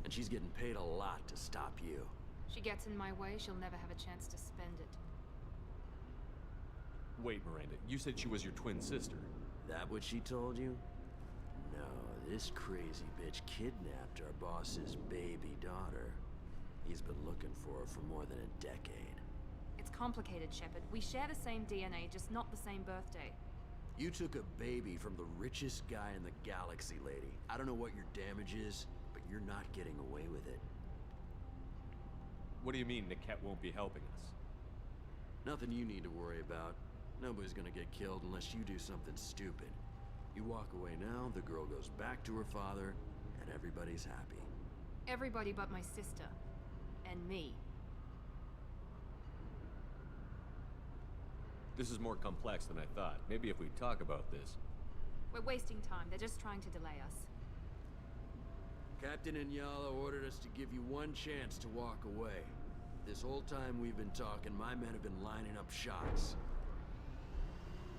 V: And she's getting paid a lot to stop you.
D: She gets in my way, she'll never have a chance to spend it.
C: Wait, Miranda, you said she was your twin sister.
V: That what she told you? No, this crazy bitch kidnapped our boss's baby daughter. He's been looking for her for more than a decade.
D: It's complicated, Shepard. We share the same DNA, just not the same birthday.
V: You took a baby from the richest guy in the galaxy, lady. I don't know what your damage is, but you're not getting away with it.
C: What do you mean Niket won't be helping us?
V: Nothing you need to worry about. Nobody's gonna get killed unless you do something stupid. You walk away now, the girl goes back to her father, and everybody's happy.
D: Everybody but my sister. And me.
C: This is more complex than I thought. Maybe if we talk about this.
D: We're wasting time. They're just trying to delay us.
V: Captain Inyala ordered us to give you one chance to walk away. This whole time we've been talking, my men have been lining up shots.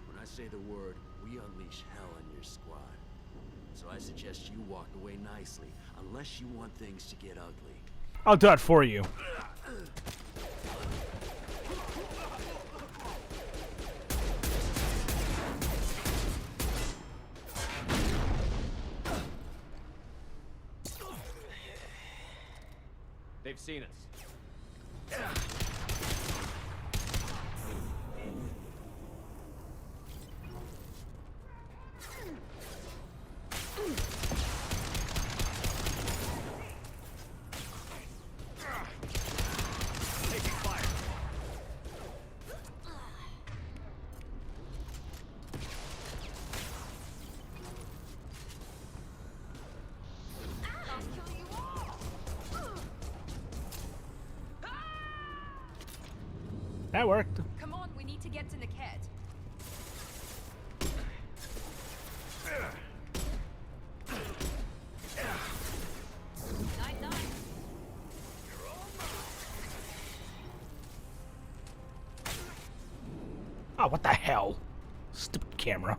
V: When I say the word, we unleash hell on your squad. So I suggest you walk away nicely, unless you want things to get ugly.
A: I'll do it for you.
C: They've seen us. Taking fire.
A: That worked.
D: Come on, we need to get to Niket. Night.
A: Oh, what the hell? Stupid camera.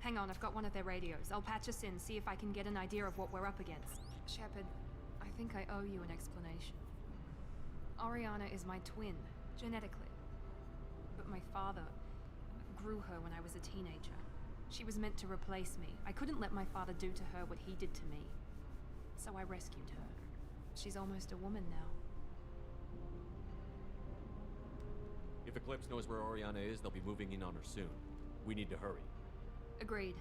D: Hang on, I've got one of their radios. I'll patch us in, see if I can get an idea of what we're up against. Shepard, I think I owe you an explanation. Oriana is my twin, genetically. But my father grew her when I was a teenager. She was meant to replace me. I couldn't let my father do to her what he did to me. So I rescued her. She's almost a woman now.
C: If Eclipse knows where Oriana is, they'll be moving in on her soon. We need to hurry.
D: Agreed.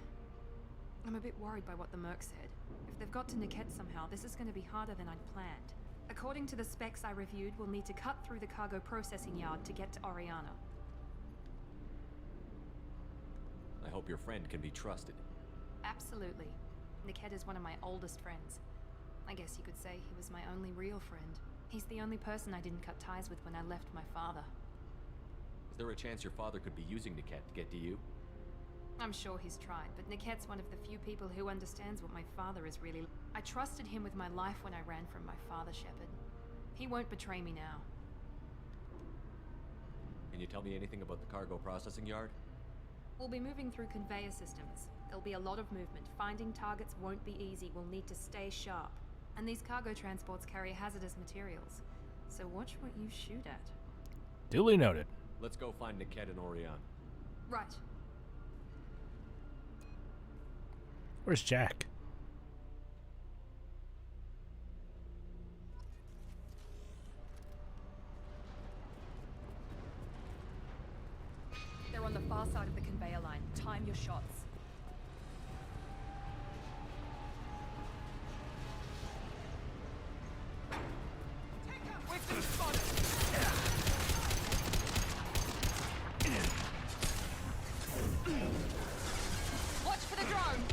D: I'm a bit worried by what the Merc said. If they've got to Niket somehow, this is going to be harder than I'd planned. According to the specs I reviewed, we'll need to cut through the cargo processing yard to get to Oriana.
C: I hope your friend can be trusted.
D: Absolutely. Niket is one of my oldest friends. I guess you could say he was my only real friend. He's the only person I didn't cut ties with when I left my father.
C: Is there a chance your father could be using Niket to get to you?
D: I'm sure he's tried, but Niket's one of the few people who understands what my father is really. I trusted him with my life when I ran from my father, Shepard. He won't betray me now.
C: Can you tell me anything about the cargo processing yard?
D: We'll be moving through conveyor systems. There'll be a lot of movement. Finding targets won't be easy. We'll need to stay sharp. And these cargo transports carry hazardous materials. So watch what you shoot at.
A: Duly noted.
C: Let's go find Niket and Oriana.
D: Right.
A: Where's Jack?
D: They're on the far side of the conveyor line. Time your shots. We've been spotted! Watch for the drone!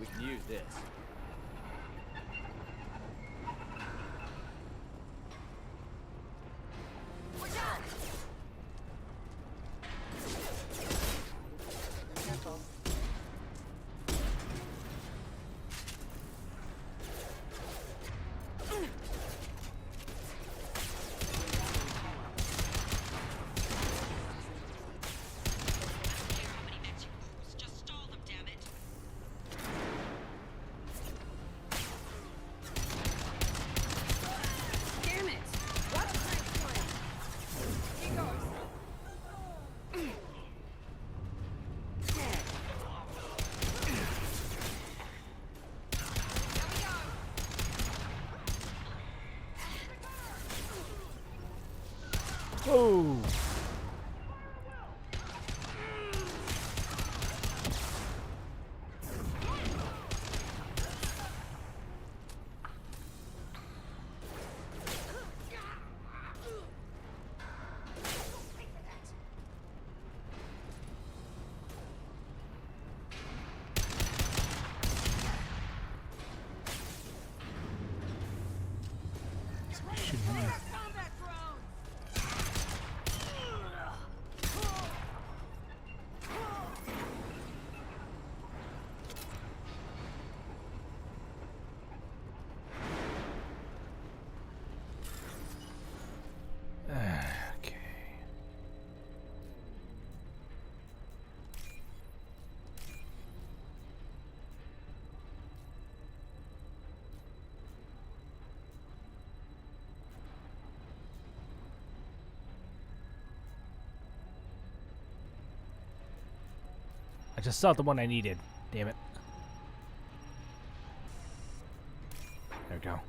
C: We can use this.
N: Watch out! Careful. Damn it! Watch the next one. Here goes.
A: Whoa! Shooting me. Okay. I just saw the one I needed. Damn it. There we go.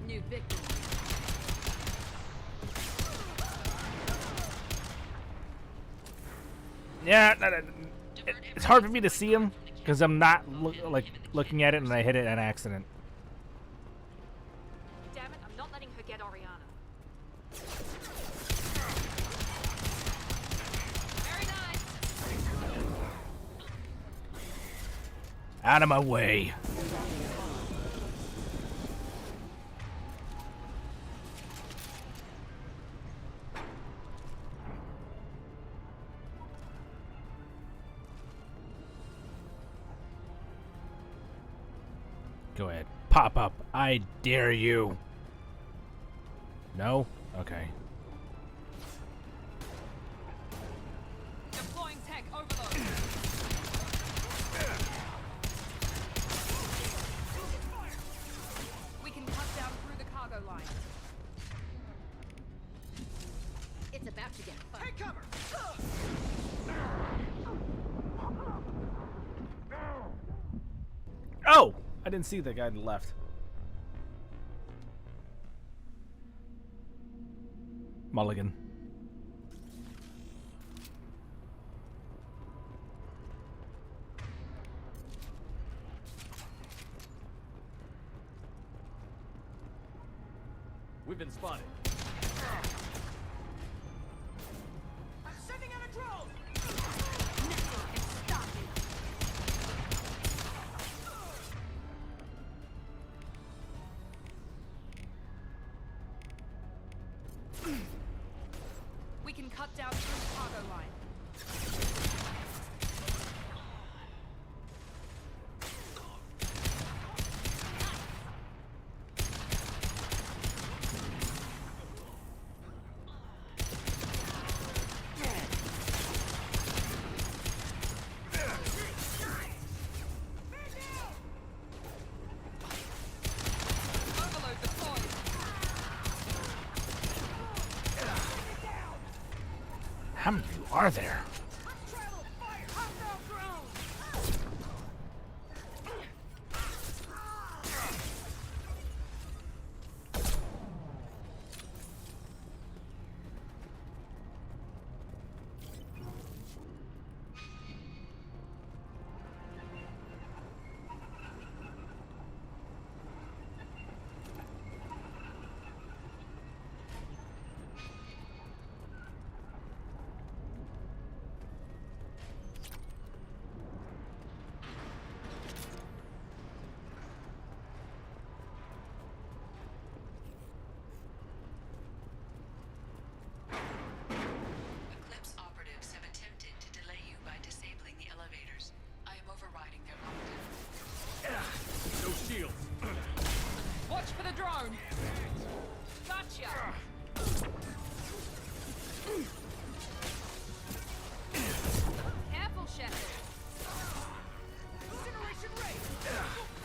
O: New victim.
A: Yeah, it's hard for me to see him because I'm not looking at it and I hit it on accident.
R: Damn it, I'm not letting her get Oriana. Very nice.
A: Out of my way. Go ahead. Pop up. I dare you. No? Okay.
R: Deploying tech overload. We can cut down through the cargo line.
M: It's about to get fun.
H: Take cover!
A: Oh! I didn't see the guy on the left. Mulligan.
C: We've been spotted.
H: I'm sending out a drone!
R: We can cut down through the cargo line. Overload deployed.
A: How many of you are there?
R: Gotcha! Careful, Shepard.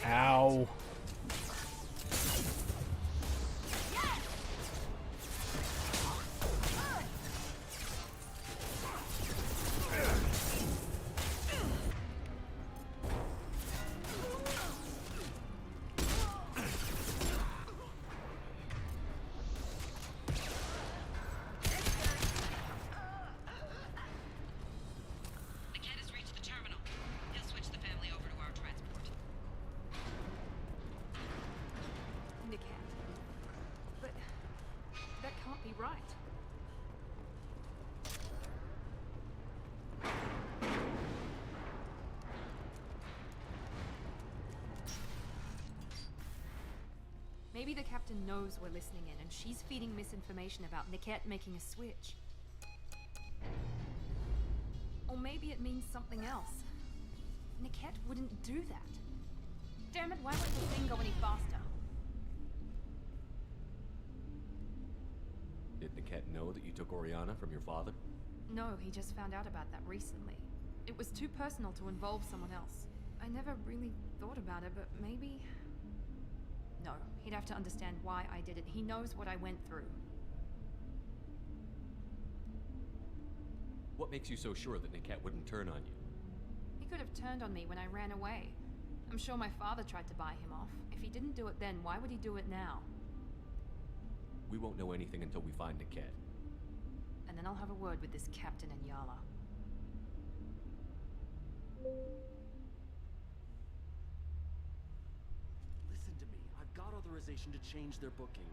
A: Ow.
S: Niket has reached the terminal. He'll switch the family over to our transport.
D: Niket. But that can't be right. Maybe the captain knows we're listening in, and she's feeding misinformation about Niket making a switch. Or maybe it means something else. Niket wouldn't do that. Damn it, why won't the thing go any faster?
C: Did Niket know that you took Oriana from your father?
D: No, he just found out about that recently. It was too personal to involve someone else. I never really thought about it, but maybe... No, he'd have to understand why I did it. He knows what I went through.
C: What makes you so sure that Niket wouldn't turn on you?
D: He could have turned on me when I ran away. I'm sure my father tried to buy him off. If he didn't do it then, why would he do it now?
C: We won't know anything until we find Niket.
D: And then I'll have a word with this captain and Yala.
V: Listen to me. I've got authorization to change their booking.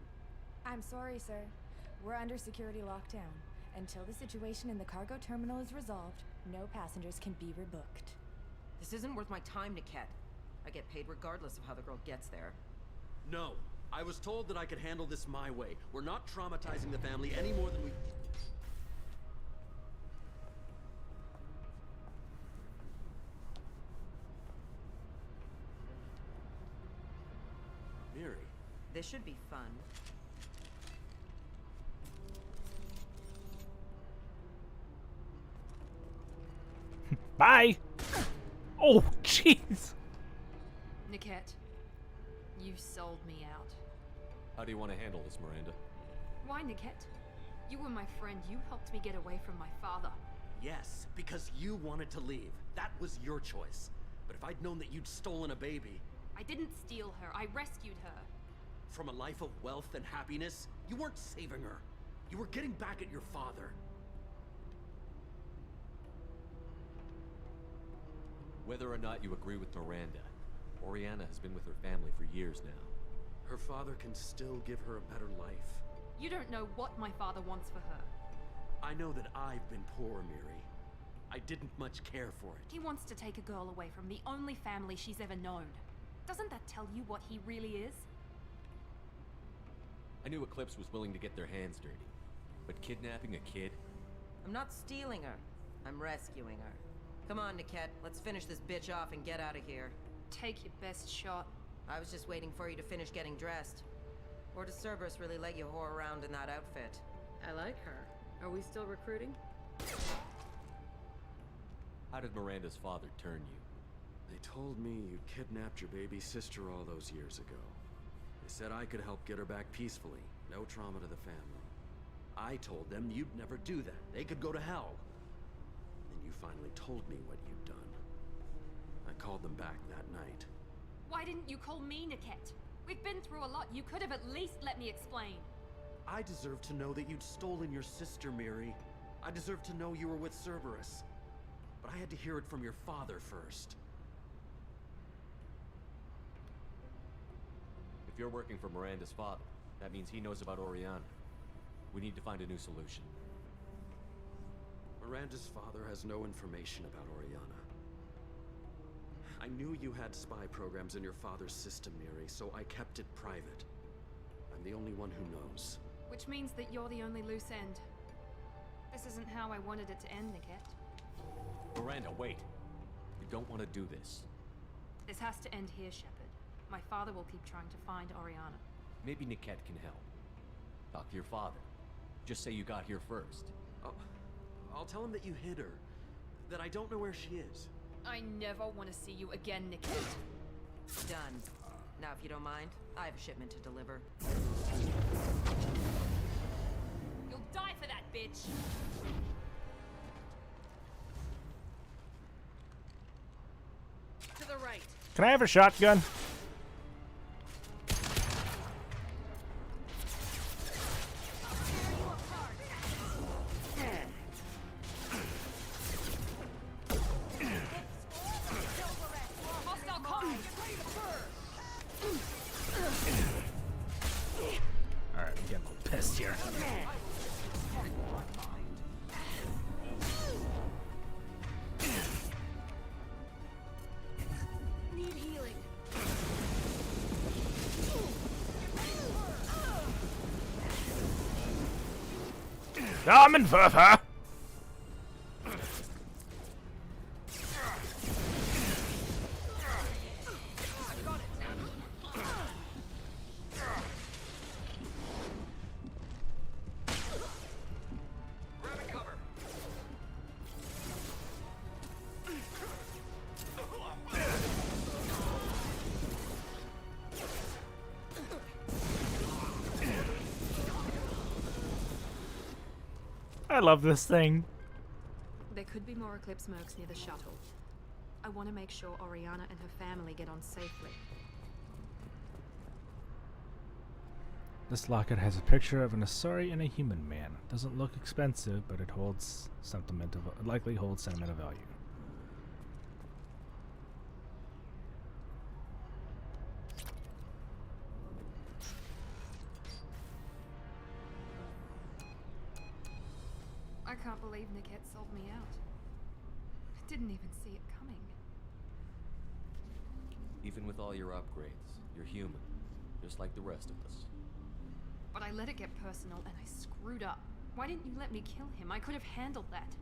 J: I'm sorry, sir. We're under security lockdown. Until the situation in the cargo terminal is resolved, no passengers can be rebooked.
I: This isn't worth my time, Niket. I get paid regardless of how the girl gets there.
V: No. I was told that I could handle this my way. We're not traumatizing the family any more than we... Miri.
I: This should be fun.
A: Bye! Oh, jeez!
D: Niket, you sold me out.
C: How do you want to handle this, Miranda?
D: Why, Niket? You were my friend. You helped me get away from my father.
V: Yes, because you wanted to leave. That was your choice. But if I'd known that you'd stolen a baby...
D: I didn't steal her. I rescued her.
V: From a life of wealth and happiness, you weren't saving her. You were getting back at your father.
C: Whether or not you agree with Miranda, Oriana has been with her family for years now.
V: Her father can still give her a better life.
D: You don't know what my father wants for her.
V: I know that I've been poor, Miri. I didn't much care for it.
D: He wants to take a girl away from the only family she's ever known. Doesn't that tell you what he really is?
C: I knew Eclipse was willing to get their hands dirty, but kidnapping a kid?
I: I'm not stealing her. I'm rescuing her. Come on, Niket. Let's finish this bitch off and get out of here.
D: Take your best shot.
I: I was just waiting for you to finish getting dressed. Or does Cerberus really let you whore around in that outfit?
O: I like her. Are we still recruiting?
C: How did Miranda's father turn you?
V: They told me you kidnapped your baby sister all those years ago. They said I could help get her back peacefully. No trauma to the family. I told them you'd never do that. They could go to hell. Then you finally told me what you'd done. I called them back that night.
D: Why didn't you call me, Niket? We've been through a lot. You could have at least let me explain.
V: I deserve to know that you'd stolen your sister, Miri. I deserve to know you were with Cerberus. But I had to hear it from your father first.
C: If you're working for Miranda's father, that means he knows about Oriana. We need to find a new solution.
V: Miranda's father has no information about Oriana. I knew you had spy programs in your father's system, Miri, so I kept it private. I'm the only one who knows.
D: Which means that you're the only loose end. This isn't how I wanted it to end, Niket.
C: Miranda, wait! You don't want to do this.
D: This has to end here, Shepard. My father will keep trying to find Oriana.
C: Maybe Niket can help. Talk to your father. Just say you got here first.
V: I'll tell him that you hid her. That I don't know where she is.
D: I never want to see you again, Niket.
I: Done. Now, if you don't mind, I have a shipment to deliver.
D: You'll die for that, bitch!
T: To the right.
A: Can I have a shotgun? Alright, I'm getting a little pissed here.
T: Need healing.
A: Damenwerfer! I love this thing.
D: There could be more Eclipse mercs near the shuttle. I want to make sure Oriana and her family get on safely.
A: This locket has a picture of an Asari and a human man. Doesn't look expensive, but it holds sentimental, likely holds sentimental value.
D: I can't believe Niket sold me out. I didn't even see it coming.
C: Even with all your upgrades, you're human, just like the rest of us.
D: But I let it get personal and I screwed up. Why didn't you let me kill him? I could have handled that.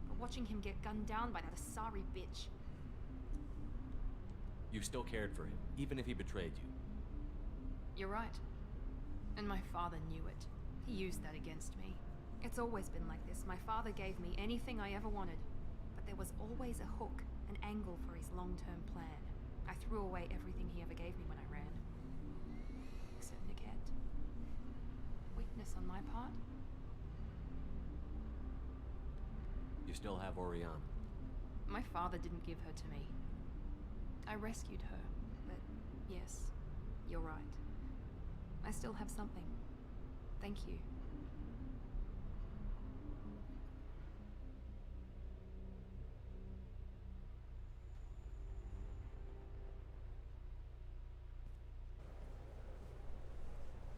D: But watching him get gunned down by that Asari bitch.
C: You still cared for him, even if he betrayed you.
D: You're right. And my father knew it. He used that against me. It's always been like this. My father gave me anything I ever wanted. But there was always a hook, an angle for his long-term plan. I threw away everything he ever gave me when I ran. Except Niket. Weakness on my part?
C: You still have Oriana.
D: My father didn't give her to me. I rescued her, but yes, you're right. I still have something. Thank you.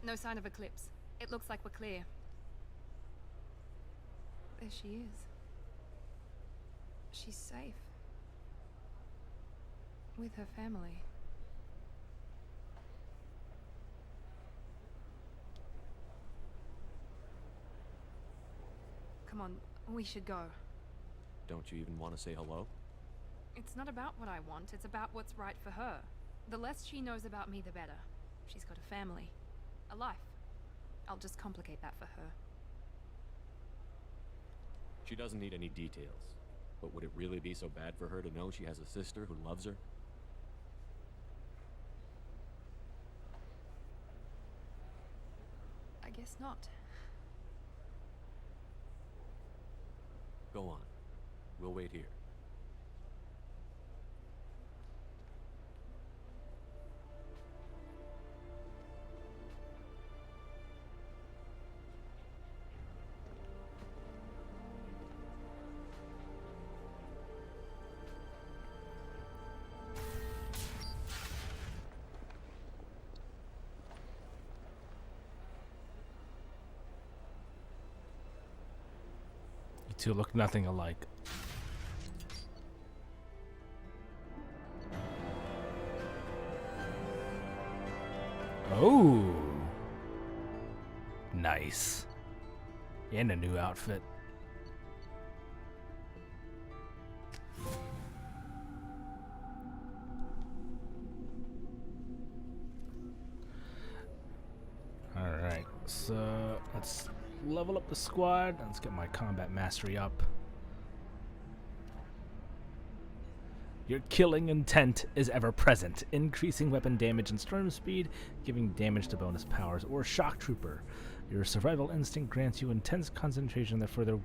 D: No sign of Eclipse. It looks like we're clear. There she is. She's safe. With her family. Come on, we should go.
C: Don't you even want to say hello?
D: It's not about what I want, it's about what's right for her. The less she knows about me, the better. She's got a family. A life. I'll just complicate that for her.
C: She doesn't need any details. But would it really be so bad for her to know she has a sister who loves her?
D: I guess not.
C: Go on. We'll wait here.
A: You two look nothing alike. Oh, nice. And a new outfit. So let's level up the squad. Let's get my combat mastery up. Your killing intent is ever present, increasing weapon damage and storm speed, giving damage to bonus powers, or shock trooper. Your survival instinct grants you intense concentration that further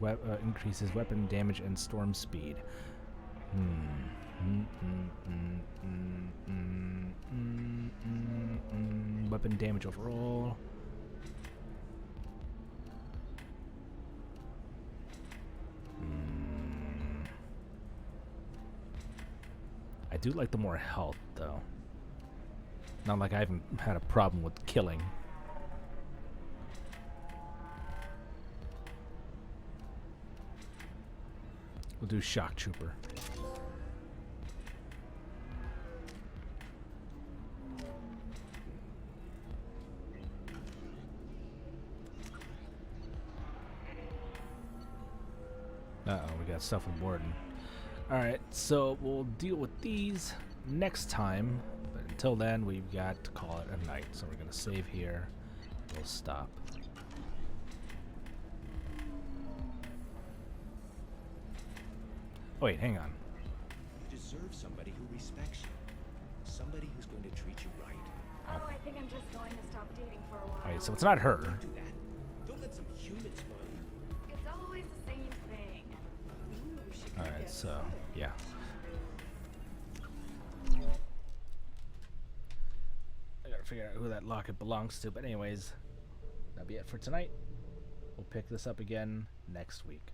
A: increases weapon damage and storm speed. Weapon damage overall. I do like the more health, though. Not like I haven't had a problem with killing. We'll do shock trooper. Uh-oh, we got stuff with Warden. Alright, so we'll deal with these next time. But until then, we've got to call it a night. So we're going to save here. We'll stop. Oh, wait, hang on.
B: You deserve somebody who respects you. Somebody who's going to treat you right.
N: Oh, I think I'm just going to stop dating for a while.
A: Alright, so it's not her.
B: Don't do that. Don't let some humans mind you.
N: It's always the same thing. Ooh, she could
A: Alright,
N: get
A: so,
N: sick.
A: yeah. I gotta figure out who that locket belongs to, but anyways, that'll be it for tonight. We'll pick this up again next week.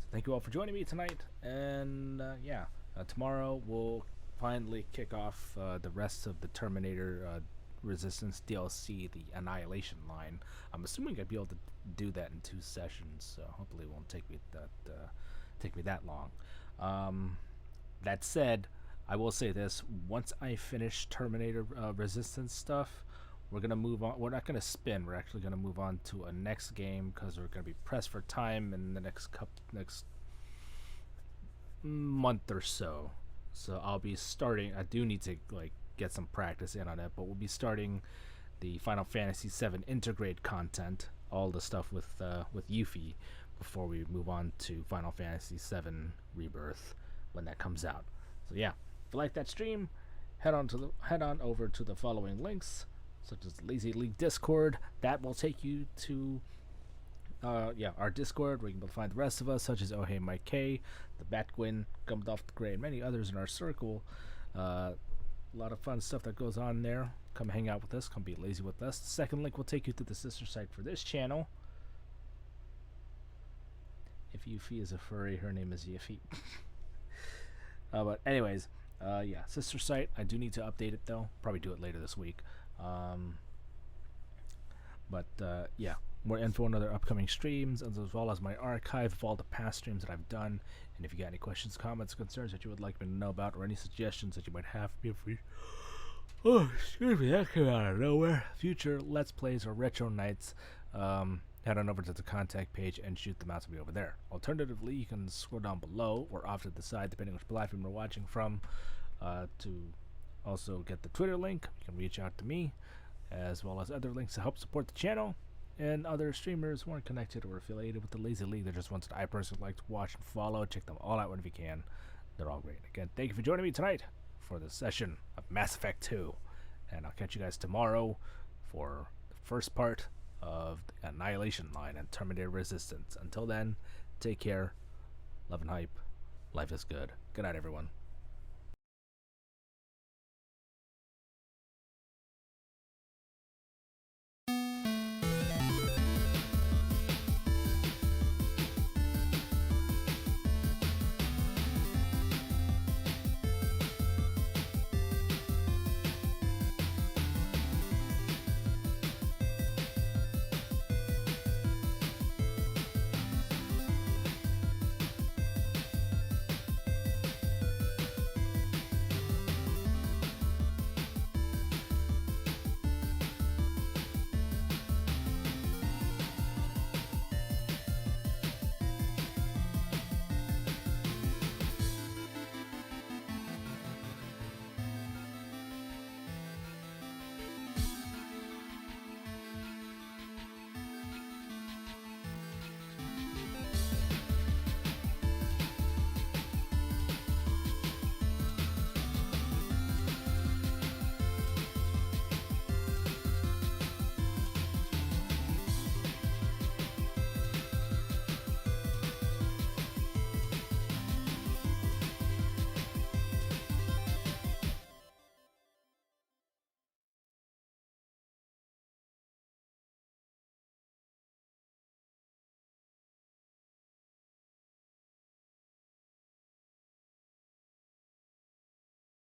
A: So thank you all for joining me tonight, and tomorrow we'll finally kick off the rest of the Terminator Resistance DLC, the Annihilation line. I'm assuming I'd be able to do that in 2 sessions, so hopefully it won't take me that long. That said, I will say this: once I finish Terminator Resistance stuff, we're gonna move on. We're not gonna spin. We're actually gonna move on to a next game because we're gonna be pressed for time in the next month or so. So I'll be starting. I do need to get some practice in on it, but we'll be starting the Final Fantasy VII Integrate content, all the stuff with Yuffie, before we move on to Final Fantasy VII Rebirth when that comes out. So yeah, if you like that stream, head on over to the following links, such as the Lazy League Discord. That will take you to our Discord, where you can find the rest of us, such as Oh Hey Mike K, the Batgwin, Gummed Off the Gray, and many others in our circle. A lot of fun stuff that goes on there. Come hang out with us. Come be lazy with us. The second link will take you to the sister site for this channel. If Yuffie is a furry, her name is Yuffie. But anyways, sister site. I do need to update it though. Probably do it later this week. More info on other upcoming streams, as well as my archive of all the past streams that I've done. And if you got any questions, comments, concerns that you would like me to know about, or any suggestions that you might have, feel free. Oh, excuse me, that came out of nowhere. Future Let's Plays or Retro Nights, head on over to the contact page and shoot them out to me over there. Alternatively, you can scroll down below or off to the side, depending on which platform you're watching from, to also get the Twitter link. You can reach out to me, as well as other links to help support the channel, and other streamers who aren't connected or affiliated with the Lazy League. They're just ones that I personally like to watch and follow. Check them all out whenever you can. They're all great. Again, thank you for joining me tonight for this session of Mass Effect 2. And I'll catch you guys tomorrow for the first part of the Annihilation line and Terminator Resistance. Until then, take care. Love and hype. Life is good. Good night, everyone.